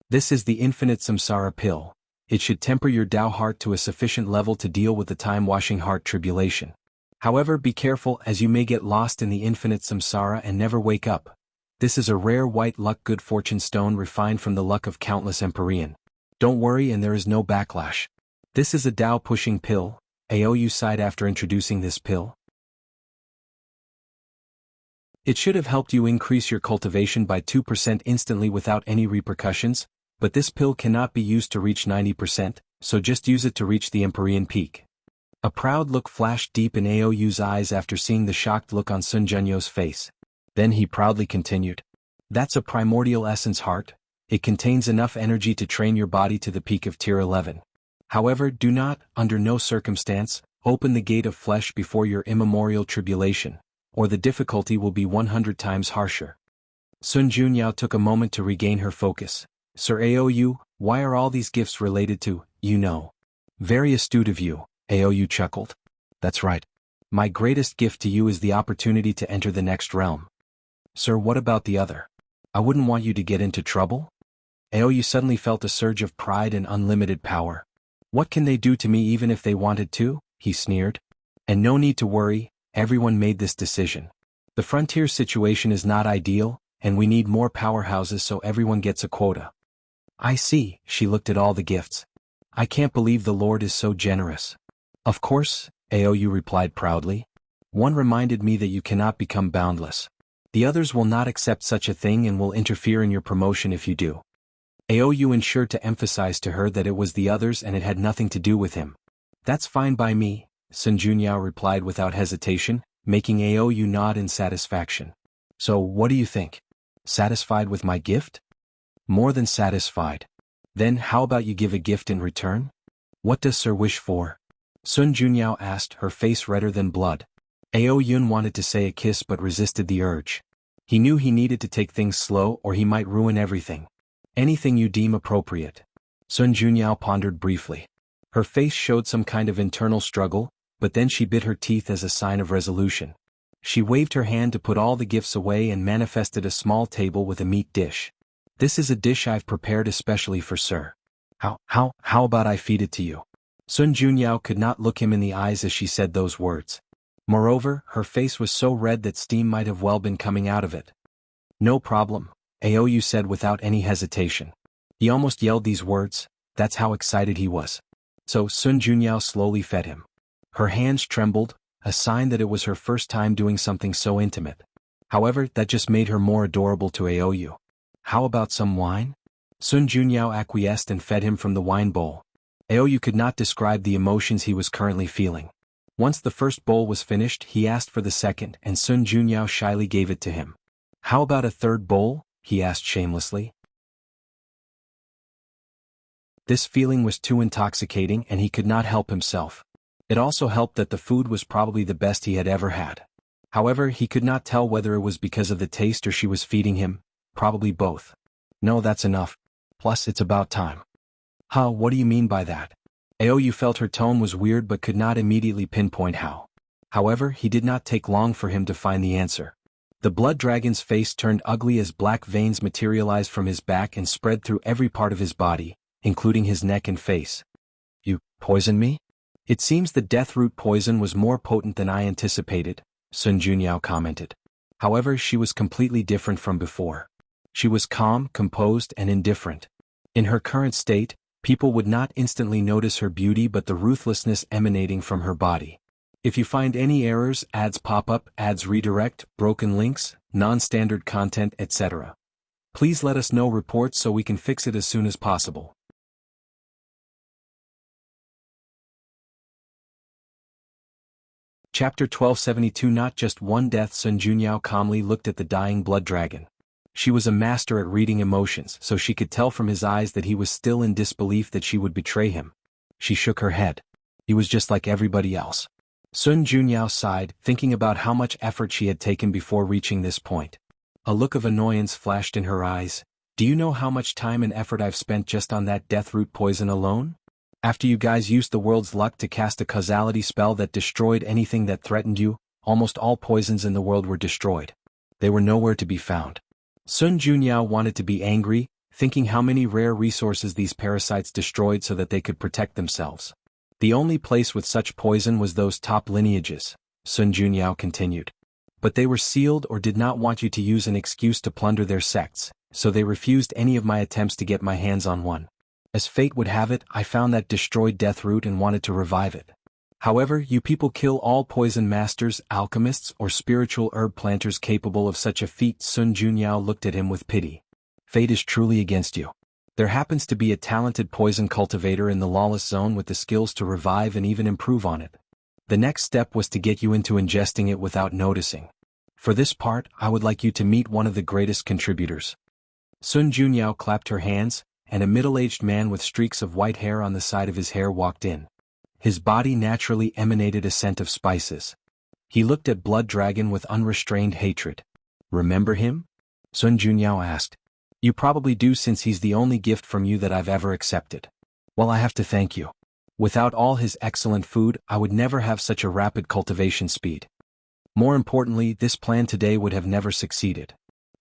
This is the infinite samsara pill. It should temper your Dao heart to a sufficient level to deal with the time-washing heart tribulation. However, be careful as you may get lost in the infinite samsara and never wake up. This is a rare white luck good fortune stone refined from the luck of countless Empyrean. Don't worry and there is no backlash. This is a Dao-pushing pill, Aou sighed after introducing this pill. It should have helped you increase your cultivation by 2% instantly without any repercussions, but this pill cannot be used to reach 90%, so just use it to reach the Empyrean peak. A proud look flashed deep in Aou's eyes after seeing the shocked look on Sun Junyo's face. Then he proudly continued. That's a primordial essence heart. It contains enough energy to train your body to the peak of Tier 11. However, do not, under no circumstance, open the gate of flesh before your immemorial tribulation, or the difficulty will be 100 times harsher. Sun Junyao took a moment to regain her focus. Sir Aou, why are all these gifts related to, you know? Very astute of you, Aou chuckled. That's right. My greatest gift to you is the opportunity to enter the next realm. Sir, what about the other? I wouldn't want you to get into trouble? Aoyu suddenly felt a surge of pride and unlimited power. What can they do to me even if they wanted to? He sneered. And no need to worry, everyone made this decision. The frontier situation is not ideal, and we need more powerhouses so everyone gets a quota. I see, she looked at all the gifts. I can't believe the Lord is so generous. Of course, Aoyu replied proudly. One reminded me that you cannot become boundless. The others will not accept such a thing and will interfere in your promotion if you do. Aoyu ensured to emphasize to her that it was the others and it had nothing to do with him. That's fine by me, Sun Junyao replied without hesitation, making Aoyu nod in satisfaction. So what do you think? Satisfied with my gift? More than satisfied. Then how about you give a gift in return? What does Sir wish for? Sun Junyao asked, her face redder than blood. Aoyun wanted to say a kiss but resisted the urge. He knew he needed to take things slow or he might ruin everything. Anything you deem appropriate. Sun Junyao pondered briefly. Her face showed some kind of internal struggle, but then she bit her teeth as a sign of resolution. She waved her hand to put all the gifts away and manifested a small table with a meat dish. This is a dish I've prepared especially for Sir. How about I feed it to you? Sun Junyao could not look him in the eyes as she said those words. Moreover, her face was so red that steam might have well been coming out of it. No problem, Aoyu said without any hesitation. He almost yelled these words, that's how excited he was. So Sun Junyao slowly fed him. Her hands trembled, a sign that it was her first time doing something so intimate. However, that just made her more adorable to Aoyu. How about some wine? Sun Junyao acquiesced and fed him from the wine bowl. Aoyu could not describe the emotions he was currently feeling. Once the first bowl was finished, he asked for the second and Sun Junyao shyly gave it to him. How about a third bowl? He asked shamelessly. This feeling was too intoxicating and he could not help himself. It also helped that the food was probably the best he had ever had. However, he could not tell whether it was because of the taste or she was feeding him, probably both. No, that's enough. Plus, it's about time. Huh, what do you mean by that? Aoyu felt her tone was weird but could not immediately pinpoint how. However, he did not take long for him to find the answer. The blood dragon's face turned ugly as black veins materialized from his back and spread through every part of his body, including his neck and face. You poisoned me? It seems the deathroot poison was more potent than I anticipated, Sun Junyao commented. However, she was completely different from before. She was calm, composed, and indifferent. In her current state, people would not instantly notice her beauty but the ruthlessness emanating from her body. If you find any errors, ads pop up, ads redirect, broken links, non-standard content, etc. Please let us know reports so we can fix it as soon as possible. Chapter 1272. Not just one death. Sun Junyao calmly looked at the dying blood dragon. She was a master at reading emotions, so she could tell from his eyes that he was still in disbelief that she would betray him. She shook her head. He was just like everybody else. Sun Junyao sighed, thinking about how much effort she had taken before reaching this point. A look of annoyance flashed in her eyes. Do you know how much time and effort I've spent just on that deathroot poison alone? After you guys used the world's luck to cast a causality spell that destroyed anything that threatened you, almost all poisons in the world were destroyed. They were nowhere to be found. Sun Junyao wanted to be angry, thinking how many rare resources these parasites destroyed so that they could protect themselves. The only place with such poison was those top lineages, Sun Junyao continued. But they were sealed or did not want you to use an excuse to plunder their sects, so they refused any of my attempts to get my hands on one. As fate would have it, I found that destroyed deathroot and wanted to revive it. However, you people kill all poison masters, alchemists, or spiritual herb planters capable of such a feat. Sun Junyao looked at him with pity. Fate is truly against you. There happens to be a talented poison cultivator in the lawless zone with the skills to revive and even improve on it. The next step was to get you into ingesting it without noticing. For this part, I would like you to meet one of the greatest contributors. Sun Junyao clapped her hands, and a middle-aged man with streaks of white hair on the side of his hair walked in. His body naturally emanated a scent of spices. He looked at Blood Dragon with unrestrained hatred. Remember him? Sun Junyao asked. You probably do since he's the only gift from you that I've ever accepted. Well, I have to thank you. Without all his excellent food, I would never have such a rapid cultivation speed. More importantly, this plan today would have never succeeded.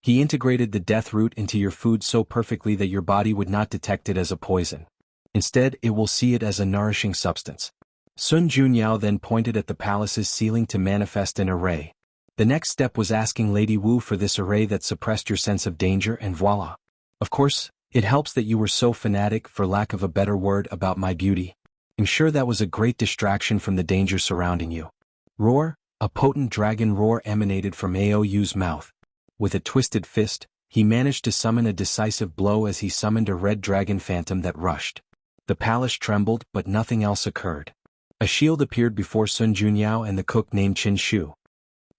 He integrated the death root into your food so perfectly that your body would not detect it as a poison. Instead, it will see it as a nourishing substance. Sun Junyao then pointed at the palace's ceiling to manifest an array. The next step was asking Lady Wu for this array that suppressed your sense of danger, and voila. Of course, it helps that you were so fanatic, for lack of a better word, about my beauty. I'm sure that was a great distraction from the danger surrounding you. Roar, a potent dragon roar emanated from Aou's mouth. With a twisted fist, he managed to summon a decisive blow as he summoned a red dragon phantom that rushed. The palace trembled, but nothing else occurred. A shield appeared before Sun Junyao and the cook named Qin Shu.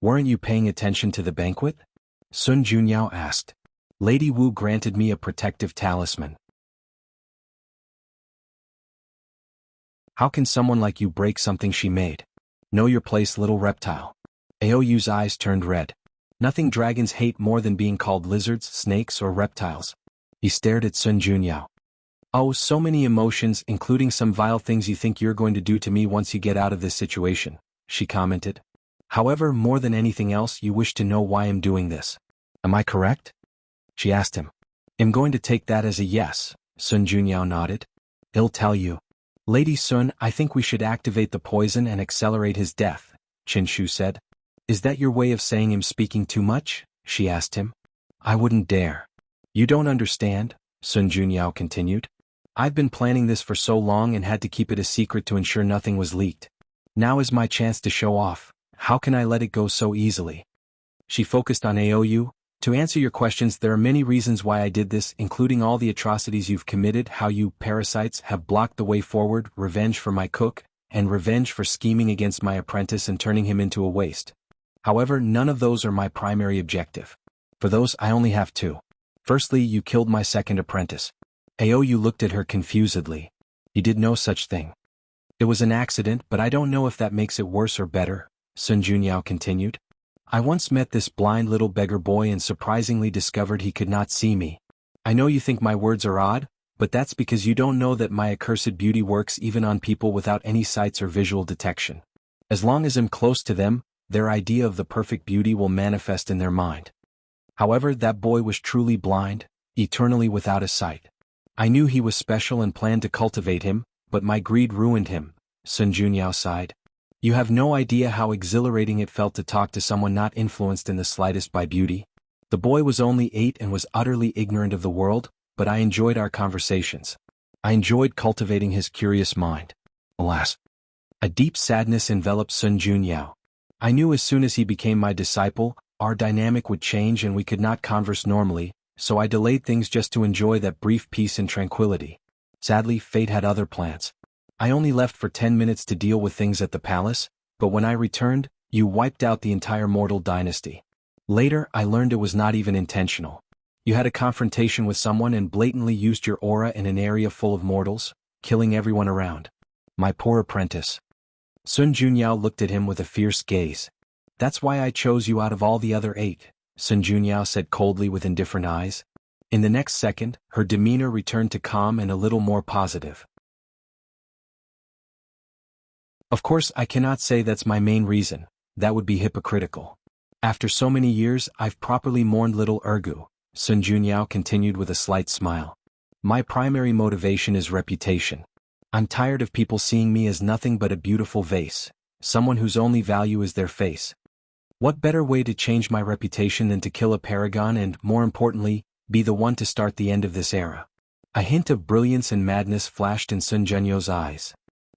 "Weren't you paying attention to the banquet?" Sun Junyao asked. "Lady Wu granted me a protective talisman. How can someone like you break something she made? Know your place, little reptile." Aou's eyes turned red. Nothing dragons hate more than being called lizards, snakes, or reptiles. He stared at Sun Junyao. "Oh, so many emotions, including some vile things you think you're going to do to me once you get out of this situation," she commented. "However, more than anything else, you wish to know why I'm doing this. Am I correct?" she asked him. "I'm going to take that as a yes," Sun Junyao nodded. "I'll tell you. Lady Sun, I think we should activate the poison and accelerate his death," Qin Shu said. "Is that your way of saying I'm speaking too much?" she asked him. "I wouldn't dare." "You don't understand," Sun Junyao continued. "I've been planning this for so long and had to keep it a secret to ensure nothing was leaked. Now is my chance to show off. How can I let it go so easily?" She focused on Aou. "To answer your questions, there are many reasons why I did this, including all the atrocities you've committed, how you, parasites, have blocked the way forward, revenge for my cook, and revenge for scheming against my apprentice and turning him into a waste. However, none of those are my primary objective. For those, I only have two. Firstly, you killed my second apprentice." Aou looked at her confusedly. "You did no such thing." "It was an accident, but I don't know if that makes it worse or better," Sun Junyao continued. "I once met this blind little beggar boy and surprisingly discovered he could not see me. I know you think my words are odd, but that's because you don't know that my accursed beauty works even on people without any sights or visual detection. As long as I'm close to them, their idea of the perfect beauty will manifest in their mind. However, that boy was truly blind, eternally without a sight. I knew he was special and planned to cultivate him, but my greed ruined him," Sun Junyao sighed. "You have no idea how exhilarating it felt to talk to someone not influenced in the slightest by beauty. The boy was only 8 and was utterly ignorant of the world, but I enjoyed our conversations. I enjoyed cultivating his curious mind." Alas! A deep sadness enveloped Sun Junyao. "I knew as soon as he became my disciple, our dynamic would change and we could not converse normally, so I delayed things just to enjoy that brief peace and tranquility. Sadly, fate had other plans. I only left for 10 minutes to deal with things at the palace, but when I returned, you wiped out the entire mortal dynasty. Later, I learned it was not even intentional. You had a confrontation with someone and blatantly used your aura in an area full of mortals, killing everyone around. My poor apprentice." Sun Junyao looked at him with a fierce gaze. "That's why I chose you out of all the other 8, Sun Junyao said coldly with indifferent eyes. In the next second, her demeanor returned to calm and a little more positive. "Of course, I cannot say that's my main reason. That would be hypocritical. After so many years, I've properly mourned little Ergu," Sun Junyao continued with a slight smile. "My primary motivation is reputation. I'm tired of people seeing me as nothing but a beautiful vase, someone whose only value is their face. What better way to change my reputation than to kill a paragon and, more importantly, be the one to start the end of this era?" A hint of brilliance and madness flashed in Sun Junyo's eyes.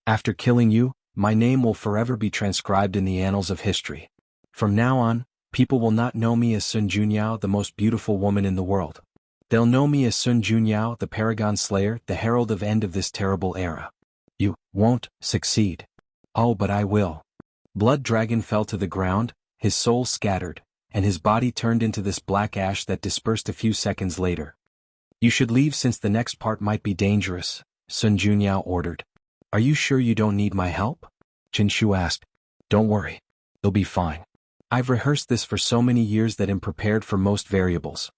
"After killing you, my name will forever be transcribed in the annals of history. From now on, people will not know me as Sun Junyao, the most beautiful woman in the world. They'll know me as Sun Junyao, the Paragon Slayer, the herald of end of this terrible era. You won't succeed." "Oh, but I will." Blood Dragon fell to the ground, his soul scattered, and his body turned into this black ash that dispersed a few seconds later. "You should leave since the next part might be dangerous," Sun Junyao ordered. "Are you sure you don't need my help?" Qin Shu asked. "Don't worry. It'll be fine. I've rehearsed this for so many years that I'm prepared for most variables."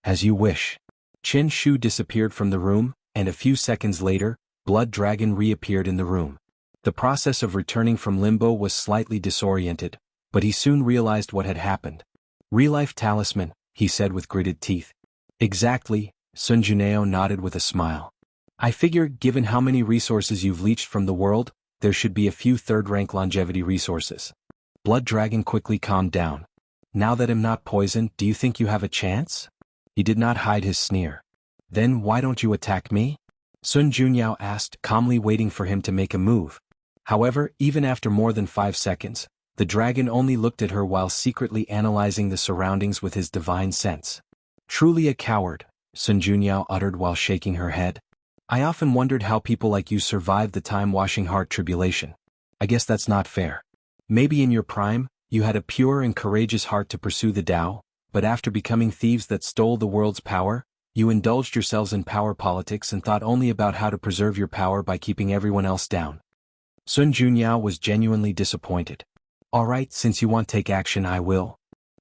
"As you wish." Qin Shu disappeared from the room, and a few seconds later, Blood Dragon reappeared in the room. The process of returning from limbo was slightly disoriented, but he soon realized what had happened. "Real-life talisman," he said with gritted teeth. Exactly, Sun Juneo nodded with a smile. I figure, given how many resources you've leached from the world, there should be a few third-rank longevity resources. Blood Dragon quickly calmed down. Now that I'm not poisoned, do you think you have a chance? He did not hide his sneer. Then why don't you attack me? Sun Junyao asked, calmly waiting for him to make a move. However, even after more than 5 seconds, the dragon only looked at her while secretly analyzing the surroundings with his divine sense. Truly a coward, Sun Junyao uttered while shaking her head. I often wondered how people like you survived the time-washing heart tribulation. I guess that's not fair. Maybe in your prime, you had a pure and courageous heart to pursue the Tao, but after becoming thieves that stole the world's power, you indulged yourselves in power politics and thought only about how to preserve your power by keeping everyone else down. Sun Junyao was genuinely disappointed. All right, since you want to take action, I will.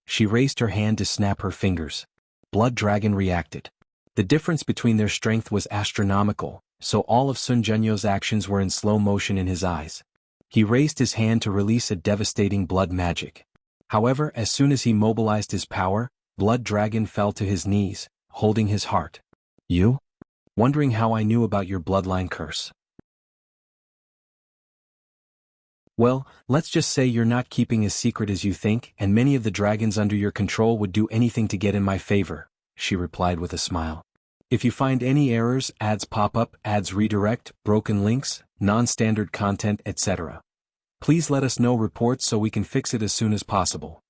She raised her hand to snap her fingers. Blood Dragon reacted. The difference between their strength was astronomical, so all of Sun Junyo's actions were in slow motion in his eyes. He raised his hand to release a devastating blood magic. However, as soon as he mobilized his power, Blood Dragon fell to his knees, holding his heart. You? Wondering how I knew about your bloodline curse. Well, let's just say you're not keeping as secret as you think, and many of the dragons under your control would do anything to get in my favor, she replied with a smile. If you find any errors, ads pop up, ads redirect, broken links, non-standard content, etc., please let us know reports so we can fix it as soon as possible.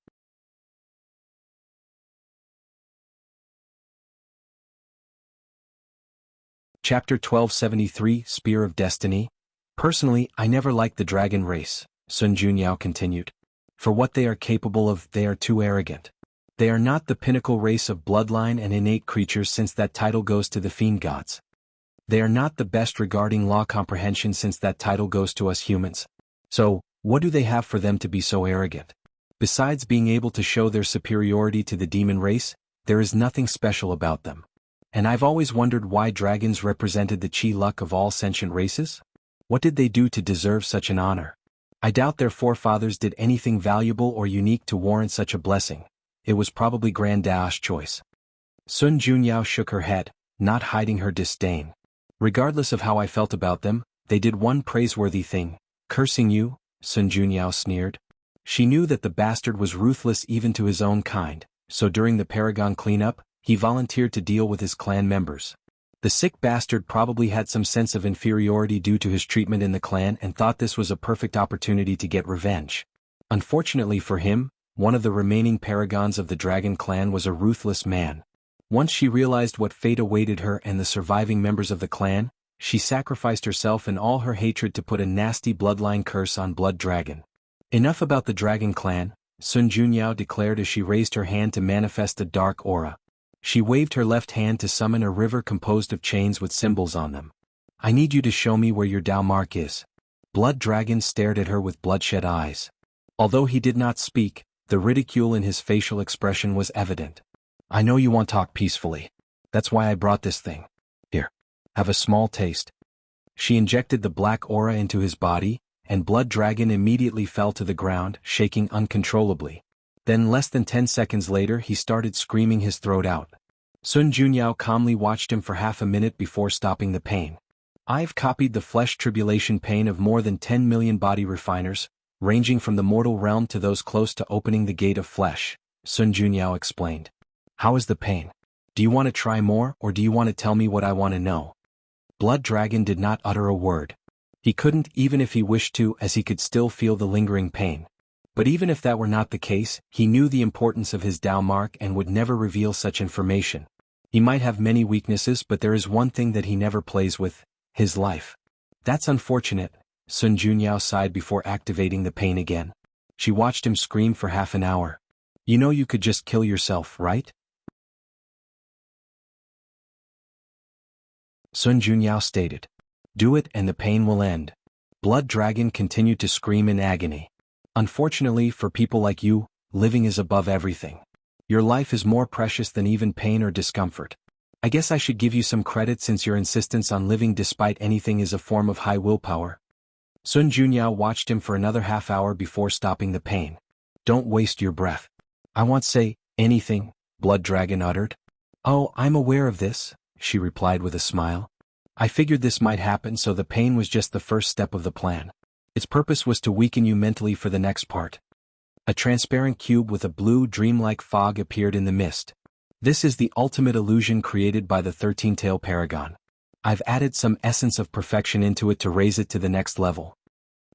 Chapter 1273, Spear of Destiny. Personally, I never liked the dragon race, Sun Junyao continued. For what they are capable of, they are too arrogant. They are not the pinnacle race of bloodline and innate creatures, since that title goes to the fiend gods. They are not the best regarding law comprehension, since that title goes to us humans. So, what do they have for them to be so arrogant? Besides being able to show their superiority to the demon race, there is nothing special about them. And I've always wondered why dragons represented the chi luck of all sentient races? What did they do to deserve such an honor? I doubt their forefathers did anything valuable or unique to warrant such a blessing. It was probably Grand Dao's choice. Sun Junyao shook her head, not hiding her disdain. Regardless of how I felt about them, they did one praiseworthy thing. Cursing you, Sun Junyao sneered. She knew that the bastard was ruthless even to his own kind, so during the Paragon cleanup, he volunteered to deal with his clan members. The sick bastard probably had some sense of inferiority due to his treatment in the clan and thought this was a perfect opportunity to get revenge. Unfortunately for him, one of the remaining paragons of the dragon clan was a ruthless man. Once she realized what fate awaited her and the surviving members of the clan, she sacrificed herself and all her hatred to put a nasty bloodline curse on Blood Dragon. Enough about the dragon clan, Sun Junyao declared as she raised her hand to manifest a dark aura. She waved her left hand to summon a river composed of chains with symbols on them. I need you to show me where your Tao mark is. Blood Dragon stared at her with bloodshot eyes. Although he did not speak, the ridicule in his facial expression was evident. I know you want to talk peacefully. That's why I brought this thing. Here, have a small taste. She injected the black aura into his body, and Blood Dragon immediately fell to the ground, shaking uncontrollably. Then less than 10 seconds later he started screaming his throat out. Sun Junyao calmly watched him for half a minute before stopping the pain. I've copied the flesh tribulation pain of more than 10 million body refiners, ranging from the mortal realm to those close to opening the gate of flesh, Sun Junyao explained. How is the pain? Do you want to try more, or do you want to tell me what I want to know? Blood Dragon did not utter a word. He couldn't even if he wished to, as he could still feel the lingering pain. But even if that were not the case, he knew the importance of his Tao mark and would never reveal such information. He might have many weaknesses, but there is one thing that he never plays with: his life. That's unfortunate, Sun Junyao sighed before activating the pain again. She watched him scream for half an hour. You know you could just kill yourself, right? Sun Junyao stated. Do it and the pain will end. Blood Dragon continued to scream in agony. Unfortunately for people like you, living is above everything. Your life is more precious than even pain or discomfort. I guess I should give you some credit since your insistence on living despite anything is a form of high willpower. Sun Junyao watched him for another half hour before stopping the pain. Don't waste your breath. I won't say anything, Blood Dragon uttered. "Oh, I'm aware of this," she replied with a smile. "I figured this might happen, so the pain was just the first step of the plan. Its purpose was to weaken you mentally for the next part." A transparent cube with a blue dreamlike fog appeared in the mist. "This is the ultimate illusion created by the 13-tail paragon. I've added some essence of perfection into it to raise it to the next level."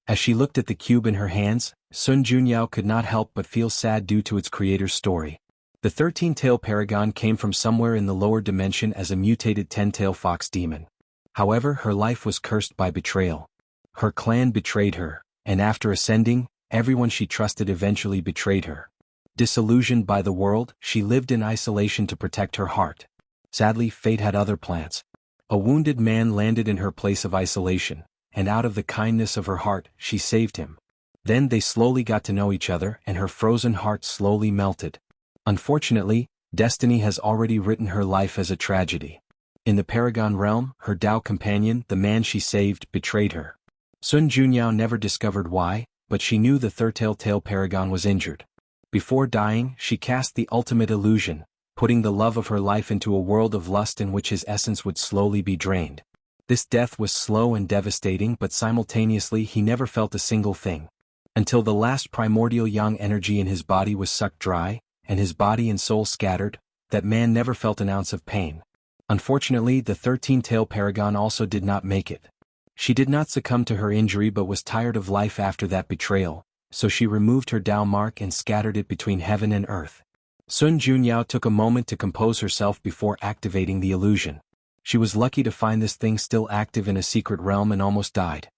As she looked at the cube in her hands, Sun Junyao could not help but feel sad due to its creator's story. The 13-tail paragon came from somewhere in the lower dimension as a mutated 10-tail fox demon. However, her life was cursed by betrayal. Her clan betrayed her, and after ascending, everyone she trusted eventually betrayed her. Disillusioned by the world, she lived in isolation to protect her heart. Sadly, fate had other plans. A wounded man landed in her place of isolation, and out of the kindness of her heart, she saved him. Then they slowly got to know each other, and her frozen heart slowly melted. Unfortunately, destiny has already written her life as a tragedy. In the Paragon realm, her Tao companion, the man she saved, betrayed her. Sun Junyao never discovered why, but she knew the third-tail paragon was injured. Before dying, she cast the ultimate illusion, putting the love of her life into a world of lust in which his essence would slowly be drained. This death was slow and devastating, but simultaneously he never felt a single thing. Until the last primordial yang energy in his body was sucked dry, and his body and soul scattered, that man never felt an ounce of pain. Unfortunately, the 13-tail paragon also did not make it. She did not succumb to her injury but was tired of life after that betrayal, so she removed her Tao mark and scattered it between heaven and earth. Sun Junyao took a moment to compose herself before activating the illusion. She was lucky to find this thing still active in a secret realm and almost died.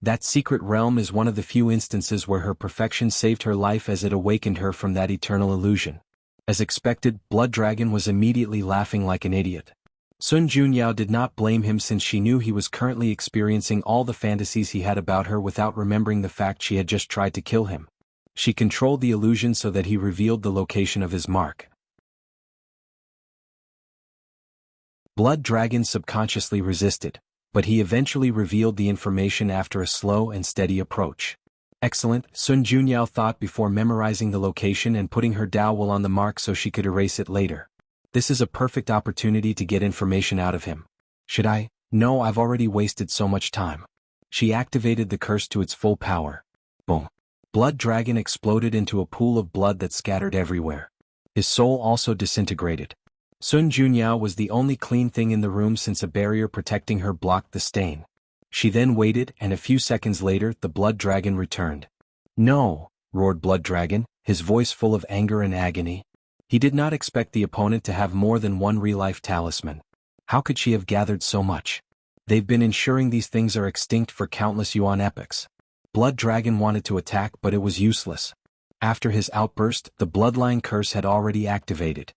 That secret realm is one of the few instances where her perfection saved her life as it awakened her from that eternal illusion. As expected, Blood Dragon was immediately laughing like an idiot. Sun Junyao did not blame him since she knew he was currently experiencing all the fantasies he had about her without remembering the fact she had just tried to kill him. She controlled the illusion so that he revealed the location of his mark. Blood Dragon subconsciously resisted, but he eventually revealed the information after a slow and steady approach. Excellent, Sun Junyao thought before memorizing the location and putting her dowel on the mark so she could erase it later. This is a perfect opportunity to get information out of him. Should I? No, I've already wasted so much time. She activated the curse to its full power. Boom. Blood Dragon exploded into a pool of blood that scattered everywhere. His soul also disintegrated. Sun Junyao was the only clean thing in the room since a barrier protecting her blocked the stain. She then waited, and a few seconds later the Blood Dragon returned. "No!" roared Blood Dragon, his voice full of anger and agony. He did not expect the opponent to have more than one real-life talisman. How could she have gathered so much? They've been ensuring these things are extinct for countless yuan epochs. Blood Dragon wanted to attack, but it was useless. After his outburst, the bloodline curse had already activated.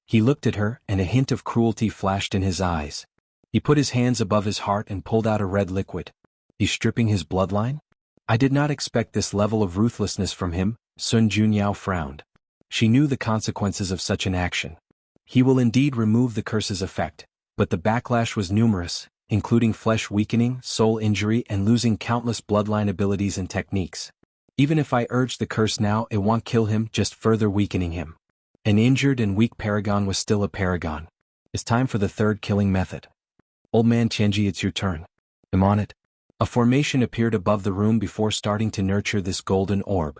He looked at her, and a hint of cruelty flashed in his eyes. He put his hands above his heart and pulled out a red liquid. He's stripping his bloodline? I did not expect this level of ruthlessness from him, Sun Junyao frowned. She knew the consequences of such an action. He will indeed remove the curse's effect, but the backlash was numerous, including flesh weakening, soul injury, and losing countless bloodline abilities and techniques. Even if I urge the curse now, it won't kill him, just further weakening him. An injured and weak paragon was still a paragon. It's time for the third killing method. Old man Tianji, it's your turn. I'm on it. A formation appeared above the room before starting to nurture this golden orb.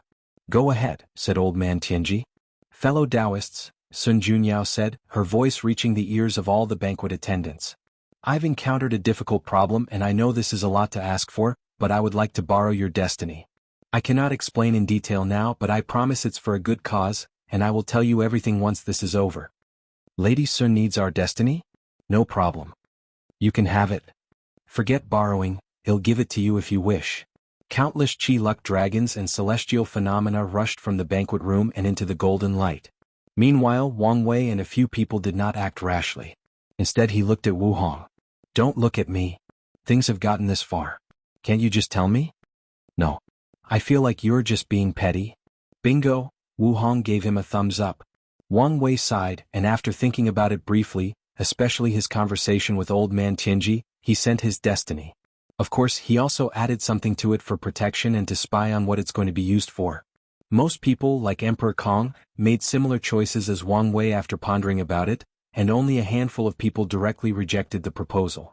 Go ahead, said old man Tianji. Fellow Taoists, Sun Junyao said, her voice reaching the ears of all the banquet attendants. I've encountered a difficult problem and I know this is a lot to ask for, but I would like to borrow your destiny. I cannot explain in detail now, but I promise it's for a good cause, and I will tell you everything once this is over. Lady Sun needs our destiny? No problem. You can have it. Forget borrowing, he'll give it to you if you wish. Countless chi-luck dragons and celestial phenomena rushed from the banquet room and into the golden light. Meanwhile, Wang Wei and a few people did not act rashly. Instead he looked at Wu Hong. Don't look at me. Things have gotten this far. Can't you just tell me? No. I feel like you're just being petty. Bingo, Wu Hong gave him a thumbs up. Wang Wei sighed, and after thinking about it briefly, especially his conversation with old man Tianji, he sent his destiny. Of course, he also added something to it for protection and to spy on what it's going to be used for. Most people, like Emperor Kong, made similar choices as Wang Wei after pondering about it, and only a handful of people directly rejected the proposal.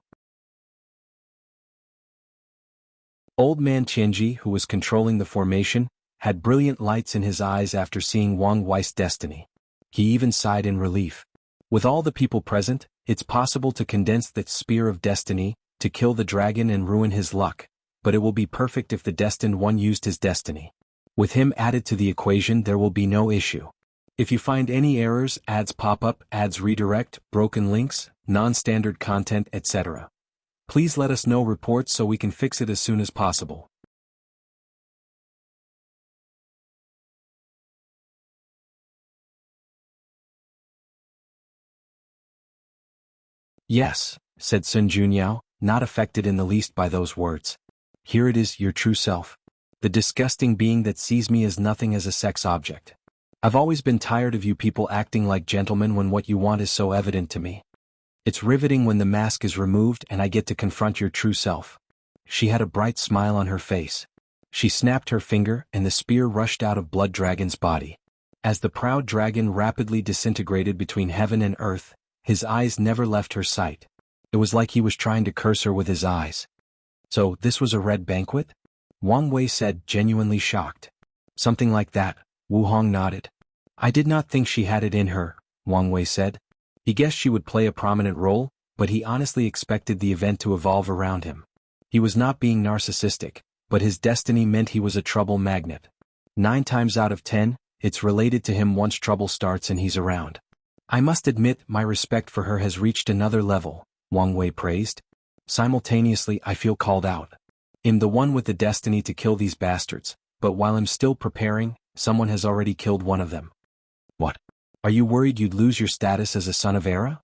Old man Tianji, who was controlling the formation, had brilliant lights in his eyes after seeing Wang Wei's destiny. He even sighed in relief. With all the people present, it's possible to condense that spear of destiny, to kill the dragon and ruin his luck, but it will be perfect if the destined one used his destiny. With him added to the equation, there will be no issue. If you find any errors, ads pop up, ads redirect, broken links, non-standard content, etc., please let us know reports so we can fix it as soon as possible. Yes, said Sun Junyao, not affected in the least by those words. Here it is, your true self. The disgusting being that sees me as nothing as a sex object. I've always been tired of you people acting like gentlemen when what you want is so evident to me. It's riveting when the mask is removed and I get to confront your true self. She had a bright smile on her face. She snapped her finger and the spear rushed out of Blood Dragon's body. As the proud dragon rapidly disintegrated between heaven and earth, his eyes never left her sight. It was like he was trying to curse her with his eyes. So, this was a red banquet? Wang Wei said, genuinely shocked. Something like that, Wu Hong nodded. I did not think she had it in her, Wang Wei said. He guessed she would play a prominent role, but he honestly expected the event to evolve around him. He was not being narcissistic, but his destiny meant he was a trouble magnet. 9 times out of 10, it's related to him once trouble starts and he's around. I must admit, my respect for her has reached another level, Wang Wei praised. Simultaneously, I feel called out. I'm the one with the destiny to kill these bastards, but while I'm still preparing, someone has already killed one of them. What? Are you worried you'd lose your status as a son of Era?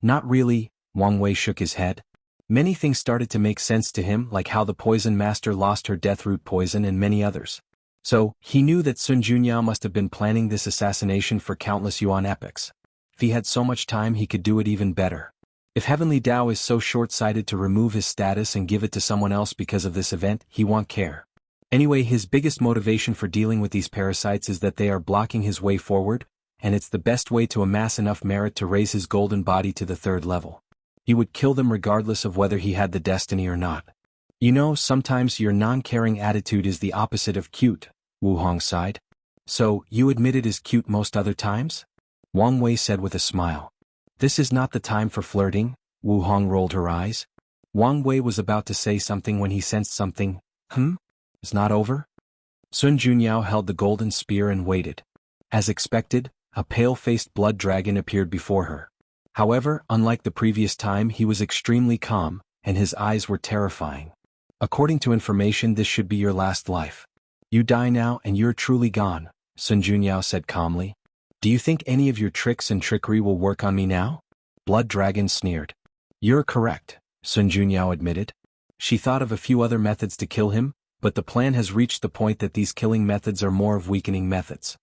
Not really, Wang Wei shook his head. Many things started to make sense to him, like how the poison master lost her deathroot poison and many others. So, he knew that Sun Junyao must have been planning this assassination for countless yuan epochs. If he had so much time, he could do it even better. If Heavenly Tao is so short-sighted to remove his status and give it to someone else because of this event, he won't care. Anyway, his biggest motivation for dealing with these parasites is that they are blocking his way forward, and it's the best way to amass enough merit to raise his golden body to the 3rd level. He would kill them regardless of whether he had the destiny or not. You know, sometimes your non-caring attitude is the opposite of cute, Wu Hong sighed. So, you admit it is cute most other times? Wang Wei said with a smile. This is not the time for flirting, Wu Hong rolled her eyes. Wang Wei was about to say something when he sensed something. It's not over? Sun Junyao held the golden spear and waited. As expected, a pale-faced blood dragon appeared before her. However, unlike the previous time, he was extremely calm, and his eyes were terrifying. According to information, this should be your last life. You die now and you're truly gone, Sun Junyao said calmly. Do you think any of your tricks and trickery will work on me now? Blood Dragon sneered. You're correct, Sun Junyao admitted. She thought of a few other methods to kill him, but the plan has reached the point that these killing methods are more of weakening methods.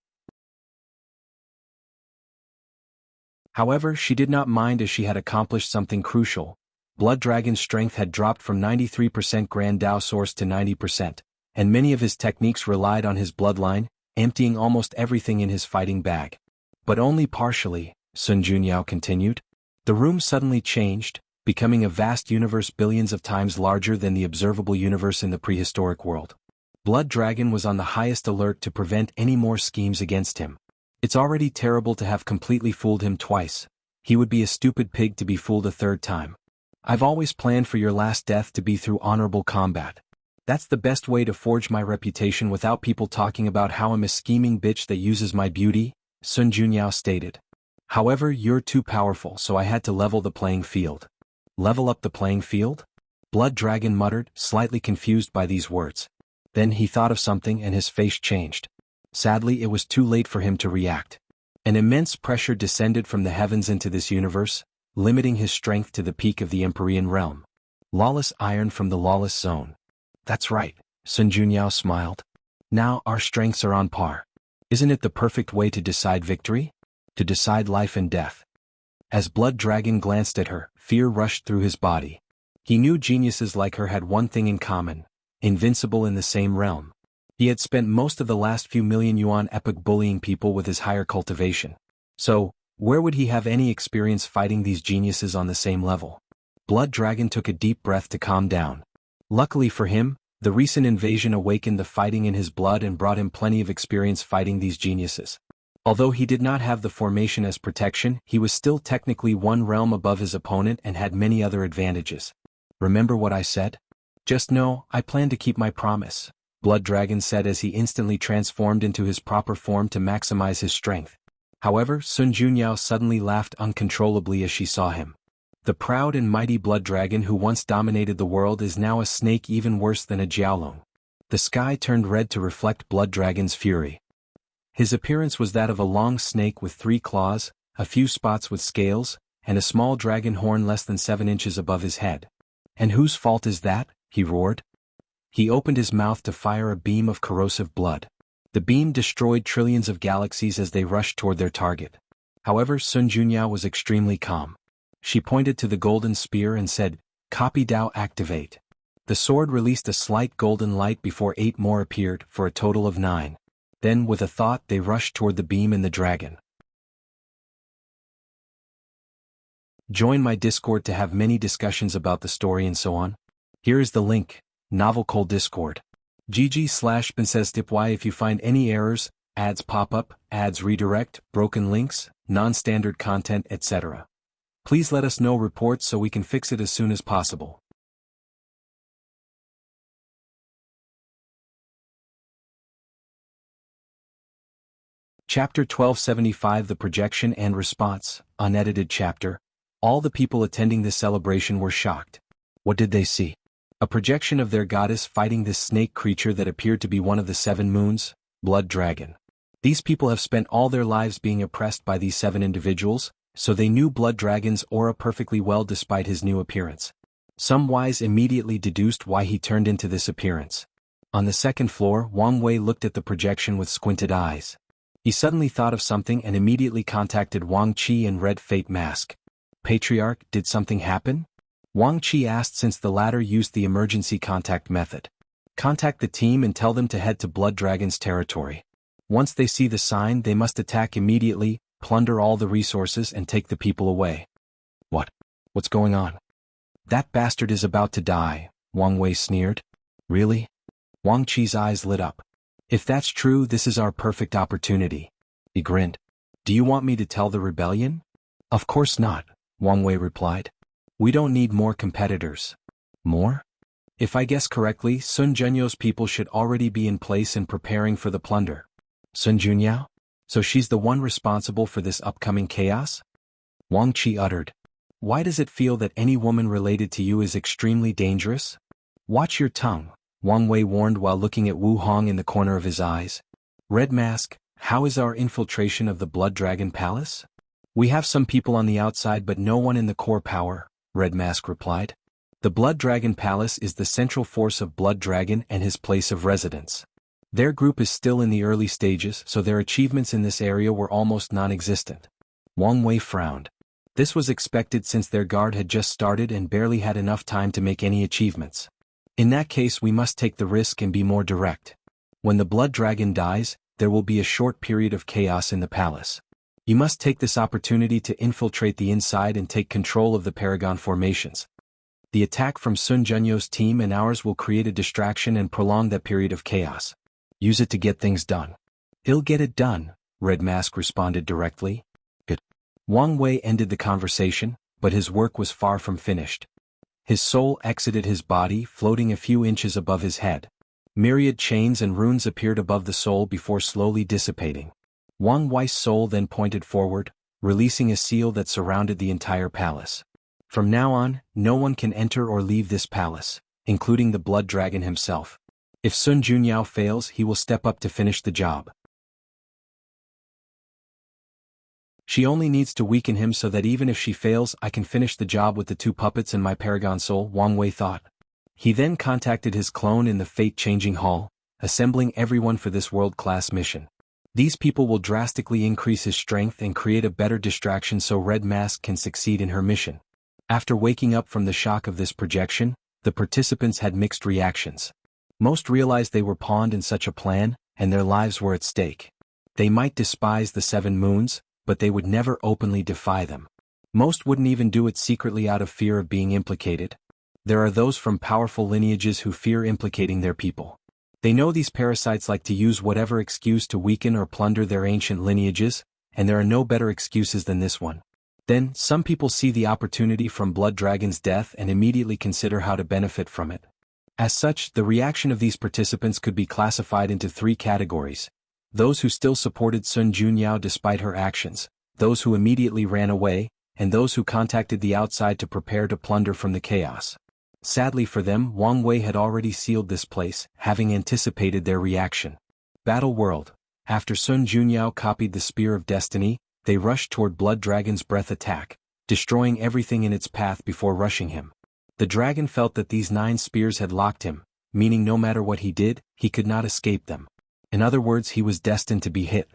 However, she did not mind as she had accomplished something crucial. Blood Dragon's strength had dropped from 93% Grand Dao source to 90%, and many of his techniques relied on his bloodline, emptying almost everything in his fighting bag. But only partially, Sun Junyao continued. The room suddenly changed, becoming a vast universe billions of times larger than the observable universe in the prehistoric world. Blood Dragon was on the highest alert to prevent any more schemes against him. It's already terrible to have completely fooled him twice. He would be a stupid pig to be fooled a 3rd time. I've always planned for your last death to be through honorable combat. That's the best way to forge my reputation without people talking about how I'm a scheming bitch that uses my beauty, Sun Junyao stated. However, you're too powerful, so I had to level the playing field. Level up the playing field? Blood Dragon muttered, slightly confused by these words. Then he thought of something and his face changed. Sadly, it was too late for him to react. An immense pressure descended from the heavens into this universe, limiting his strength to the peak of the Empyrean realm. Lawless iron from the lawless zone. That's right, Sun Junyao smiled. Now our strengths are on par. Isn't it the perfect way to decide victory? To decide life and death. As Blood Dragon glanced at her, fear rushed through his body. He knew geniuses like her had one thing in common: invincible in the same realm. He had spent most of the last few million yuan epoch bullying people with his higher cultivation. So, where would he have any experience fighting these geniuses on the same level? Blood Dragon took a deep breath to calm down. Luckily for him, the recent invasion awakened the fighting in his blood and brought him plenty of experience fighting these geniuses. Although he did not have the formation as protection, he was still technically one realm above his opponent and had many other advantages. Remember what I said? Just know, I plan to keep my promise, Blood Dragon said as he instantly transformed into his proper form to maximize his strength. However, Sun Junyao suddenly laughed uncontrollably as she saw him. The proud and mighty Blood Dragon who once dominated the world is now a snake even worse than a Jiaolong. The sky turned red to reflect Blood Dragon's fury. His appearance was that of a long snake with 3 claws, a few spots with scales, and a small dragon horn less than 7 inches above his head. And whose fault is that? He roared. He opened his mouth to fire a beam of corrosive blood. The beam destroyed trillions of galaxies as they rushed toward their target. However, Sun Junyao was extremely calm. She pointed to the golden spear and said, "Copy Dao activate." The sword released a slight golden light before 8 more appeared, for a total of 9. Then, with a thought, they rushed toward the beam and the dragon. Join my Discord to have many discussions about the story and so on. Here is the link, Novel Cole Discord. GG/PrincessDipY if you find any errors, ads pop up, ads redirect, broken links, non-standard content, etc. Please let us know reports so we can fix it as soon as possible. Chapter 1275 The Projection and Response, unedited chapter. All the people attending this celebration were shocked. What did they see? A projection of their goddess fighting this snake creature that appeared to be one of the 7 moons, Blood Dragon. These people have spent all their lives being oppressed by these 7 individuals, so they knew Blood Dragon's aura perfectly well despite his new appearance. Some wise immediately deduced why he turned into this appearance. On the 2nd floor, Wang Wei looked at the projection with squinted eyes. He suddenly thought of something and immediately contacted Wang Qi and Red Fate Mask. Patriarch, did something happen? Wang Qi asked since the latter used the emergency contact method. Contact the team and tell them to head to Blood Dragon's territory. Once they see the sign, they must attack immediately, plunder all the resources and take the people away. What's going on? That bastard is about to die, Wang Wei sneered. Really? Wang Qi's eyes lit up. If that's true, this is our perfect opportunity. He grinned. Do you want me to tell the rebellion? Of course not, Wang Wei replied. We don't need more competitors. More? If I guess correctly, Sun Junyao's people should already be in place and preparing for the plunder. Sun Junyao? So she's the one responsible for this upcoming chaos? Wang Qi uttered. Why does it feel that any woman related to you is extremely dangerous? Watch your tongue, Wang Wei warned while looking at Wu Hong in the corner of his eyes. Red Mask, how is our infiltration of the Blood Dragon Palace? We have some people on the outside but no one in the core power, Red Mask replied. The Blood Dragon Palace is the central force of Blood Dragon and his place of residence. Their group is still in the early stages, so their achievements in this area were almost non-existent. Wang Wei frowned. This was expected since their guard had just started and barely had enough time to make any achievements. In that case, we must take the risk and be more direct. When the Blood Dragon dies, there will be a short period of chaos in the palace. You must take this opportunity to infiltrate the inside and take control of the Paragon formations. The attack from Sun Junyao's team and ours will create a distraction and prolong that period of chaos. Use it to get things done. He'll get it done, Red Mask responded directly. Good. Wang Wei ended the conversation, but his work was far from finished. His soul exited his body, floating a few inches above his head. Myriad chains and runes appeared above the soul before slowly dissipating. Wang Wei's soul then pointed forward, releasing a seal that surrounded the entire palace. From now on, no one can enter or leave this palace, including the Blood Dragon himself. If Sun Junyao fails, he will step up to finish the job. She only needs to weaken him so that even if she fails, I can finish the job with the 2 puppets and my Paragon Soul, Wang Wei thought. He then contacted his clone in the fate-changing hall, assembling everyone for this world-class mission. These people will drastically increase his strength and create a better distraction so Red Mask can succeed in her mission. After waking up from the shock of this projection, the participants had mixed reactions. Most realized they were pawned in such a plan, and their lives were at stake. They might despise the 7 moons, but they would never openly defy them. Most wouldn't even do it secretly out of fear of being implicated. There are those from powerful lineages who fear implicating their people. They know these parasites like to use whatever excuse to weaken or plunder their ancient lineages, and there are no better excuses than this one. Then, some people see the opportunity from Blood Dragon's death and immediately consider how to benefit from it. As such, the reaction of these participants could be classified into 3 categories: those who still supported Sun Junyao despite her actions, those who immediately ran away, and those who contacted the outside to prepare to plunder from the chaos. Sadly for them, Wang Wei had already sealed this place, having anticipated their reaction. Battle World. After Sun Junyao copied the Spear of Destiny, they rushed toward Blood Dragon's breath attack, destroying everything in its path before rushing him. The dragon felt that these 9 spears had locked him, meaning no matter what he did, he could not escape them. In other words, he was destined to be hit.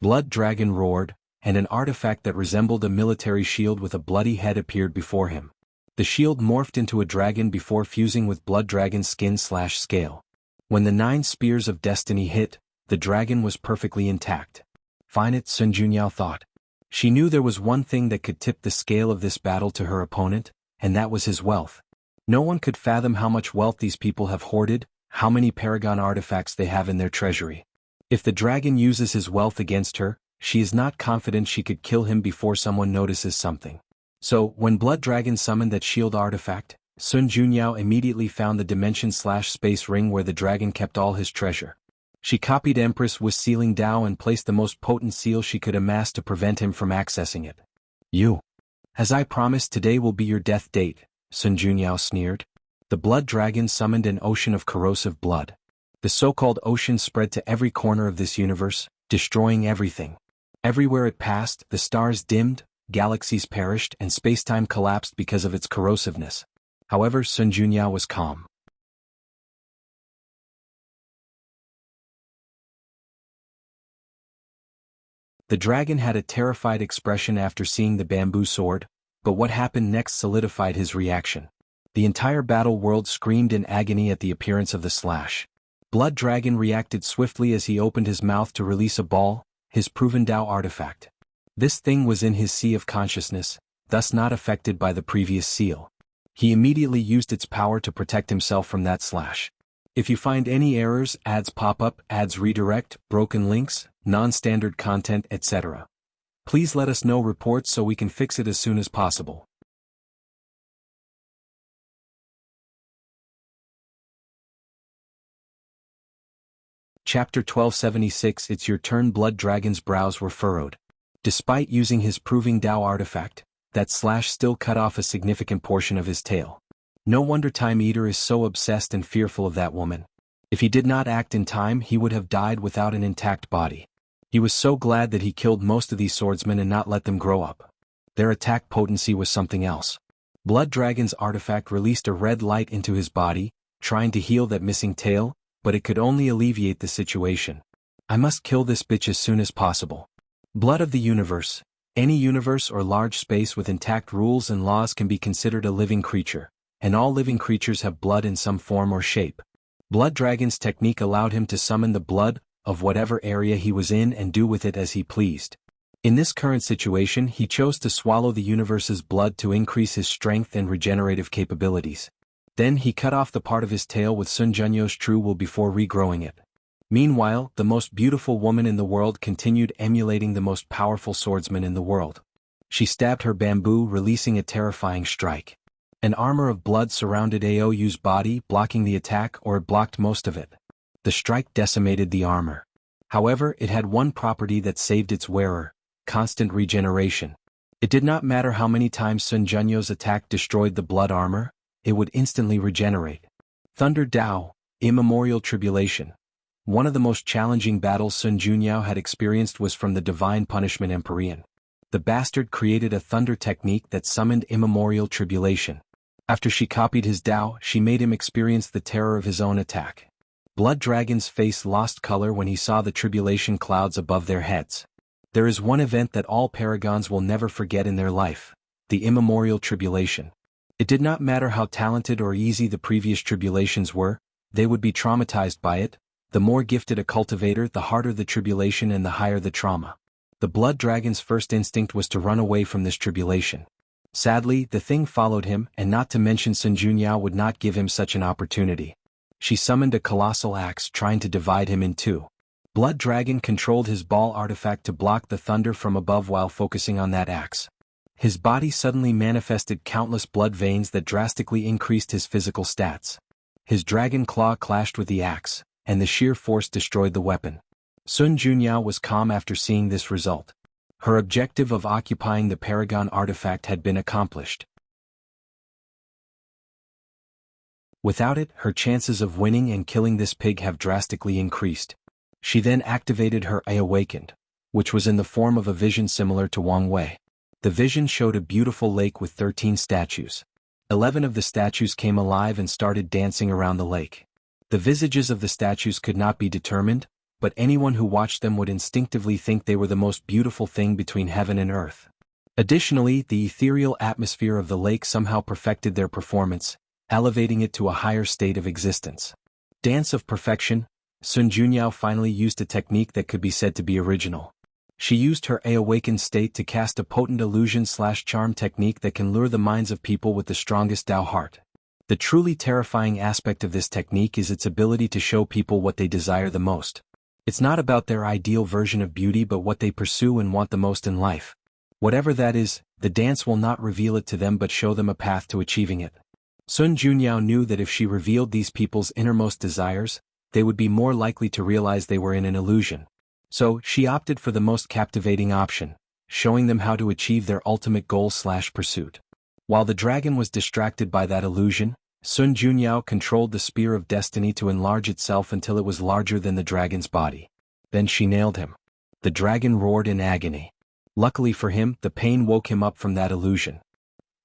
Blood Dragon roared, and an artifact that resembled a military shield with a bloody head appeared before him. The shield morphed into a dragon before fusing with Blood Dragon's skin/scale. When the 9 spears of destiny hit, the dragon was perfectly intact. Fine it, Sun Junyao thought. She knew there was one thing that could tip the scale of this battle to her opponent, and that was his wealth. No one could fathom how much wealth these people have hoarded, how many paragon artifacts they have in their treasury. If the dragon uses his wealth against her, she is not confident she could kill him before someone notices something. So, when Blood Dragon summoned that shield artifact, Sun Junyao immediately found the dimension/space ring where the dragon kept all his treasure. She copied Empress Wu's sealing Dao and placed the most potent seal she could amass to prevent him from accessing it. "You. As I promised, today will be your death date," Sun Junyao sneered. The Blood Dragon summoned an ocean of corrosive blood. The so-called ocean spread to every corner of this universe, destroying everything. Everywhere it passed, the stars dimmed, galaxies perished, and spacetime collapsed because of its corrosiveness. However, Sun Junyao was calm. The dragon had a terrified expression after seeing the bamboo sword, but what happened next solidified his reaction. The entire battle world screamed in agony at the appearance of the slash. Blood Dragon reacted swiftly as he opened his mouth to release a ball, his proven Dao artifact. This thing was in his sea of consciousness, thus not affected by the previous seal. He immediately used its power to protect himself from that slash. If you find any errors, ads pop up, ads redirect, broken links, non-standard content, etc., please let us know reports so we can fix it as soon as possible. Chapter 1276. It's your turn. Blood Dragon's brows were furrowed. Despite using his proving Dao artifact, that slash still cut off a significant portion of his tail. No wonder Time Eater is so obsessed and fearful of that woman. If he did not act in time, he would have died without an intact body. He was so glad that he killed most of these swordsmen and not let them grow up. Their attack potency was something else. Blood Dragon's artifact released a red light into his body, trying to heal that missing tail, but it could only alleviate the situation. I must kill this bitch as soon as possible. Blood of the universe. Any universe or large space with intact rules and laws can be considered a living creature, and all living creatures have blood in some form or shape. Blood Dragon's technique allowed him to summon the blood of whatever area he was in and do with it as he pleased. In this current situation, he chose to swallow the universe's blood to increase his strength and regenerative capabilities. Then he cut off the part of his tail with Sun Junyau's true will before regrowing it. Meanwhile, the most beautiful woman in the world continued emulating the most powerful swordsman in the world. She stabbed her bamboo, releasing a terrifying strike. An armor of blood surrounded Aoyu's body, blocking the attack, or it blocked most of it. The strike decimated the armor. However, it had one property that saved its wearer: constant regeneration. It did not matter how many times Sun Junyau's attack destroyed the blood armor, it would instantly regenerate. Thunder Dao, Immemorial Tribulation. One of the most challenging battles Sun Junyao had experienced was from the Divine Punishment Empyrean. The bastard created a thunder technique that summoned immemorial tribulation. After she copied his Dao, she made him experience the terror of his own attack. Blood Dragon's face lost color when he saw the tribulation clouds above their heads. There is one event that all paragons will never forget in their life: the immemorial tribulation. It did not matter how talented or easy the previous tribulations were, They would be traumatized by it. The more gifted a cultivator, the harder the tribulation and the higher the trauma. The blood dragon's first instinct was to run away from this tribulation. Sadly, the thing followed him, and not to mention Sun Junyao would not give him such an opportunity. She summoned a colossal axe, trying to divide him in two. Blood Dragon controlled his ball artifact to block the thunder from above while focusing on that axe. His body suddenly manifested countless blood veins that drastically increased his physical stats. His dragon claw clashed with the axe, and the sheer force destroyed the weapon. Sun Junyao was calm after seeing this result. Her objective of occupying the Paragon artifact had been accomplished. Without it, her chances of winning and killing this pig have drastically increased. She then activated her Awakened, which was in the form of a vision similar to Wang Wei. The vision showed a beautiful lake with 13 statues. 11 of the statues came alive and started dancing around the lake. The visages of the statues could not be determined, but anyone who watched them would instinctively think they were the most beautiful thing between heaven and earth. Additionally, the ethereal atmosphere of the lake somehow perfected their performance, elevating it to a higher state of existence. Dance of Perfection. Sun Junyao finally used a technique that could be said to be original. She used her awakened state to cast a potent illusion/charm technique that can lure the minds of people with the strongest Tao heart. The truly terrifying aspect of this technique is its ability to show people what they desire the most. It's not about their ideal version of beauty but what they pursue and want the most in life. Whatever that is, the dance will not reveal it to them but show them a path to achieving it. Sun Junyao knew that if she revealed these people's innermost desires, they would be more likely to realize they were in an illusion. So, she opted for the most captivating option, showing them how to achieve their ultimate goal/pursuit. While the dragon was distracted by that illusion, Sun Junyao controlled the Spear of Destiny to enlarge itself until it was larger than the dragon's body. Then she nailed him. The dragon roared in agony. Luckily for him, the pain woke him up from that illusion.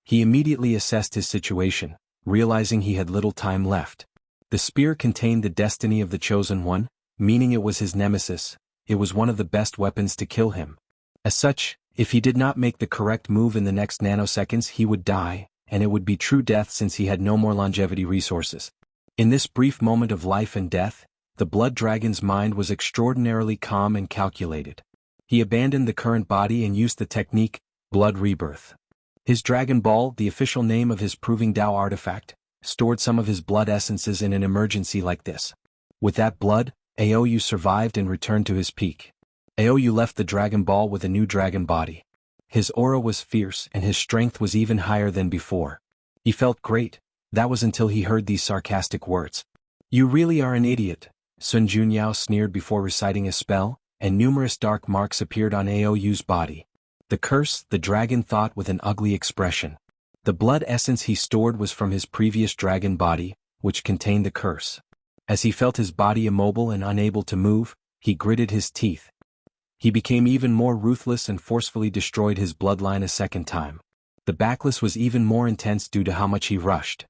He immediately assessed his situation, realizing he had little time left. The spear contained the destiny of the Chosen One, meaning it was his nemesis. It was one of the best weapons to kill him. As such, if he did not make the correct move in the next nanoseconds, he would die, and it would be true death since he had no more longevity resources. In this brief moment of life and death, the blood dragon's mind was extraordinarily calm and calculated. He abandoned the current body and used the technique, Blood Rebirth. His Dragon Ball, the official name of his Proving Tao artifact, stored some of his blood essences in an emergency like this. With that blood, Aou survived and returned to his peak. Aou left the Dragon Ball with a new dragon body. His aura was fierce and his strength was even higher than before. He felt great. That was until he heard these sarcastic words. "You really are an idiot," Sun Junyao sneered before reciting a spell, and numerous dark marks appeared on Aou's body. The curse, the dragon thought with an ugly expression. The blood essence he stored was from his previous dragon body, which contained the curse. As he felt his body immobile and unable to move, he gritted his teeth. He became even more ruthless and forcefully destroyed his bloodline a second time. The backlash was even more intense due to how much he rushed.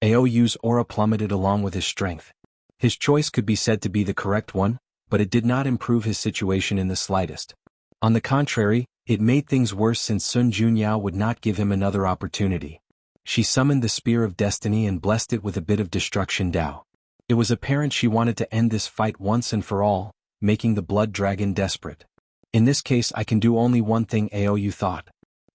Aou's aura plummeted along with his strength. His choice could be said to be the correct one, but it did not improve his situation in the slightest. On the contrary, it made things worse since Sun Junyao would not give him another opportunity. She summoned the Spear of Destiny and blessed it with a bit of destruction Tao. It was apparent she wanted to end this fight once and for all, making the blood dragon desperate. In this case I can do only one thing, Aou thought.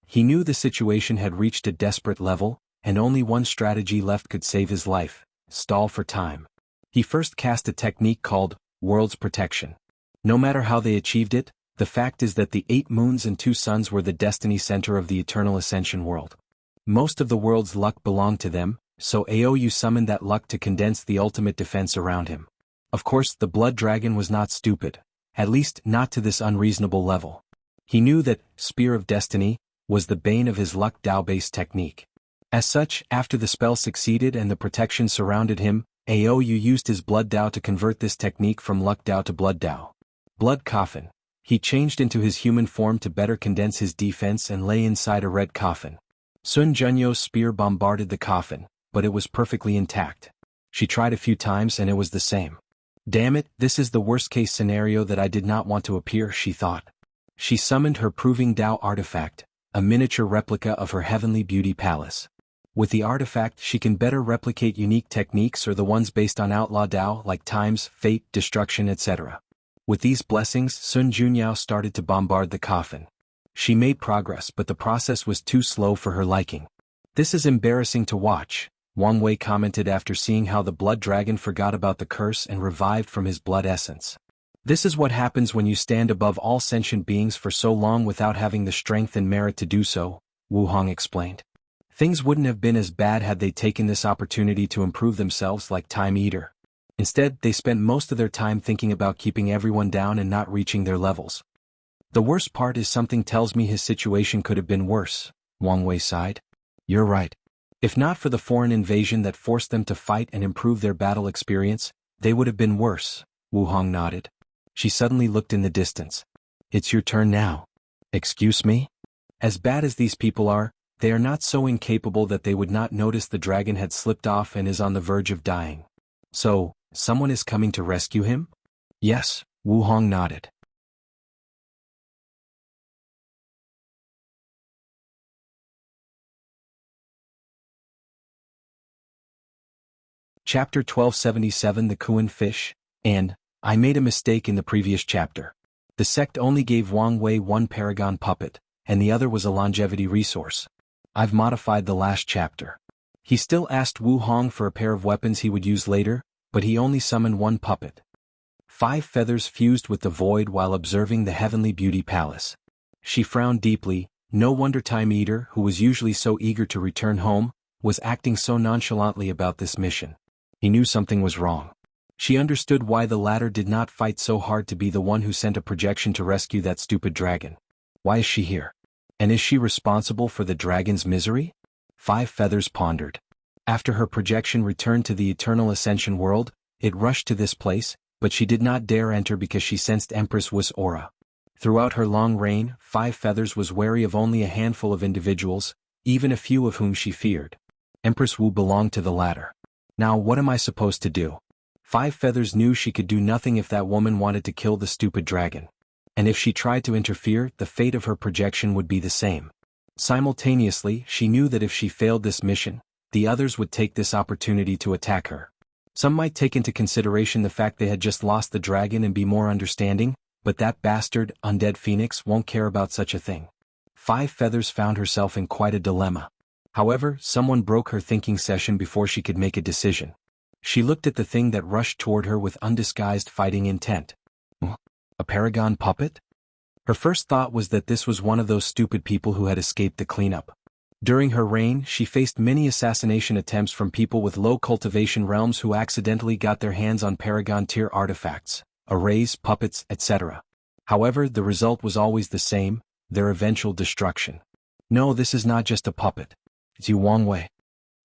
He knew the situation had reached a desperate level, and only one strategy left could save his life: stall for time. He first cast a technique called World's Protection. No matter how they achieved it, the fact is that the 8 moons and 2 suns were the destiny center of the Eternal Ascension world. Most of the world's luck belonged to them, so Aou summoned that luck to condense the ultimate defense around him. Of course, the blood dragon was not stupid, at least not to this unreasonable level. He knew that Spear of Destiny was the bane of his luck Tao-based technique. As such, after the spell succeeded and the protection surrounded him, Aou used his blood Tao to convert this technique from luck Tao to blood Tao. Blood Coffin. He changed into his human form to better condense his defense and lay inside a red coffin. Sun Junyao's spear bombarded the coffin, but it was perfectly intact. She tried a few times and it was the same. Damn it, this is the worst-case scenario that I did not want to appear, she thought. She summoned her Proving Tao artifact, a miniature replica of her heavenly beauty palace. With the artifact, she can better replicate unique techniques or the ones based on outlaw Dao like times, fate, destruction, etc. With these blessings, Sun Junyao started to bombard the coffin. She made progress, but the process was too slow for her liking. "This is embarrassing to watch," Wang Wei commented after seeing how the blood dragon forgot about the curse and revived from his blood essence. "This is what happens when you stand above all sentient beings for so long without having the strength and merit to do so," Wu Hong explained. "Things wouldn't have been as bad had they taken this opportunity to improve themselves like Time Eater. Instead, they spent most of their time thinking about keeping everyone down and not reaching their levels. The worst part is something tells me his situation could have been worse," Wang Wei sighed. "You're right. If not for the foreign invasion that forced them to fight and improve their battle experience, they would have been worse," Wu Hong nodded. She suddenly looked in the distance. "It's your turn now." "Excuse me? As bad as these people are, they are not so incapable that they would not notice the dragon had slipped off and is on the verge of dying. So, someone is coming to rescue him?" "Yes," Wu Hong nodded. Chapter 1277 The Kun Fish, and, I made a mistake in the previous chapter. The sect only gave Wang Wei one paragon puppet, and the other was a longevity resource. I've modified the last chapter. He still asked Wu Hong for a pair of weapons he would use later, but he only summoned one puppet. 5 feathers fused with the void while observing the heavenly beauty palace. She frowned deeply. No wonder Time Eater, who was usually so eager to return home, was acting so nonchalantly about this mission. He knew something was wrong. She understood why the latter did not fight so hard to be the one who sent a projection to rescue that stupid dragon. Why is she here? And is she responsible for the dragon's misery? 5 feathers pondered. After her projection returned to the Eternal Ascension world, it rushed to this place, but she did not dare enter because she sensed Empress Wu's aura. Throughout her long reign, 5 feathers was wary of only a handful of individuals, even a few of whom she feared. Empress Wu belonged to the latter. Now what am I supposed to do? 5 feathers knew she could do nothing if that woman wanted to kill the stupid dragon. And if she tried to interfere, the fate of her projection would be the same. Simultaneously, she knew that if she failed this mission, the others would take this opportunity to attack her. Some might take into consideration the fact they had just lost the dragon and be more understanding, but that bastard, undead phoenix won't care about such a thing. 5 feathers found herself in quite a dilemma. However, someone broke her thinking session before she could make a decision. She looked at the thing that rushed toward her with undisguised fighting intent. A paragon puppet? Her first thought was that this was one of those stupid people who had escaped the cleanup. During her reign, she faced many assassination attempts from people with low cultivation realms who accidentally got their hands on paragon-tier artifacts, arrays, puppets, etc. However, the result was always the same, their eventual destruction. No, this is not just a puppet. It's you, Wang Wei.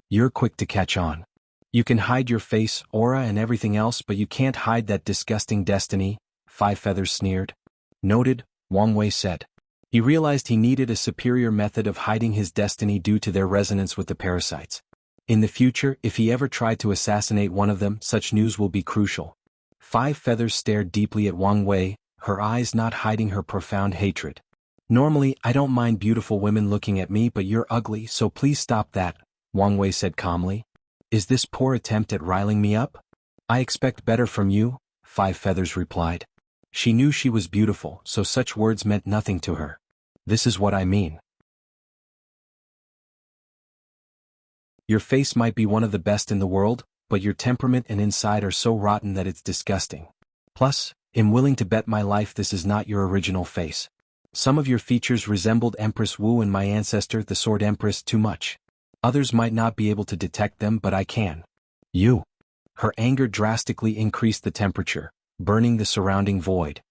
You're quick to catch on. You can hide your face, aura and everything else, but you can't hide that disgusting destiny, 5 feathers sneered. Noted, Wang Wei said. He realized he needed a superior method of hiding his destiny due to their resonance with the parasites. In the future, if he ever tried to assassinate one of them, such news will be crucial. 5 feathers stared deeply at Wang Wei, her eyes not hiding her profound hatred. Normally, I don't mind beautiful women looking at me, but you're ugly, so please stop that, Wang Wei said calmly. Is this poor attempt at riling me up? I expect better from you, 5 feathers replied. She knew she was beautiful, so such words meant nothing to her. This is what I mean. Your face might be one of the best in the world, but your temperament and inside are so rotten that it's disgusting. Plus, I'm willing to bet my life this is not your original face. Some of your features resembled Empress Wu and my ancestor, the Sword Empress, too much. Others might not be able to detect them, but I can. You. Her anger drastically increased the temperature, burning the surrounding void.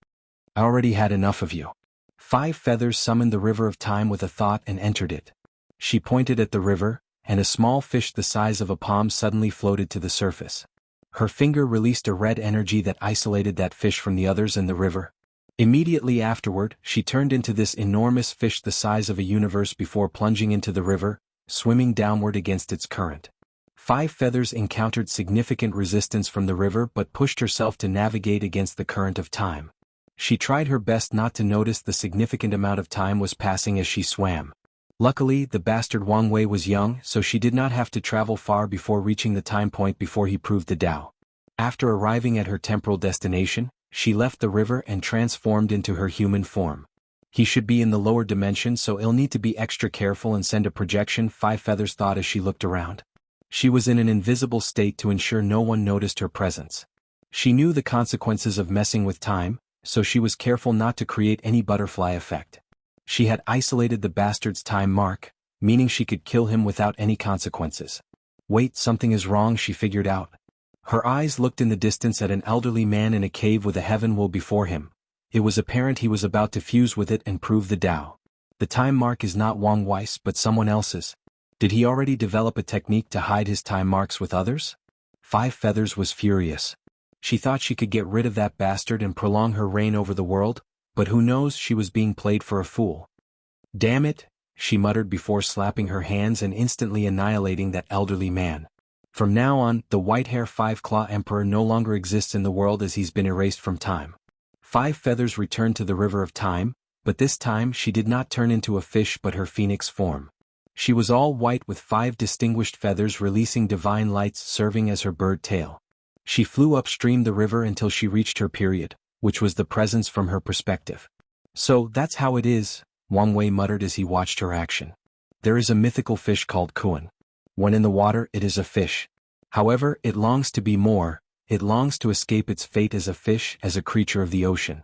I already had enough of you. 5 feathers summoned the river of time with a thought and entered it. She pointed at the river, and a small fish the size of a palm suddenly floated to the surface. Her finger released a red energy that isolated that fish from the others in the river. Immediately afterward, she turned into this enormous fish the size of a universe before plunging into the river, swimming downward against its current. 5 feathers encountered significant resistance from the river but pushed herself to navigate against the current of time. She tried her best not to notice the significant amount of time was passing as she swam. Luckily, the bastard Wang Wei was young, so she did not have to travel far before reaching the time point before he proved the Tao. After arriving at her temporal destination, she left the river and transformed into her human form. He should be in the lower dimension, so I'll need to be extra careful and send a projection, Five Feathers thought as she looked around. She was in an invisible state to ensure no one noticed her presence. She knew the consequences of messing with time, so she was careful not to create any butterfly effect. She had isolated the bastard's time mark, meaning she could kill him without any consequences. Wait, something is wrong, she figured out. Her eyes looked in the distance at an elderly man in a cave with a heaven will before him. It was apparent he was about to fuse with it and prove the Tao. The time mark is not Wang Wei's but someone else's. Did he already develop a technique to hide his time marks with others? Five Feathers was furious. She thought she could get rid of that bastard and prolong her reign over the world, but who knows, she was being played for a fool. Damn it, she muttered before slapping her hands and instantly annihilating that elderly man. From now on, the white-hair Five-Claw Emperor no longer exists in the world as he's been erased from time. Five Feathers returned to the River of Time, but this time she did not turn into a fish but her phoenix form. She was all white with 5 distinguished feathers releasing divine lights serving as her bird tail. She flew upstream the river until she reached her period, which was the presence from her perspective. So that's how it is, Wang Wei muttered as he watched her action. There is a mythical fish called Kun. When in the water it is a fish. However, it longs to be more. It longs to escape its fate as a fish, as a creature of the ocean.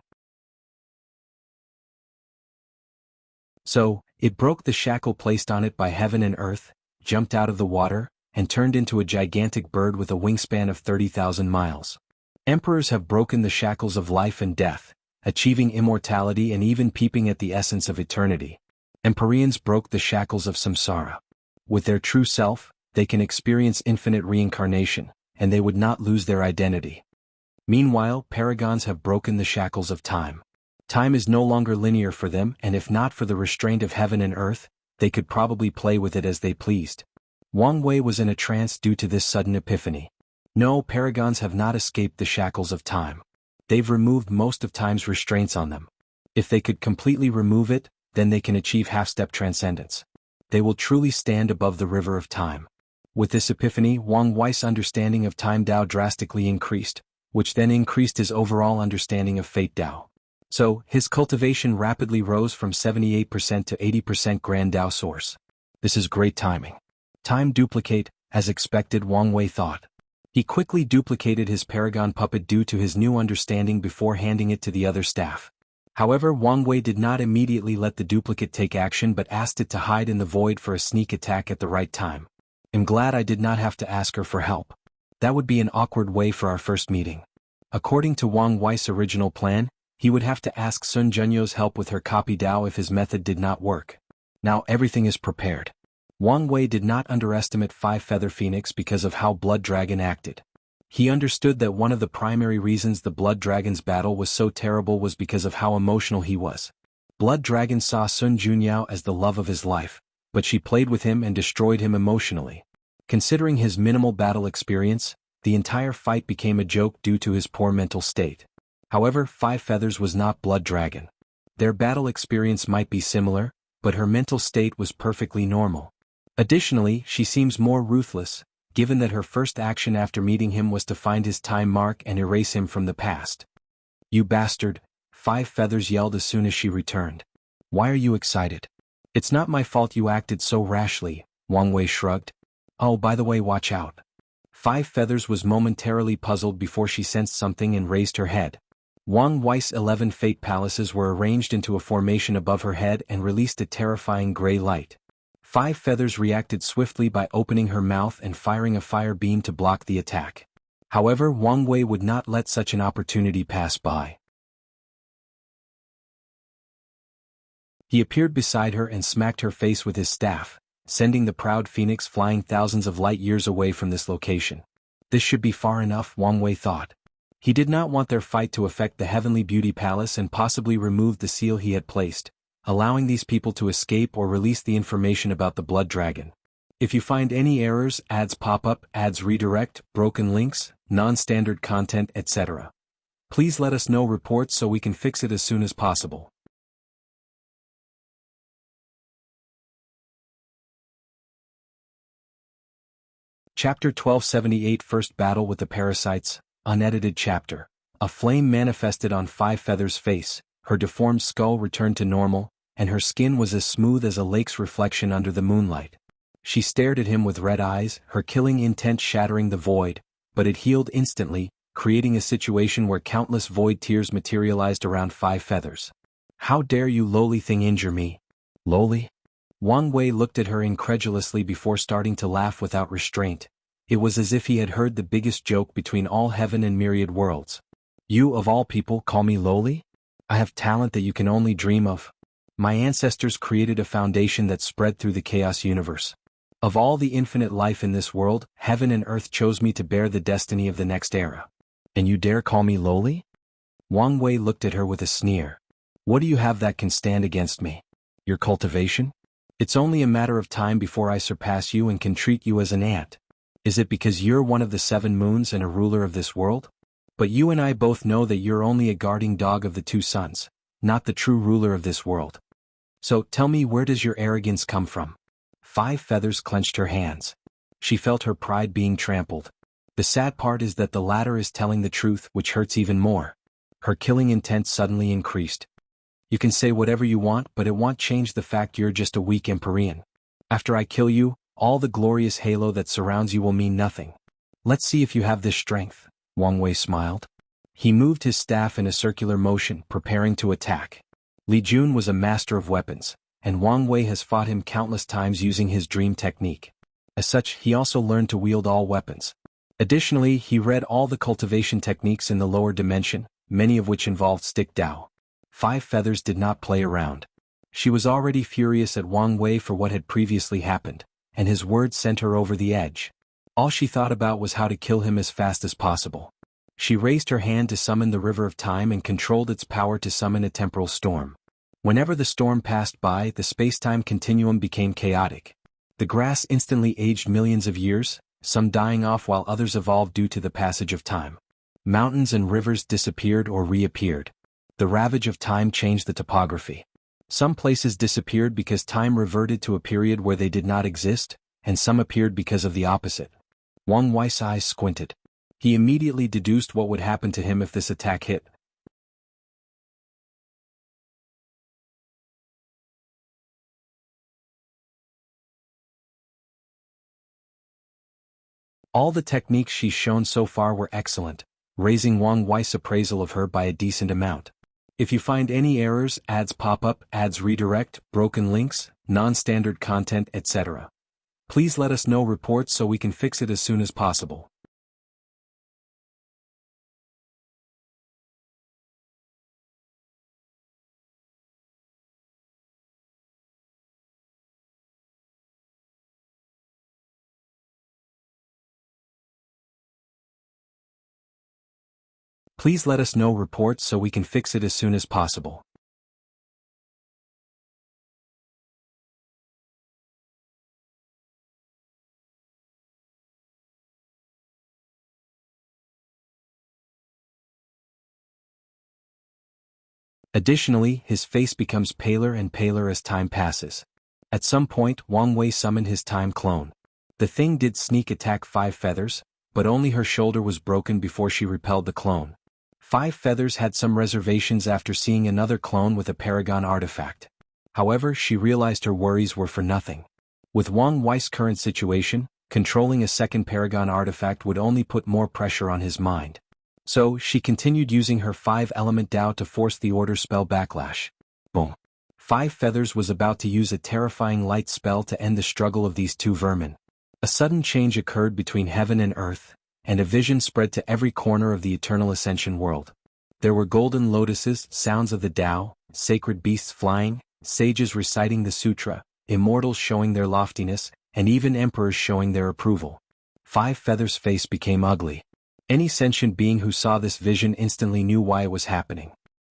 So, it broke the shackle placed on it by heaven and earth, jumped out of the water, and turned into a gigantic bird with a wingspan of 30,000 miles. Emperors have broken the shackles of life and death, achieving immortality and even peeping at the essence of eternity. Empyreans broke the shackles of samsara. With their true self, they can experience infinite reincarnation, and they would not lose their identity. Meanwhile, paragons have broken the shackles of time. Time is no longer linear for them, and if not for the restraint of heaven and earth, they could probably play with it as they pleased. Wang Wei was in a trance due to this sudden epiphany. No, paragons have not escaped the shackles of time. They've removed most of time's restraints on them. If they could completely remove it, then they can achieve half-step transcendence. They will truly stand above the river of time. With this epiphany, Wang Wei's understanding of time Dao drastically increased, which then increased his overall understanding of fate Dao. So, his cultivation rapidly rose from 78% to 80% Grand Dao source. This is great timing. Time duplicate, as expected, Wang Wei thought. He quickly duplicated his paragon puppet due to his new understanding before handing it to the other staff. However, Wang Wei did not immediately let the duplicate take action but asked it to hide in the void for a sneak attack at the right time. I'm glad I did not have to ask her for help. That would be an awkward way for our first meeting. According to Wang Wei's original plan, he would have to ask Sun Junyo's help with her copy Dao if his method did not work. Now everything is prepared. Wang Wei did not underestimate Five Feather Phoenix because of how Blood Dragon acted. He understood that one of the primary reasons the Blood Dragon's battle was so terrible was because of how emotional he was. Blood Dragon saw Sun Junyao as the love of his life, but she played with him and destroyed him emotionally. Considering his minimal battle experience, the entire fight became a joke due to his poor mental state. However, Five Feathers was not Blood Dragon. Their battle experience might be similar, but her mental state was perfectly normal. Additionally, she seems more ruthless, given that her first action after meeting him was to find his time mark and erase him from the past. You bastard, Five Feathers yelled as soon as she returned. Why are you excited? It's not my fault you acted so rashly, Wang Wei shrugged. Oh, by the way, watch out. Five Feathers was momentarily puzzled before she sensed something and raised her head. Wang Wei's 11 fate palaces were arranged into a formation above her head and released a terrifying gray light. Five Feathers reacted swiftly by opening her mouth and firing a fire beam to block the attack. However, Wang Wei would not let such an opportunity pass by. He appeared beside her and smacked her face with his staff, sending the proud phoenix flying thousands of light years away from this location. This should be far enough, Wang Wei thought. He did not want their fight to affect the Heavenly Beauty Palace and possibly remove the seal he had placed, allowing these people to escape or release the information about the Blood Dragon. If you find any errors, ads pop up, ads redirect, broken links, non-standard content, etc., please let us know reports so we can fix it as soon as possible. Chapter 1278 First Battle with the Parasites, unedited chapter. A flame manifested on Five Feathers' face, her deformed skull returned to normal, and her skin was as smooth as a lake's reflection under the moonlight. She stared at him with red eyes, her killing intent shattering the void, but it healed instantly, creating a situation where countless void tears materialized around Five Feathers. "How dare you lowly thing injure me?" "Lowly?" Wang Wei looked at her incredulously before starting to laugh without restraint. It was as if he had heard the biggest joke between all heaven and myriad worlds. "You of all people call me lowly? I have talent that you can only dream of. My ancestors created a foundation that spread through the chaos universe. Of all the infinite life in this world, heaven and earth chose me to bear the destiny of the next era. And you dare call me lowly?" Wang Wei looked at her with a sneer. "What do you have that can stand against me? Your cultivation? It's only a matter of time before I surpass you and can treat you as an ant. Is it because you're one of the 7 moons and a ruler of this world? But you and I both know that you're only a guarding dog of the 2 suns, not the true ruler of this world. So tell me, where does your arrogance come from?" Five Feathers clenched her hands. She felt her pride being trampled. The sad part is that the latter is telling the truth, which hurts even more. Her killing intent suddenly increased. "You can say whatever you want, but it won't change the fact you're just a weak Empyrean. After I kill you, all the glorious halo that surrounds you will mean nothing. Let's see if you have this strength." Wang Wei smiled. He moved his staff in a circular motion, preparing to attack. Li Jun was a master of weapons, and Wang Wei has fought him countless times using his dream technique. As such, he also learned to wield all weapons. Additionally, he read all the cultivation techniques in the lower dimension, many of which involved stick Dao. Five Feathers did not play around. She was already furious at Wang Wei for what had previously happened, and his words sent her over the edge. All she thought about was how to kill him as fast as possible. She raised her hand to summon the River of Time and controlled its power to summon a temporal storm. Whenever the storm passed by, the space-time continuum became chaotic. The grass instantly aged millions of years, some dying off while others evolved due to the passage of time. Mountains and rivers disappeared or reappeared. The ravage of time changed the topography. Some places disappeared because time reverted to a period where they did not exist, and some appeared because of the opposite. Wang Wei's eyes squinted. He immediately deduced what would happen to him if this attack hit. All the techniques she's shown so far were excellent, raising Wang Wei's appraisal of her by a decent amount. If you find any errors, ads pop up, ads redirect, broken links, non-standard content, etc., please let us know reports so we can fix it as soon as possible. Please let us know reports so we can fix it as soon as possible. Additionally, his face becomes paler and paler as time passes. At some point, Wang Wei summoned his time clone. The thing did sneak attack Five Feathers, but only her shoulder was broken before she repelled the clone. Five Feathers had some reservations after seeing another clone with a Paragon artifact. However, she realized her worries were for nothing. With Wang Wei's current situation, controlling a second Paragon artifact would only put more pressure on his mind. So, she continued using her 5-element Dao to force the order spell Backlash. Boom. Five Feathers was about to use a terrifying light spell to end the struggle of these 2 vermin. A sudden change occurred between heaven and earth, and a vision spread to every corner of the Eternal Ascension world. There were golden lotuses, sounds of the Tao, sacred beasts flying, sages reciting the sutra, immortals showing their loftiness, and even emperors showing their approval. Five Feathers' face became ugly. Any sentient being who saw this vision instantly knew why it was happening.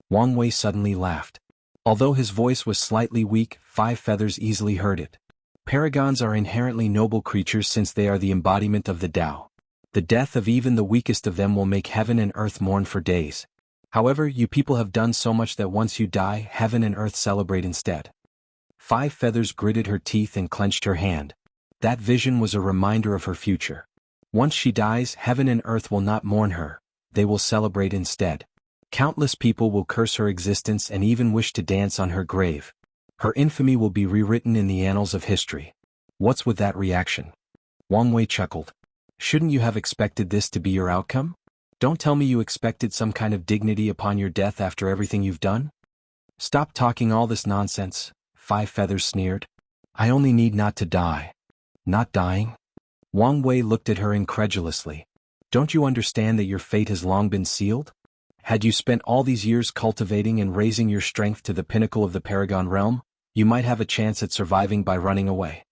Wang Wei suddenly laughed. Although his voice was slightly weak, Five Feathers easily heard it. Paragons are inherently noble creatures since they are the embodiment of the Tao. The death of even the weakest of them will make heaven and earth mourn for days. However, you people have done so much that once you die, heaven and earth celebrate instead. Five Feathers gritted her teeth and clenched her hand. That vision was a reminder of her future. Once she dies, heaven and earth will not mourn her, they will celebrate instead. Countless people will curse her existence and even wish to dance on her grave. Her infamy will be rewritten in the annals of history. What's with that reaction? Wang Wei chuckled. Shouldn't you have expected this to be your outcome? Don't tell me you expected some kind of dignity upon your death after everything you've done? Stop talking all this nonsense, Five Feathers sneered. I only need not to die. Not dying? Wang Wei looked at her incredulously. Don't you understand that your fate has long been sealed? Had you spent all these years cultivating and raising your strength to the pinnacle of the Paragon realm, you might have a chance at surviving by running away.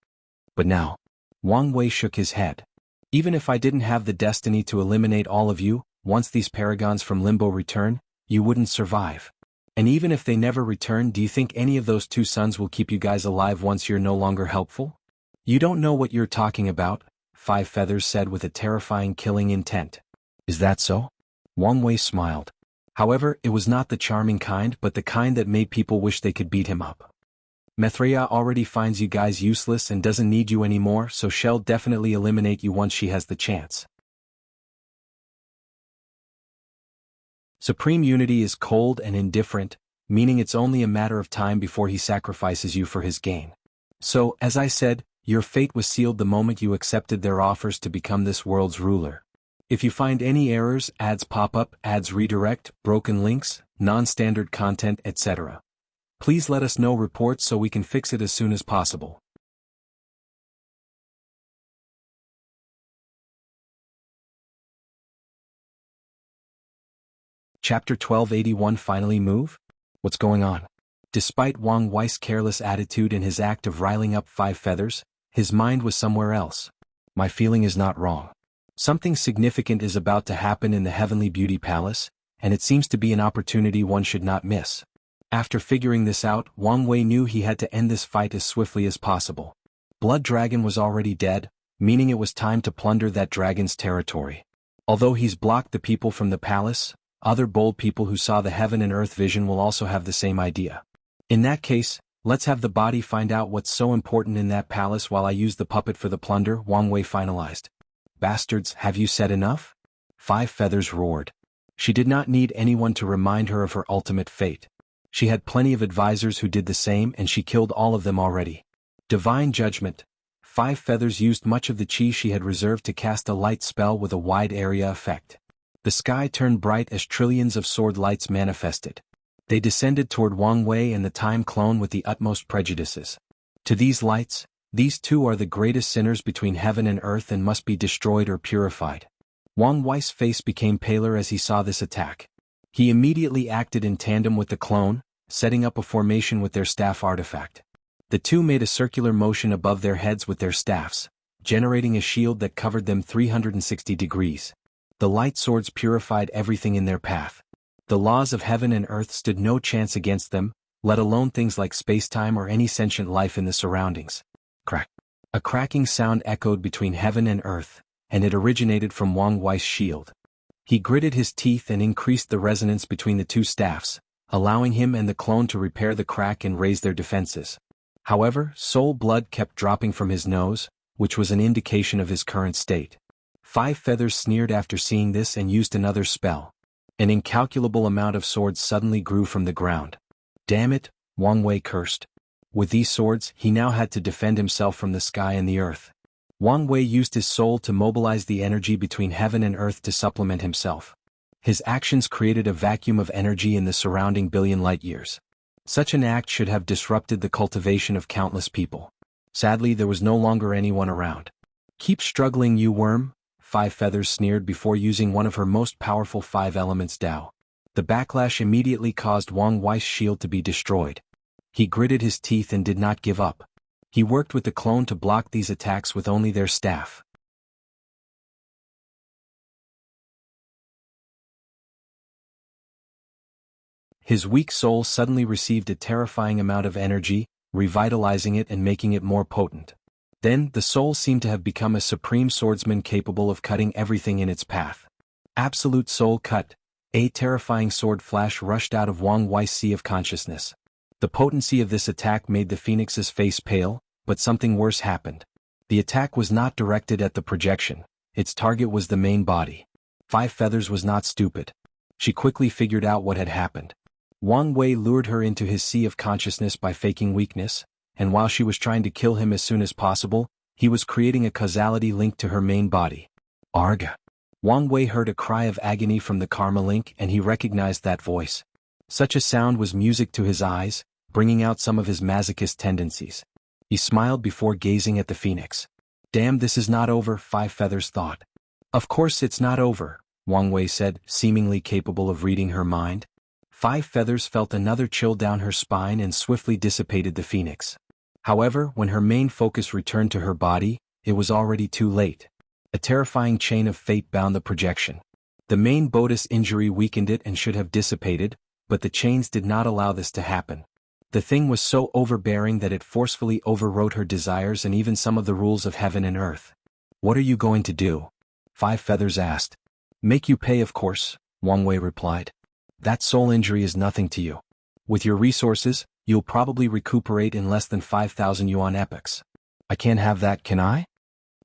But now, Wang Wei shook his head. Even if I didn't have the destiny to eliminate all of you, once these paragons from Limbo return, you wouldn't survive. And even if they never return, do you think any of those two suns will keep you guys alive once you're no longer helpful? You don't know what you're talking about, Five Feathers said with a terrifying killing intent. Is that so? Wang Wei smiled. However, it was not the charming kind but the kind that made people wish they could beat him up. Mithria already finds you guys useless and doesn't need you anymore, so she'll definitely eliminate you once she has the chance. Supreme Unity is cold and indifferent, meaning it's only a matter of time before he sacrifices you for his gain. So, as I said, your fate was sealed the moment you accepted their offers to become this world's ruler. If you find any errors, ads pop up, ads redirect, broken links, non-standard content, etc., please let us know reports so we can fix it as soon as possible. Chapter 1281 Finally Move? What's going on? Despite Wang Wei's careless attitude and his act of riling up Five Feathers, his mind was somewhere else. My feeling is not wrong. Something significant is about to happen in the Heavenly Beauty Palace, and it seems to be an opportunity one should not miss. After figuring this out, Wang Wei knew he had to end this fight as swiftly as possible. Blood Dragon was already dead, meaning it was time to plunder that dragon's territory. Although he's blocked the people from the palace, other bold people who saw the heaven and earth vision will also have the same idea. In that case, let's have the body find out what's so important in that palace while I use the puppet for the plunder, Wang Wei finalized. Bastards, have you said enough? Five Feathers roared. She did not need anyone to remind her of her ultimate fate. She had plenty of advisors who did the same and she killed all of them already. Divine Judgment. Five Feathers used much of the chi she had reserved to cast a light spell with a wide area effect. The sky turned bright as trillions of sword lights manifested. They descended toward Wang Wei and the time clone with the utmost prejudices. To these lights, these two are the greatest sinners between heaven and earth and must be destroyed or purified. Wang Wei's face became paler as he saw this attack. He immediately acted in tandem with the clone, setting up a formation with their staff artifact. The two made a circular motion above their heads with their staffs, generating a shield that covered them 360 degrees. The light swords purified everything in their path. The laws of heaven and earth stood no chance against them, let alone things like space-time or any sentient life in the surroundings. Crack. A cracking sound echoed between heaven and earth, and it originated from Wang Wei's shield. He gritted his teeth and increased the resonance between the two staffs, allowing him and the clone to repair the crack and raise their defenses. However, soul blood kept dropping from his nose, which was an indication of his current state. Five Feathers sneered after seeing this and used another spell. An incalculable amount of swords suddenly grew from the ground. Damn it, Wang Wei cursed. With these swords, he now had to defend himself from the sky and the earth. Wang Wei used his soul to mobilize the energy between heaven and earth to supplement himself. His actions created a vacuum of energy in the surrounding billion light-years. Such an act should have disrupted the cultivation of countless people. Sadly, there was no longer anyone around. Keep struggling, you worm, Five Feathers sneered before using one of her most powerful five elements Dao. The backlash immediately caused Wang Wei's shield to be destroyed. He gritted his teeth and did not give up. He worked with the clone to block these attacks with only their staff. His weak soul suddenly received a terrifying amount of energy, revitalizing it and making it more potent. Then, the soul seemed to have become a supreme swordsman capable of cutting everything in its path. Absolute Soul Cut. A terrifying sword flash rushed out of Wang Wei's sea of consciousness. The potency of this attack made the phoenix's face pale, but something worse happened. The attack was not directed at the projection. Its target was the main body. Five Feathers was not stupid. She quickly figured out what had happened. Wang Wei lured her into his sea of consciousness by faking weakness, and while she was trying to kill him as soon as possible, he was creating a causality link to her main body. Arg! Wang Wei heard a cry of agony from the karma link and he recognized that voice. Such a sound was music to his eyes, bringing out some of his masochist tendencies. He smiled before gazing at the phoenix. Damn, this is not over, Five Feathers thought. Of course it's not over, Wang Wei said, seemingly capable of reading her mind. Five Feathers felt another chill down her spine and swiftly dissipated the phoenix. However, when her main focus returned to her body, it was already too late. A terrifying chain of fate bound the projection. The main Bodis injury weakened it and should have dissipated, but the chains did not allow this to happen. The thing was so overbearing that it forcefully overrode her desires and even some of the rules of heaven and earth. What are you going to do? Five Feathers asked. Make you pay, of course, Wang Wei replied. That soul injury is nothing to you. With your resources, you'll probably recuperate in less than 5,000 yuan epochs. I can't have that, can I?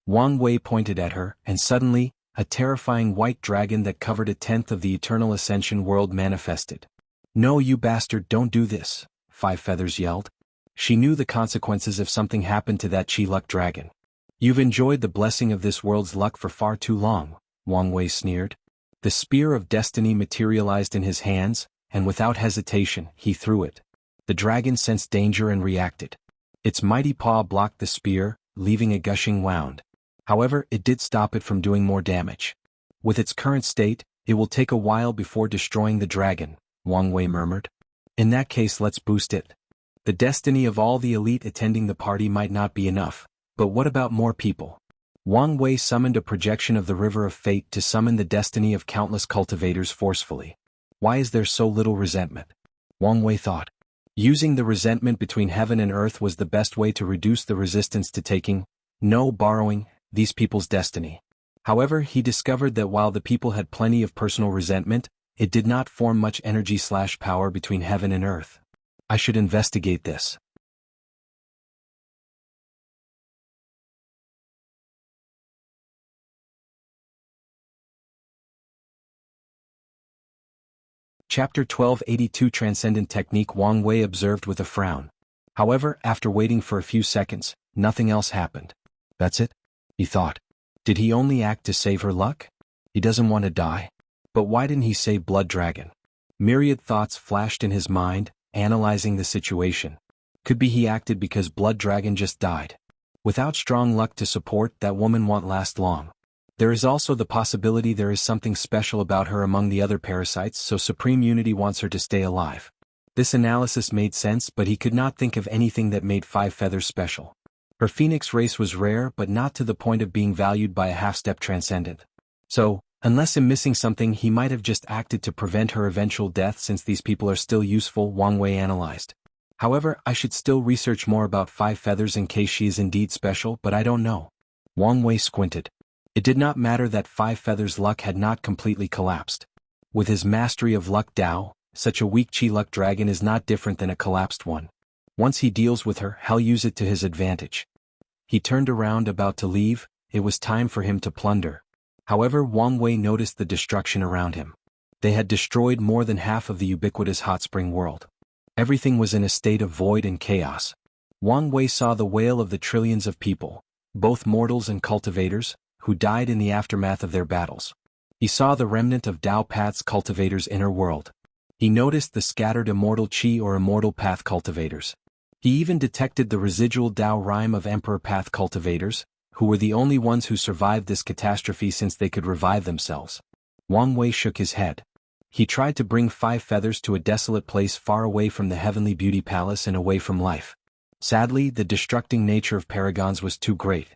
Wang Wei pointed at her, and suddenly, a terrifying white dragon that covered 1/10 of the Eternal Ascension world manifested. No, you bastard, don't do this, Five Feathers yelled. She knew the consequences if something happened to that Chi-Luck dragon. You've enjoyed the blessing of this world's luck for far too long, Wang Wei sneered. The spear of destiny materialized in his hands, and without hesitation, he threw it. The dragon sensed danger and reacted. Its mighty paw blocked the spear, leaving a gushing wound. However, it did stop it from doing more damage. With its current state, it will take a while before destroying the dragon, Wang Wei murmured. In that case, let's boost it. The destiny of all the elite attending the party might not be enough, but what about more people? Wang Wei summoned a projection of the River of Fate to summon the destiny of countless cultivators forcefully. Why is there so little resentment? Wang Wei thought. Using the resentment between heaven and earth was the best way to reduce the resistance to taking, no borrowing, these people's destiny. However, he discovered that while the people had plenty of personal resentment, it did not form much energy/power between heaven and earth. I should investigate this. Chapter 1282 Transcendent Technique Wang Wei observed with a frown. However, after waiting for a few seconds, nothing else happened. That's it? He thought. Did he only act to save her luck? He doesn't want to die. But why didn't he save Blood Dragon? Myriad thoughts flashed in his mind, analyzing the situation. Could be he acted because Blood Dragon just died. Without strong luck to support, that woman won't last long. There is also the possibility there is something special about her among the other parasites, so Supreme Unity wants her to stay alive. This analysis made sense, but he could not think of anything that made Five Feathers special. Her phoenix race was rare but not to the point of being valued by a half-step Transcendent. So, unless I'm missing something, he might have just acted to prevent her eventual death since these people are still useful, Wang Wei analyzed. However, I should still research more about Five Feathers in case she is indeed special, but I don't know. Wang Wei squinted. It did not matter that Five Feathers' luck had not completely collapsed. With his mastery of luck Dao, such a weak Chi-Luck dragon is not different than a collapsed one. Once he deals with her, he'll use it to his advantage. He turned around about to leave. It was time for him to plunder. However, Wang Wei noticed the destruction around him. They had destroyed more than half of the ubiquitous hot spring world. Everything was in a state of void and chaos. Wang Wei saw the wail of the trillions of people, both mortals and cultivators, who died in the aftermath of their battles. He saw the remnant of Dao Path's cultivators' inner world. He noticed the scattered immortal Qi or immortal path cultivators. He even detected the residual Dao Rhyme of Emperor Path cultivators, who were the only ones who survived this catastrophe since they could revive themselves. Wang Wei shook his head. He tried to bring Five Feathers to a desolate place far away from the heavenly beauty palace and away from life. Sadly, the destructing nature of paragons was too great.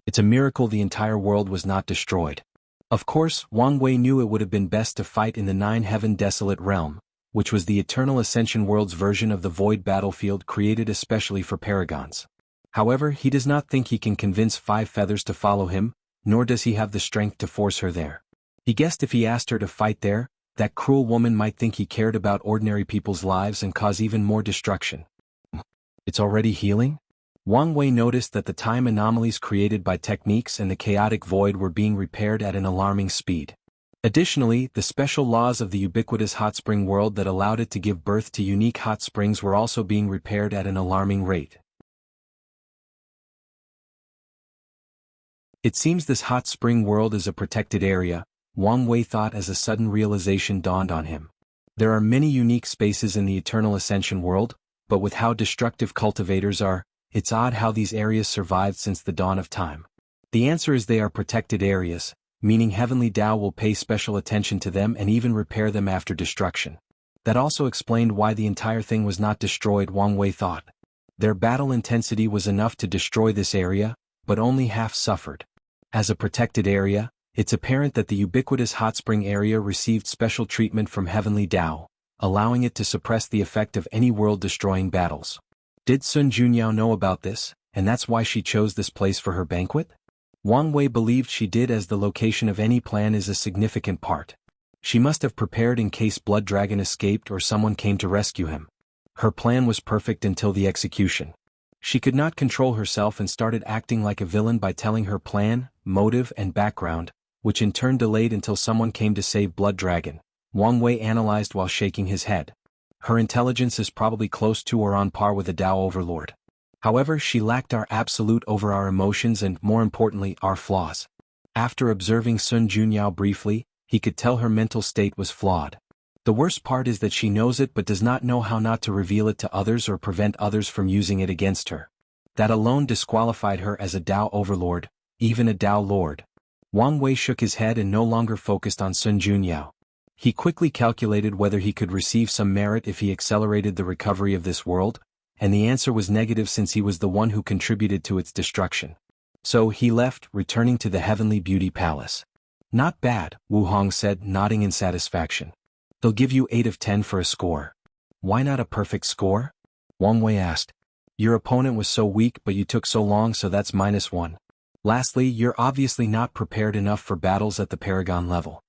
It's a miracle the entire world was not destroyed. Of course, Wang Wei knew it would have been best to fight in the Nine-Heaven Desolate Realm, which was the Eternal Ascension world's version of the Void battlefield created especially for paragons. However, he does not think he can convince Five Feathers to follow him, nor does he have the strength to force her there. He guessed if he asked her to fight there, that cruel woman might think he cared about ordinary people's lives and cause even more destruction. It's already healing? Wang Wei noticed that the time anomalies created by techniques and the chaotic void were being repaired at an alarming speed. Additionally, the special laws of the ubiquitous hot spring world that allowed it to give birth to unique hot springs were also being repaired at an alarming rate. It seems this hot spring world is a protected area, Wang Wei thought as a sudden realization dawned on him. There are many unique spaces in the Eternal Ascension world, but with how destructive cultivators are, it's odd how these areas survived since the dawn of time. The answer is they are protected areas, meaning Heavenly Tao will pay special attention to them and even repair them after destruction. That also explained why the entire thing was not destroyed, Wang Wei thought. Their battle intensity was enough to destroy this area, but only half suffered. As a protected area, it's apparent that the ubiquitous hot spring area received special treatment from Heavenly Tao, allowing it to suppress the effect of any world-destroying battles. Did Sun Junyao know about this, and that's why she chose this place for her banquet? Wang Wei believed she did, as the location of any plan is a significant part. She must have prepared in case Blood Dragon escaped or someone came to rescue him. Her plan was perfect until the execution. She could not control herself and started acting like a villain by telling her plan, motive and background, which in turn delayed until someone came to save Blood Dragon. Wang Wei analyzed while shaking his head. Her intelligence is probably close to or on par with a Tao overlord. However, she lacked our absolute over our emotions and, more importantly, our flaws. After observing Sun Junyao briefly, he could tell her mental state was flawed. The worst part is that she knows it but does not know how not to reveal it to others or prevent others from using it against her. That alone disqualified her as a Tao overlord, even a Tao lord. Wang Wei shook his head and no longer focused on Sun Junyao. He quickly calculated whether he could receive some merit if he accelerated the recovery of this world, and the answer was negative since he was the one who contributed to its destruction. So he left, returning to the Heavenly Beauty Palace. Not bad, Wu Hong said, nodding in satisfaction. They'll give you 8 of 10 for a score. Why not a perfect score? Wang Wei asked. Your opponent was so weak but you took so long, so that's -1. Lastly, you're obviously not prepared enough for battles at the Paragon level.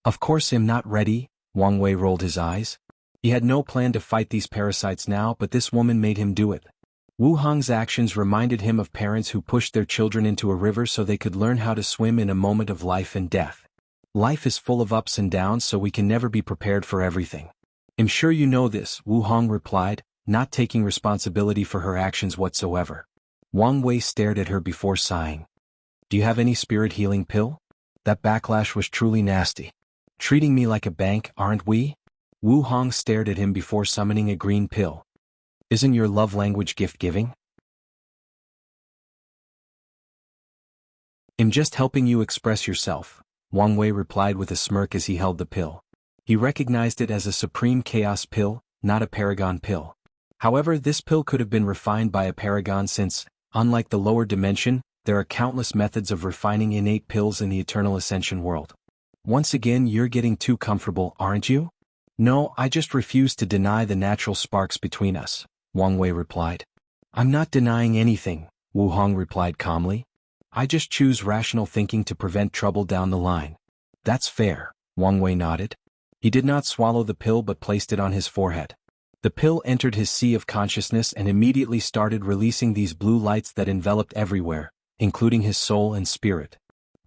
Of course I'm not ready, Wang Wei rolled his eyes. He had no plan to fight these parasites now, but this woman made him do it. Wu Hong's actions reminded him of parents who pushed their children into a river so they could learn how to swim in a moment of life and death. Life is full of ups and downs, so we can never be prepared for everything. I'm sure you know this, Wu Hong replied, not taking responsibility for her actions whatsoever. Wang Wei stared at her before sighing. Do you have any spirit healing pill? That backlash was truly nasty. Treating me like a bank, aren't we? Wu Hong stared at him before summoning a green pill. Isn't your love language gift-giving? I'm just helping you express yourself, Wang Wei replied with a smirk as he held the pill. He recognized it as a supreme chaos pill, not a paragon pill. However, this pill could have been refined by a paragon since, unlike the lower dimension, there are countless methods of refining innate pills in the Eternal Ascension world. Once again, you're getting too comfortable, aren't you? No, I just refuse to deny the natural sparks between us, Wang Wei replied. I'm not denying anything, Wu Hong replied calmly. I just choose rational thinking to prevent trouble down the line. That's fair, Wang Wei nodded. He did not swallow the pill but placed it on his forehead. The pill entered his sea of consciousness and immediately started releasing these blue lights that enveloped everywhere, including his soul and spirit.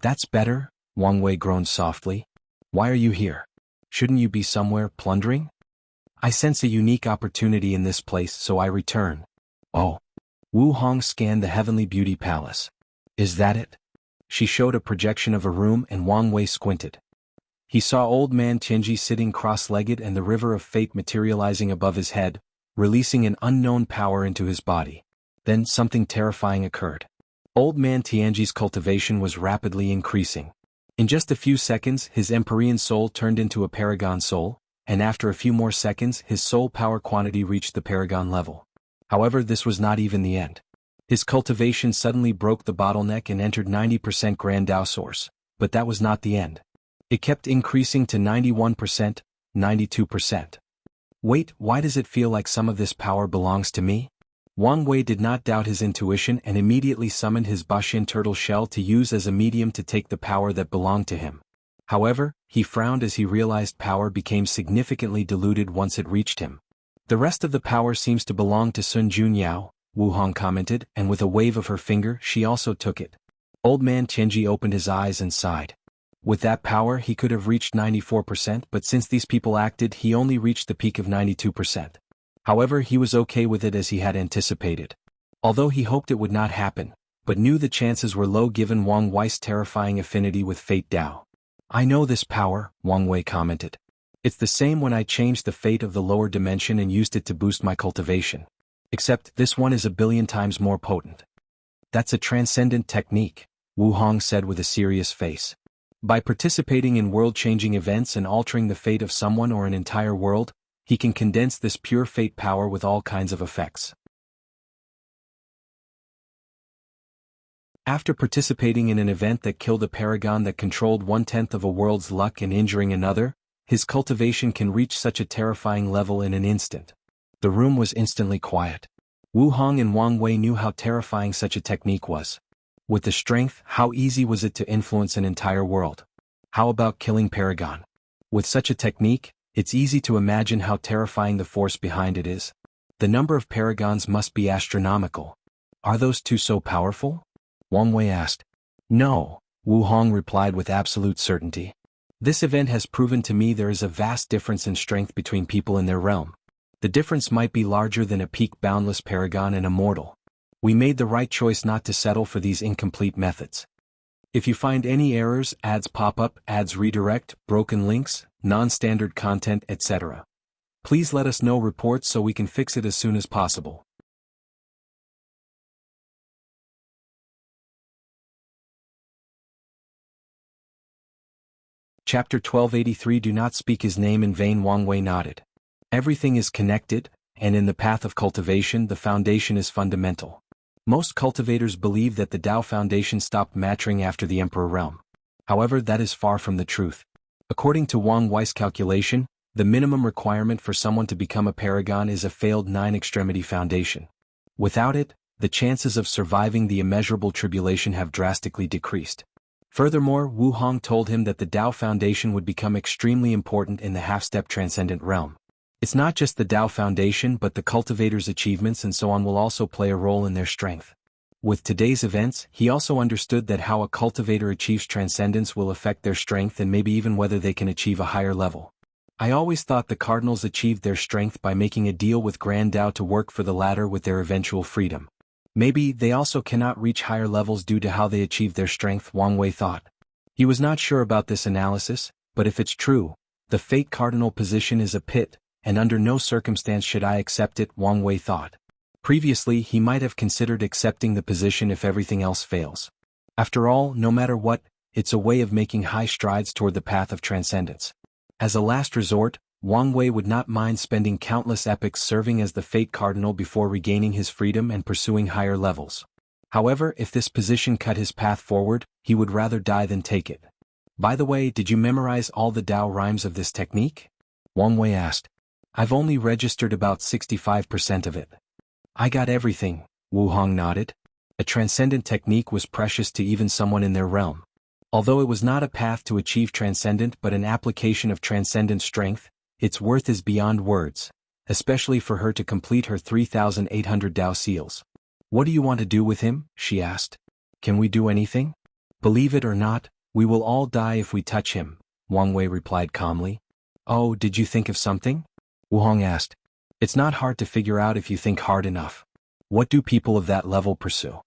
That's better, Wang Wei groaned softly. Why are you here? Shouldn't you be somewhere plundering? I sense a unique opportunity in this place, so I return. Oh. Wu Hong scanned the Heavenly Beauty Palace. Is that it? She showed a projection of a room and Wang Wei squinted. He saw Old Man Tianji sitting cross-legged and the river of fate materializing above his head, releasing an unknown power into his body. Then something terrifying occurred. Old Man Tianji's cultivation was rapidly increasing. In just a few seconds, his Empyrean soul turned into a Paragon soul, and after a few more seconds, his soul power quantity reached the Paragon level. However, this was not even the end. His cultivation suddenly broke the bottleneck and entered 90% Grand Tao source, but that was not the end. It kept increasing to 91%, 92%. Wait, why does it feel like some of this power belongs to me? Wang Wei did not doubt his intuition and immediately summoned his Bashin turtle shell to use as a medium to take the power that belonged to him. However, he frowned as he realized power became significantly diluted once it reached him. The rest of the power seems to belong to Sun Junyao, Wu Hong commented, and with a wave of her finger she also took it. Old man Tianji opened his eyes and sighed. With that power he could have reached 94%, but since these people acted he only reached the peak of 92%. However, he was okay with it as he had anticipated. Although he hoped it would not happen, but knew the chances were low given Wang Wei's terrifying affinity with Fate Dao. I know this power, Wang Wei commented. It's the same when I changed the fate of the lower dimension and used it to boost my cultivation. Except this one is 1,000,000,000 times more potent. That's a transcendent technique, Wu Hong said with a serious face. By participating in world-changing events and altering the fate of someone or an entire world, he can condense this pure fate power with all kinds of effects. After participating in an event that killed a paragon that controlled 1/10 of a world's luck and injuring another, his cultivation can reach such a terrifying level in an instant. The room was instantly quiet. Wu Hong and Wang Wei knew how terrifying such a technique was. With the strength, how easy was it to influence an entire world? How about killing Paragon? With such a technique, it's easy to imagine how terrifying the force behind it is. The number of Paragons must be astronomical. Are those two so powerful? Wang Wei asked. No, Wu Hong replied with absolute certainty. This event has proven to me there is a vast difference in strength between people in their realm. The difference might be larger than a peak boundless Paragon and a mortal. We made the right choice not to settle for these incomplete methods. If you find any errors, ads pop up, ads redirect, broken links, non-standard content, etc., please let us know reports so we can fix it as soon as possible. Chapter 1283 Do not speak his name in vain. Wang Wei nodded. Everything is connected, and in the path of cultivation the foundation is fundamental. Most cultivators believe that the Dao Foundation stopped maturing after the Emperor realm. However, that is far from the truth. According to Wang Wei's calculation, the minimum requirement for someone to become a paragon is a failed 9-extremity foundation. Without it, the chances of surviving the immeasurable tribulation have drastically decreased. Furthermore, Wu Hong told him that the Dao Foundation would become extremely important in the half-step transcendent realm. It's not just the Dao Foundation but the cultivator's achievements and so on will also play a role in their strength. With today's events, he also understood that how a cultivator achieves transcendence will affect their strength and maybe even whether they can achieve a higher level. I always thought the Cardinals achieved their strength by making a deal with Grand Dao to work for the latter with their eventual freedom. Maybe they also cannot reach higher levels due to how they achieved their strength, Wang Wei thought. He was not sure about this analysis, but if it's true, the Fate Cardinal position is a pit, and under no circumstance should I accept it, Wang Wei thought. Previously he might have considered accepting the position if everything else fails. After all, no matter what, it's a way of making high strides toward the path of transcendence. As a last resort, Wang Wei would not mind spending countless epochs serving as the Fate Cardinal before regaining his freedom and pursuing higher levels. However, if this position cut his path forward, he would rather die than take it. By the way, did you memorize all the Dao rhymes of this technique? Wang Wei asked. I've only registered about 65% of it. I got everything, Wu Hong nodded. A transcendent technique was precious to even someone in their realm. Although it was not a path to achieve transcendent but an application of transcendent strength, its worth is beyond words, especially for her to complete her 3,800 Dao seals. What do you want to do with him? She asked. Can we do anything? Believe it or not, we will all die if we touch him, Wang Wei replied calmly. Oh, did you think of something? Wu Hong asked. It's not hard to figure out if you think hard enough. What do people of that level pursue?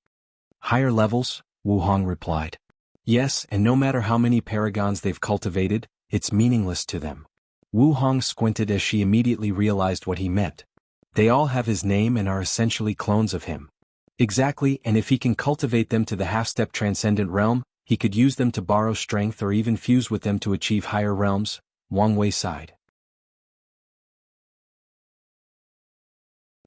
Higher levels, Wu Hong replied. Yes, and no matter how many paragons they've cultivated, it's meaningless to them. Wu Hong squinted as she immediately realized what he meant. They all have his name and are essentially clones of him. Exactly, and if he can cultivate them to the half-step transcendent realm, he could use them to borrow strength or even fuse with them to achieve higher realms, Wang Wei sighed.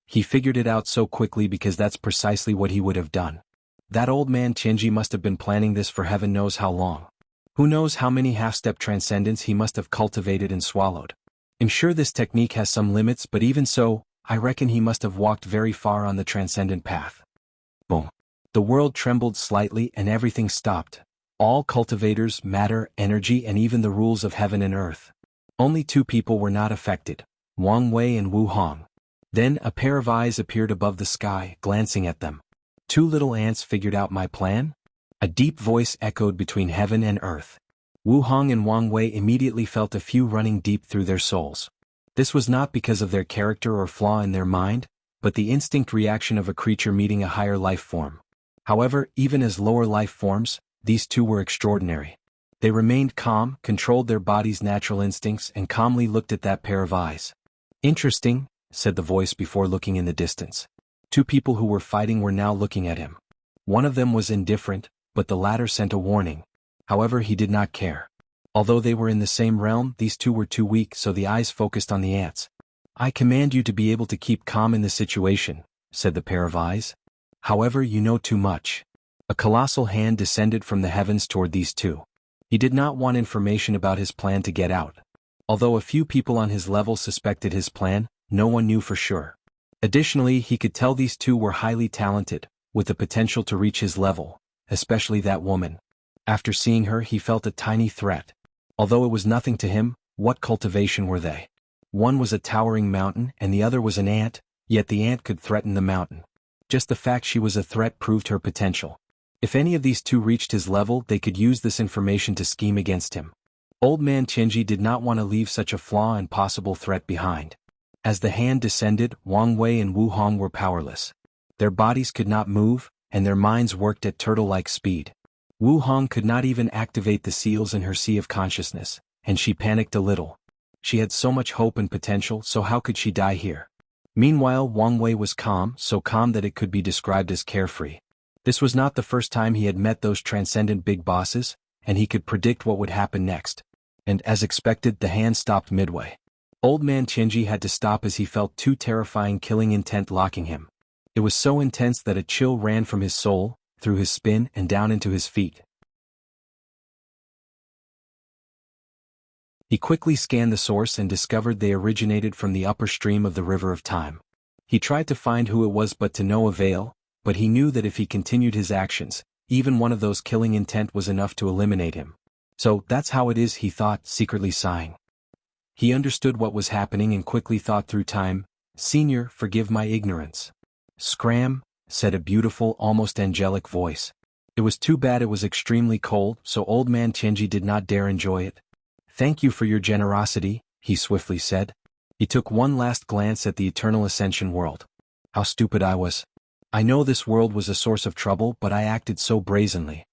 He figured it out so quickly because that's precisely what he would have done. That old man Tianji must have been planning this for heaven knows how long. Who knows how many half-step transcendents he must have cultivated and swallowed. I'm sure this technique has some limits, but even so, I reckon he must have walked very far on the transcendent path. Boom. The world trembled slightly and everything stopped. All cultivators, matter, energy, and even the rules of heaven and earth. Only two people were not affected, Wang Wei and Wu Hong. Then a pair of eyes appeared above the sky, glancing at them. Two little ants figured out my plan? A deep voice echoed between heaven and earth. Wu Hong and Wang Wei immediately felt a few running deep through their souls. This was not because of their character or flaw in their mind, but the instinct reaction of a creature meeting a higher life form. However, even as lower life forms, these two were extraordinary. They remained calm, controlled their body's natural instincts, and calmly looked at that pair of eyes. "Interesting," said the voice before looking in the distance. Two people who were fighting were now looking at him. One of them was indifferent, but the latter sent a warning. However, he did not care. Although they were in the same realm, these two were too weak, so the eyes focused on the ants. "I command you to be able to keep calm in the situation," said the pair of eyes. "However, you know too much." A colossal hand descended from the heavens toward these two. He did not want information about his plan to get out. Although a few people on his level suspected his plan, no one knew for sure. Additionally, he could tell these two were highly talented, with the potential to reach his level, especially that woman. After seeing her, he felt a tiny threat. Although it was nothing to him, what cultivation were they? One was a towering mountain and the other was an ant, yet the ant could threaten the mountain. Just the fact she was a threat proved her potential. If any of these two reached his level, they could use this information to scheme against him. Old Man Tianji did not want to leave such a flaw and possible threat behind. As the hand descended, Wang Wei and Wu Hong were powerless. Their bodies could not move, and their minds worked at turtle-like speed. Wu Hong could not even activate the seals in her sea of consciousness, and she panicked a little. She had so much hope and potential, so how could she die here? Meanwhile, Wang Wei was calm, so calm that it could be described as carefree. This was not the first time he had met those transcendent big bosses, and he could predict what would happen next. And as expected, the hand stopped midway. Old Man Tianji had to stop as he felt two terrifying killing intent locking him. It was so intense that a chill ran from his soul, through his spine and down into his feet. He quickly scanned the source and discovered they originated from the upper stream of the River of Time. He tried to find who it was but to no avail, but he knew that if he continued his actions, even one of those killing intent was enough to eliminate him. So, that's how it is, he thought, secretly sighing. He understood what was happening and quickly thought through time. "Senior, forgive my ignorance." "Scram," said a beautiful, almost angelic voice. It was too bad it was extremely cold, so Old Man Tianji did not dare enjoy it. "Thank you for your generosity," he swiftly said. He took one last glance at the Eternal Ascension world. How stupid I was. I know this world was a source of trouble, but I acted so brazenly.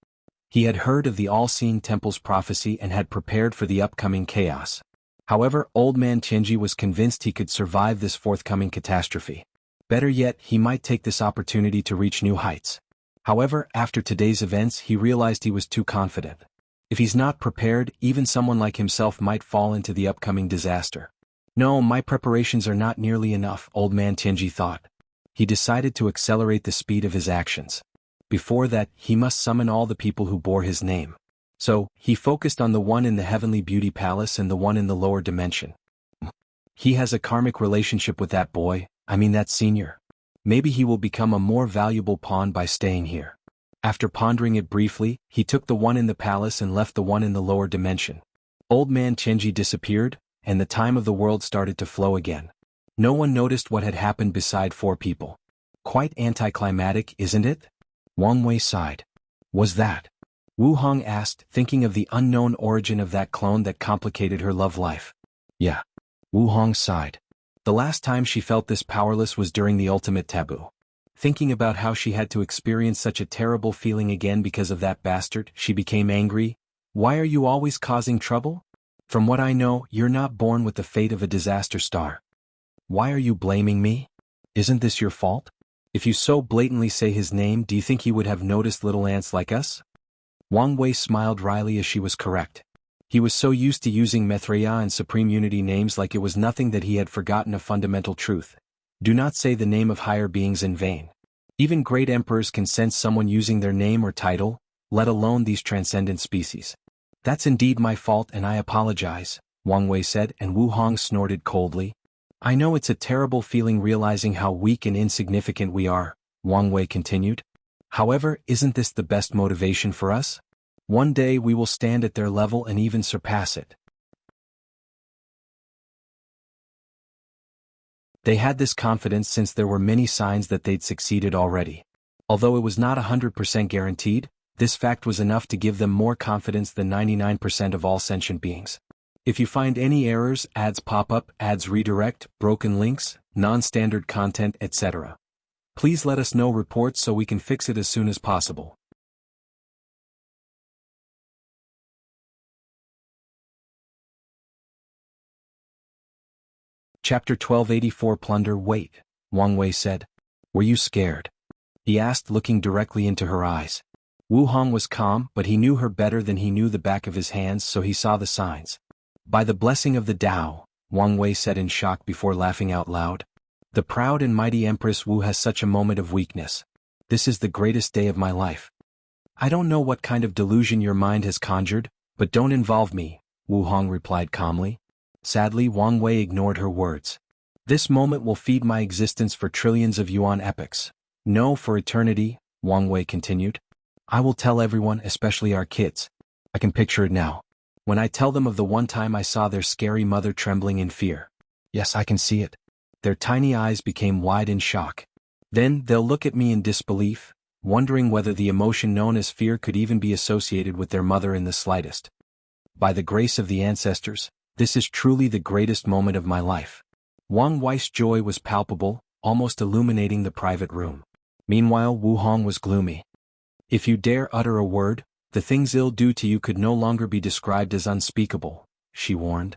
He had heard of the All-Seeing Temple's prophecy and had prepared for the upcoming chaos. However, Old Man Tianji was convinced he could survive this forthcoming catastrophe. Better yet, he might take this opportunity to reach new heights. However, after today's events, he realized he was too confident. If he's not prepared, even someone like himself might fall into the upcoming disaster. "No, my preparations are not nearly enough," Old Man Tianji thought. He decided to accelerate the speed of his actions. Before that, he must summon all the people who bore his name. So, he focused on the one in the Heavenly Beauty Palace and the one in the lower dimension. He has a karmic relationship with that boy, that senior. Maybe he will become a more valuable pawn by staying here. After pondering it briefly, he took the one in the palace and left the one in the lower dimension. Old Man Tianji disappeared, and the time of the world started to flow again. No one noticed what had happened beside four people. Quite anticlimactic, isn't it? Wang Wei sighed. Was that? Wu Hong asked, thinking of the unknown origin of that clone that complicated her love life. Yeah. Wu Hong sighed. The last time she felt this powerless was during the ultimate taboo. Thinking about how she had to experience such a terrible feeling again because of that bastard, she became angry. "Why are you always causing trouble? From what I know, you're not born with the fate of a disaster star. Why are you blaming me? Isn't this your fault? If you so blatantly say his name, do you think he would have noticed little ants like us?" Wang Wei smiled wryly as she was correct. He was so used to using Maitreya and Supreme Unity names like it was nothing that he had forgotten a fundamental truth. Do not say the name of higher beings in vain. Even great emperors can sense someone using their name or title, let alone these transcendent species. "That's indeed my fault and I apologize," Wang Wei said, and Wu Hong snorted coldly. "I know it's a terrible feeling realizing how weak and insignificant we are," Wang Wei continued. "However, isn't this the best motivation for us? One day we will stand at their level and even surpass it." They had this confidence since there were many signs that they'd succeeded already. Although it was not 100% guaranteed, this fact was enough to give them more confidence than 99% of all sentient beings. If you find any errors, ads pop up, ads redirect, broken links, non-standard content, etc., please let us know reports so we can fix it as soon as possible. Chapter 1284 Plunder. Wait, Wang Wei said. Were you scared? He asked, looking directly into her eyes. Wu Hong was calm, but he knew her better than he knew the back of his hands, so he saw the signs. By the blessing of the Tao, Wang Wei said in shock before laughing out loud. The proud and mighty Empress Wu has such a moment of weakness. This is the greatest day of my life. I don't know what kind of delusion your mind has conjured, but don't involve me, Wu Hong replied calmly. Sadly, Wang Wei ignored her words. This moment will feed my existence for trillions of yuan epochs. No, for eternity, Wang Wei continued. I will tell everyone, especially our kids. I can picture it now. When I tell them of the one time I saw their scary mother trembling in fear. Yes, I can see it. Their tiny eyes became wide in shock. Then they'll look at me in disbelief, wondering whether the emotion known as fear could even be associated with their mother in the slightest. By the grace of the ancestors, this is truly the greatest moment of my life. Wang Wei's joy was palpable, almost illuminating the private room. Meanwhile, Wu Hong was gloomy. If you dare utter a word, the things it'll do to you could no longer be described as unspeakable, she warned.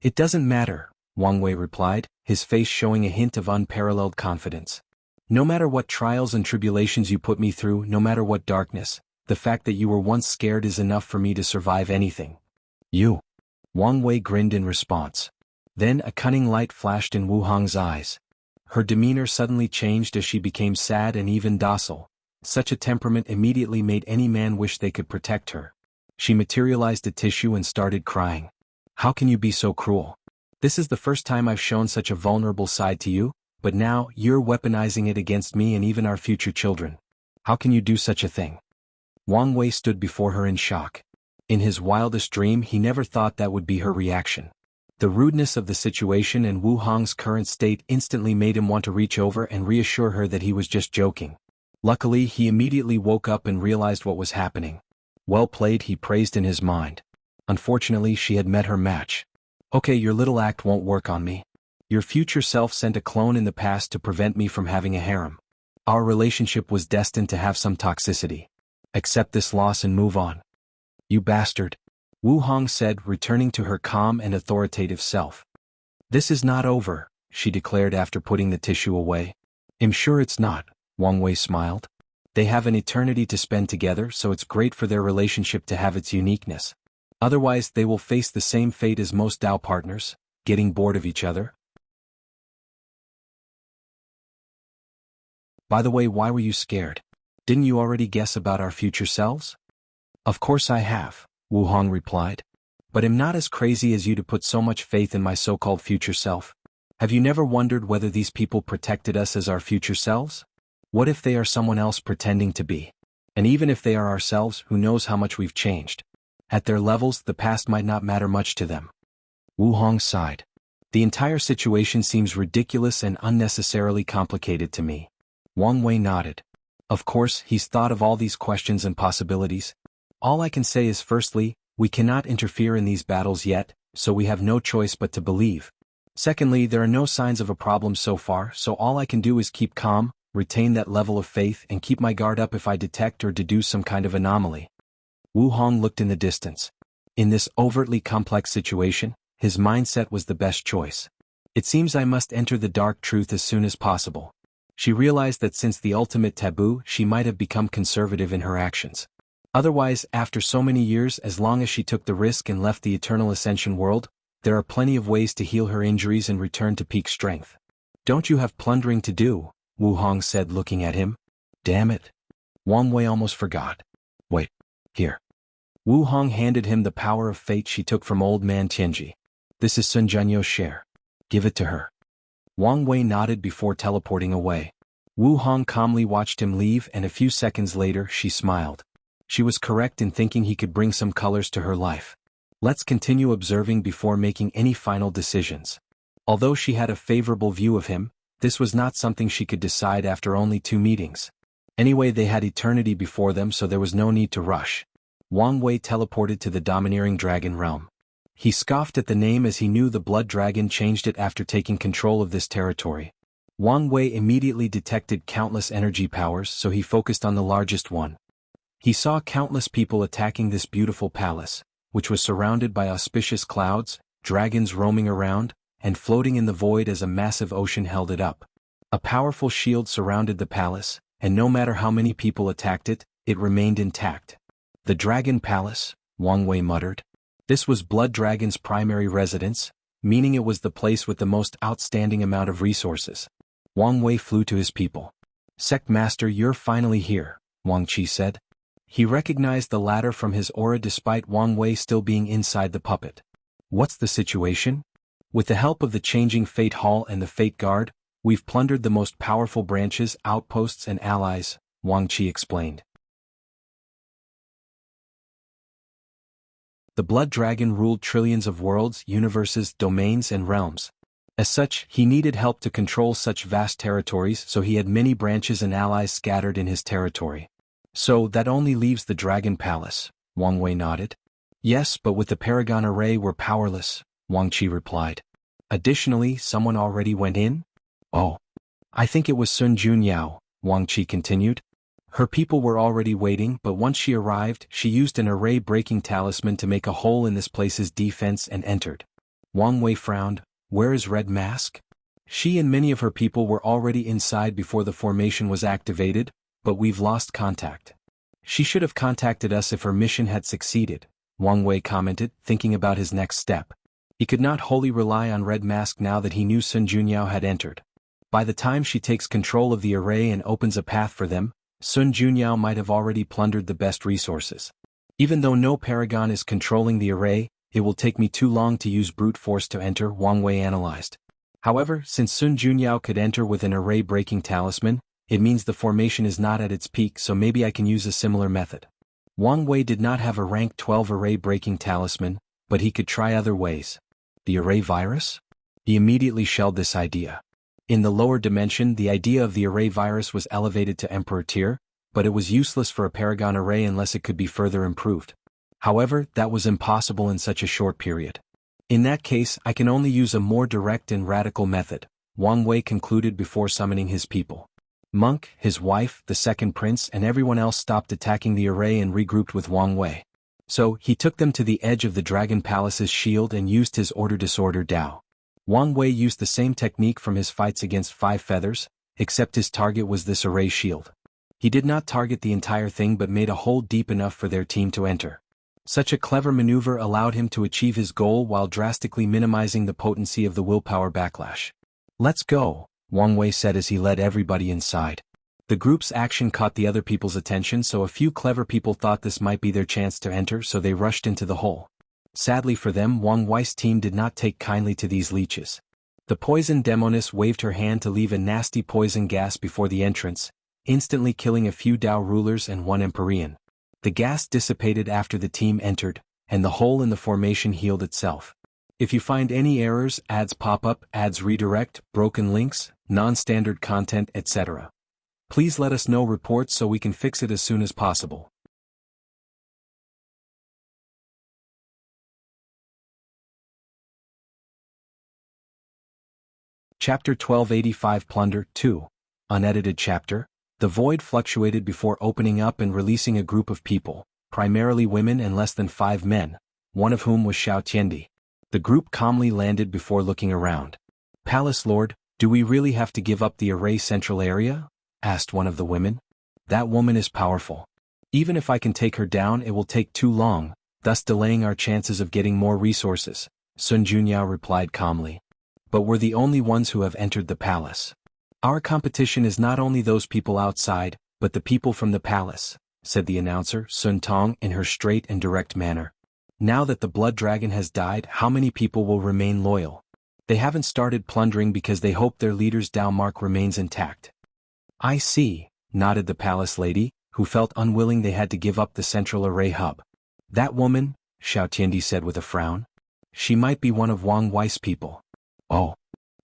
It doesn't matter, Wang Wei replied, his face showing a hint of unparalleled confidence. No matter what trials and tribulations you put me through, no matter what darkness, the fact that you were once scared is enough for me to survive anything. You. Wang Wei grinned in response. Then a cunning light flashed in Wu Hong's eyes. Her demeanor suddenly changed as she became sad and even docile. Such a temperament immediately made any man wish they could protect her. She materialized a tissue and started crying. How can you be so cruel? This is the first time I've shown such a vulnerable side to you, but now you're weaponizing it against me and even our future children. How can you do such a thing? Wang Wei stood before her in shock. In his wildest dream he never thought that would be her reaction. The rudeness of the situation and Wu Hong's current state instantly made him want to reach over and reassure her that he was just joking. Luckily, he immediately woke up and realized what was happening. Well played, he praised in his mind. Unfortunately, she had met her match. Okay, your little act won't work on me. Your future self sent a clone in the past to prevent me from having a harem. Our relationship was destined to have some toxicity. Accept this loss and move on. You bastard, Wu Hong said, returning to her calm and authoritative self. This is not over, she declared after putting the tissue away. I'm sure it's not, Wang Wei smiled. They have an eternity to spend together, so it's great for their relationship to have its uniqueness. Otherwise, they will face the same fate as most Dao partners, getting bored of each other. By the way, why were you scared? Didn't you already guess about our future selves? Of course I have, Wu Hong replied. But I'm not as crazy as you to put so much faith in my so-called future self. Have you never wondered whether these people protected us as our future selves? What if they are someone else pretending to be? And even if they are ourselves, who knows how much we've changed? At their levels, the past might not matter much to them. Wu Hong sighed. The entire situation seems ridiculous and unnecessarily complicated to me. Wang Wei nodded. Of course, he's thought of all these questions and possibilities. All I can say is firstly, we cannot interfere in these battles yet, so we have no choice but to believe. Secondly, there are no signs of a problem so far, so all I can do is keep calm, retain that level of faith and keep my guard up if I detect or deduce some kind of anomaly. Wu Hong looked in the distance. In this overtly complex situation, his mindset was the best choice. It seems I must enter the dark truth as soon as possible. She realized that since the ultimate taboo, she might have become conservative in her actions. Otherwise, after so many years, as long as she took the risk and left the Eternal Ascension world, there are plenty of ways to heal her injuries and return to peak strength. Don't you have plundering to do? Wu Hong said, looking at him. Damn it. Wang Wei almost forgot. Wait. Here. Wu Hong handed him the power of fate she took from old man Tianji. This is Sun Jianyo's share. Give it to her. Wang Wei nodded before teleporting away. Wu Hong calmly watched him leave, and a few seconds later she smiled. She was correct in thinking he could bring some colors to her life. Let's continue observing before making any final decisions. Although she had a favorable view of him, this was not something she could decide after only 2 meetings. Anyway, they had eternity before them, so there was no need to rush. Wang Wei teleported to the domineering dragon realm. He scoffed at the name as he knew the blood dragon changed it after taking control of this territory. Wang Wei immediately detected countless energy powers, so he focused on the largest one. He saw countless people attacking this beautiful palace, which was surrounded by auspicious clouds, dragons roaming around, and floating in the void as a massive ocean held it up. A powerful shield surrounded the palace, and no matter how many people attacked it, it remained intact. The Dragon Palace, Wang Wei muttered. This was Blood Dragon's primary residence, meaning it was the place with the most outstanding amount of resources. Wang Wei flew to his people. Sect Master, you're finally here, Wang Qi said. He recognized the latter from his aura despite Wang Wei still being inside the puppet. What's the situation? With the help of the changing Fate Hall and the Fate Guard, we've plundered the most powerful branches, outposts and allies, Wang Qi explained. The Blood Dragon ruled trillions of worlds, universes, domains and realms. As such, he needed help to control such vast territories, so he had many branches and allies scattered in his territory. So that only leaves the Dragon Palace, Wang Wei nodded. Yes, but with the Paragon Array we're powerless, Wang Qi replied. Additionally, someone already went in? Oh. I think it was Sun Junyao, Wang Qi continued. Her people were already waiting, but once she arrived, she used an array-breaking talisman to make a hole in this place's defense and entered. Wang Wei frowned. Where is Red Mask? She and many of her people were already inside before the formation was activated, but we've lost contact. She should have contacted us if her mission had succeeded, Wang Wei commented, thinking about his next step. He could not wholly rely on Red Mask now that he knew Sun Junyao had entered. By the time she takes control of the array and opens a path for them, Sun Junyao might have already plundered the best resources. Even though no paragon is controlling the array, it will take me too long to use brute force to enter, Wang Wei analyzed. However, since Sun Junyao could enter with an array-breaking talisman, it means the formation is not at its peak, so maybe I can use a similar method. Wang Wei did not have a rank 12 array-breaking talisman, but he could try other ways. The array virus? He immediately shelved this idea. In the lower dimension, the idea of the array virus was elevated to Emperor tier, but it was useless for a paragon array unless it could be further improved. However, that was impossible in such a short period. In that case, I can only use a more direct and radical method, Wang Wei concluded before summoning his people. Monk, his wife, the second prince and everyone else stopped attacking the array and regrouped with Wang Wei. So, he took them to the edge of the Dragon Palace's shield and used his Order-Disorder Dao. Wang Wei used the same technique from his fights against Five Feathers, except his target was this array shield. He did not target the entire thing but made a hole deep enough for their team to enter. Such a clever maneuver allowed him to achieve his goal while drastically minimizing the potency of the willpower backlash. Let's go, Wang Wei said as he led everybody inside. The group's action caught the other people's attention, so a few clever people thought this might be their chance to enter, so they rushed into the hole. Sadly for them, Wang Wei's team did not take kindly to these leeches. The poison demoness waved her hand to leave a nasty poison gas before the entrance, instantly killing a few Dao rulers and one Empyrean. The gas dissipated after the team entered, and the hole in the formation healed itself. If you find any errors, ads pop up, ads redirect, broken links, non-standard content, etc., please let us know reports so we can fix it as soon as possible. Chapter 1285 Plunder 2. Unedited chapter. The void fluctuated before opening up and releasing a group of people, primarily women and less than 5 men, one of whom was Xiao Tiandi. The group calmly landed before looking around. Palace Lord, do we really have to give up the array central area? Asked one of the women. That woman is powerful. Even if I can take her down, it will take too long, thus delaying our chances of getting more resources, Sun Junyao replied calmly. But we're the only ones who have entered the palace. Our competition is not only those people outside, but the people from the palace, said the announcer, Sun Tong, in her straight and direct manner. Now that the blood dragon has died, how many people will remain loyal? They haven't started plundering because they hope their leader's Dao mark remains intact. I see, nodded the palace lady, who felt unwilling they had to give up the central array hub. That woman, Xiao Tiandi said with a frown. She might be one of Wang Wei's people. Oh.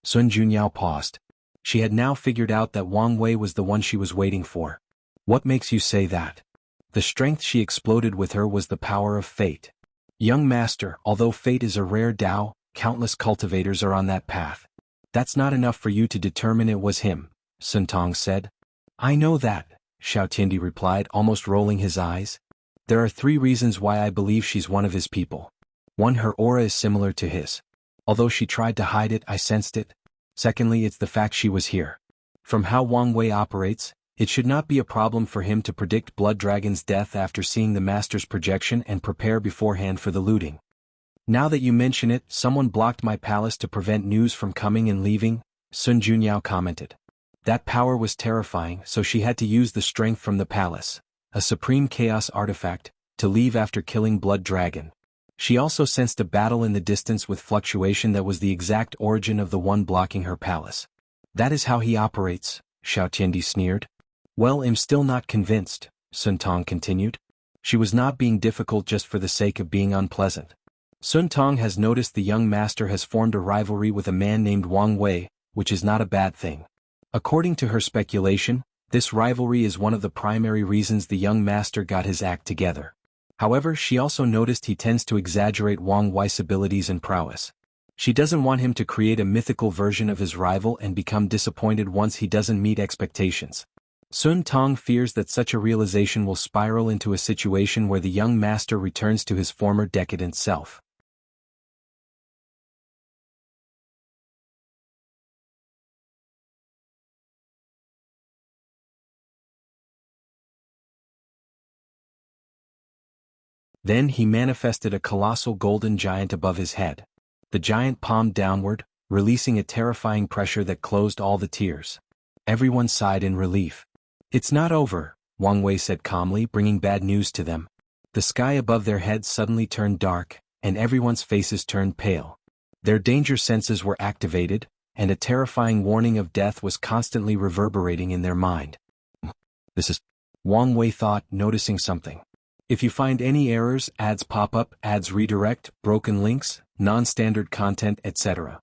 Sun Junyao paused. She had now figured out that Wang Wei was the one she was waiting for. What makes you say that? The strength she exploded with her was the power of fate. Young master, although fate is a rare Tao, countless cultivators are on that path. That's not enough for you to determine it was him, Sun Tong said. I know that, Xiao Tiandi replied, almost rolling his eyes. There are 3 reasons why I believe she's one of his people. 1, her aura is similar to his. Although she tried to hide it, I sensed it. Secondly, it's the fact she was here. From how Wang Wei operates, it should not be a problem for him to predict Blood Dragon's death after seeing the master's projection and prepare beforehand for the looting. Now that you mention it, someone blocked my palace to prevent news from coming and leaving, Sun Junyao commented. That power was terrifying, so she had to use the strength from the palace, a supreme chaos artifact, to leave after killing Blood Dragon. She also sensed a battle in the distance with fluctuation that was the exact origin of the one blocking her palace. That is how he operates, Xiao Tiandi sneered. Well, I'm still not convinced, Sun Tong continued. She was not being difficult just for the sake of being unpleasant. Sun Tong has noticed the young master has formed a rivalry with a man named Wang Wei, which is not a bad thing. According to her speculation, this rivalry is one of the primary reasons the young master got his act together. However, she also noticed he tends to exaggerate Wang Wei's abilities and prowess. She doesn't want him to create a mythical version of his rival and become disappointed once he doesn't meet expectations. Sun Tong fears that such a realization will spiral into a situation where the young master returns to his former decadent self. Then he manifested a colossal golden giant above his head. The giant palmed downward, releasing a terrifying pressure that closed all the tears. Everyone sighed in relief. It's not over, Wang Wei said calmly, bringing bad news to them. The sky above their heads suddenly turned dark, and everyone's faces turned pale. Their danger senses were activated, and a terrifying warning of death was constantly reverberating in their mind. This is... Wang Wei thought, noticing something. If you find any errors, ads pop up, ads redirect, broken links, non-standard content, etc.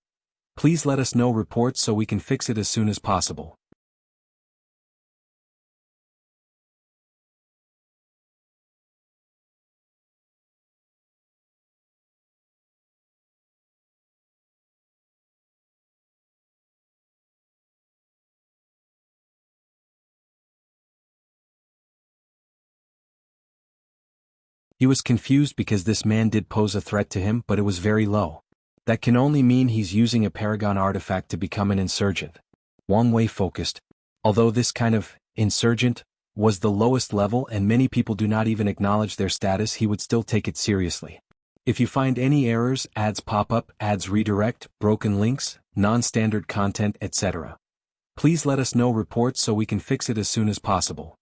Please let us know reports so we can fix it as soon as possible. He was confused because this man did pose a threat to him, but it was very low. That can only mean he's using a Paragon artifact to become an insurgent. Wang Wei focused. Although this kind of insurgent was the lowest level and many people do not even acknowledge their status, he would still take it seriously. If you find any errors, ads pop up, ads redirect, broken links, non-standard content, etc. Please let us know reports so we can fix it as soon as possible.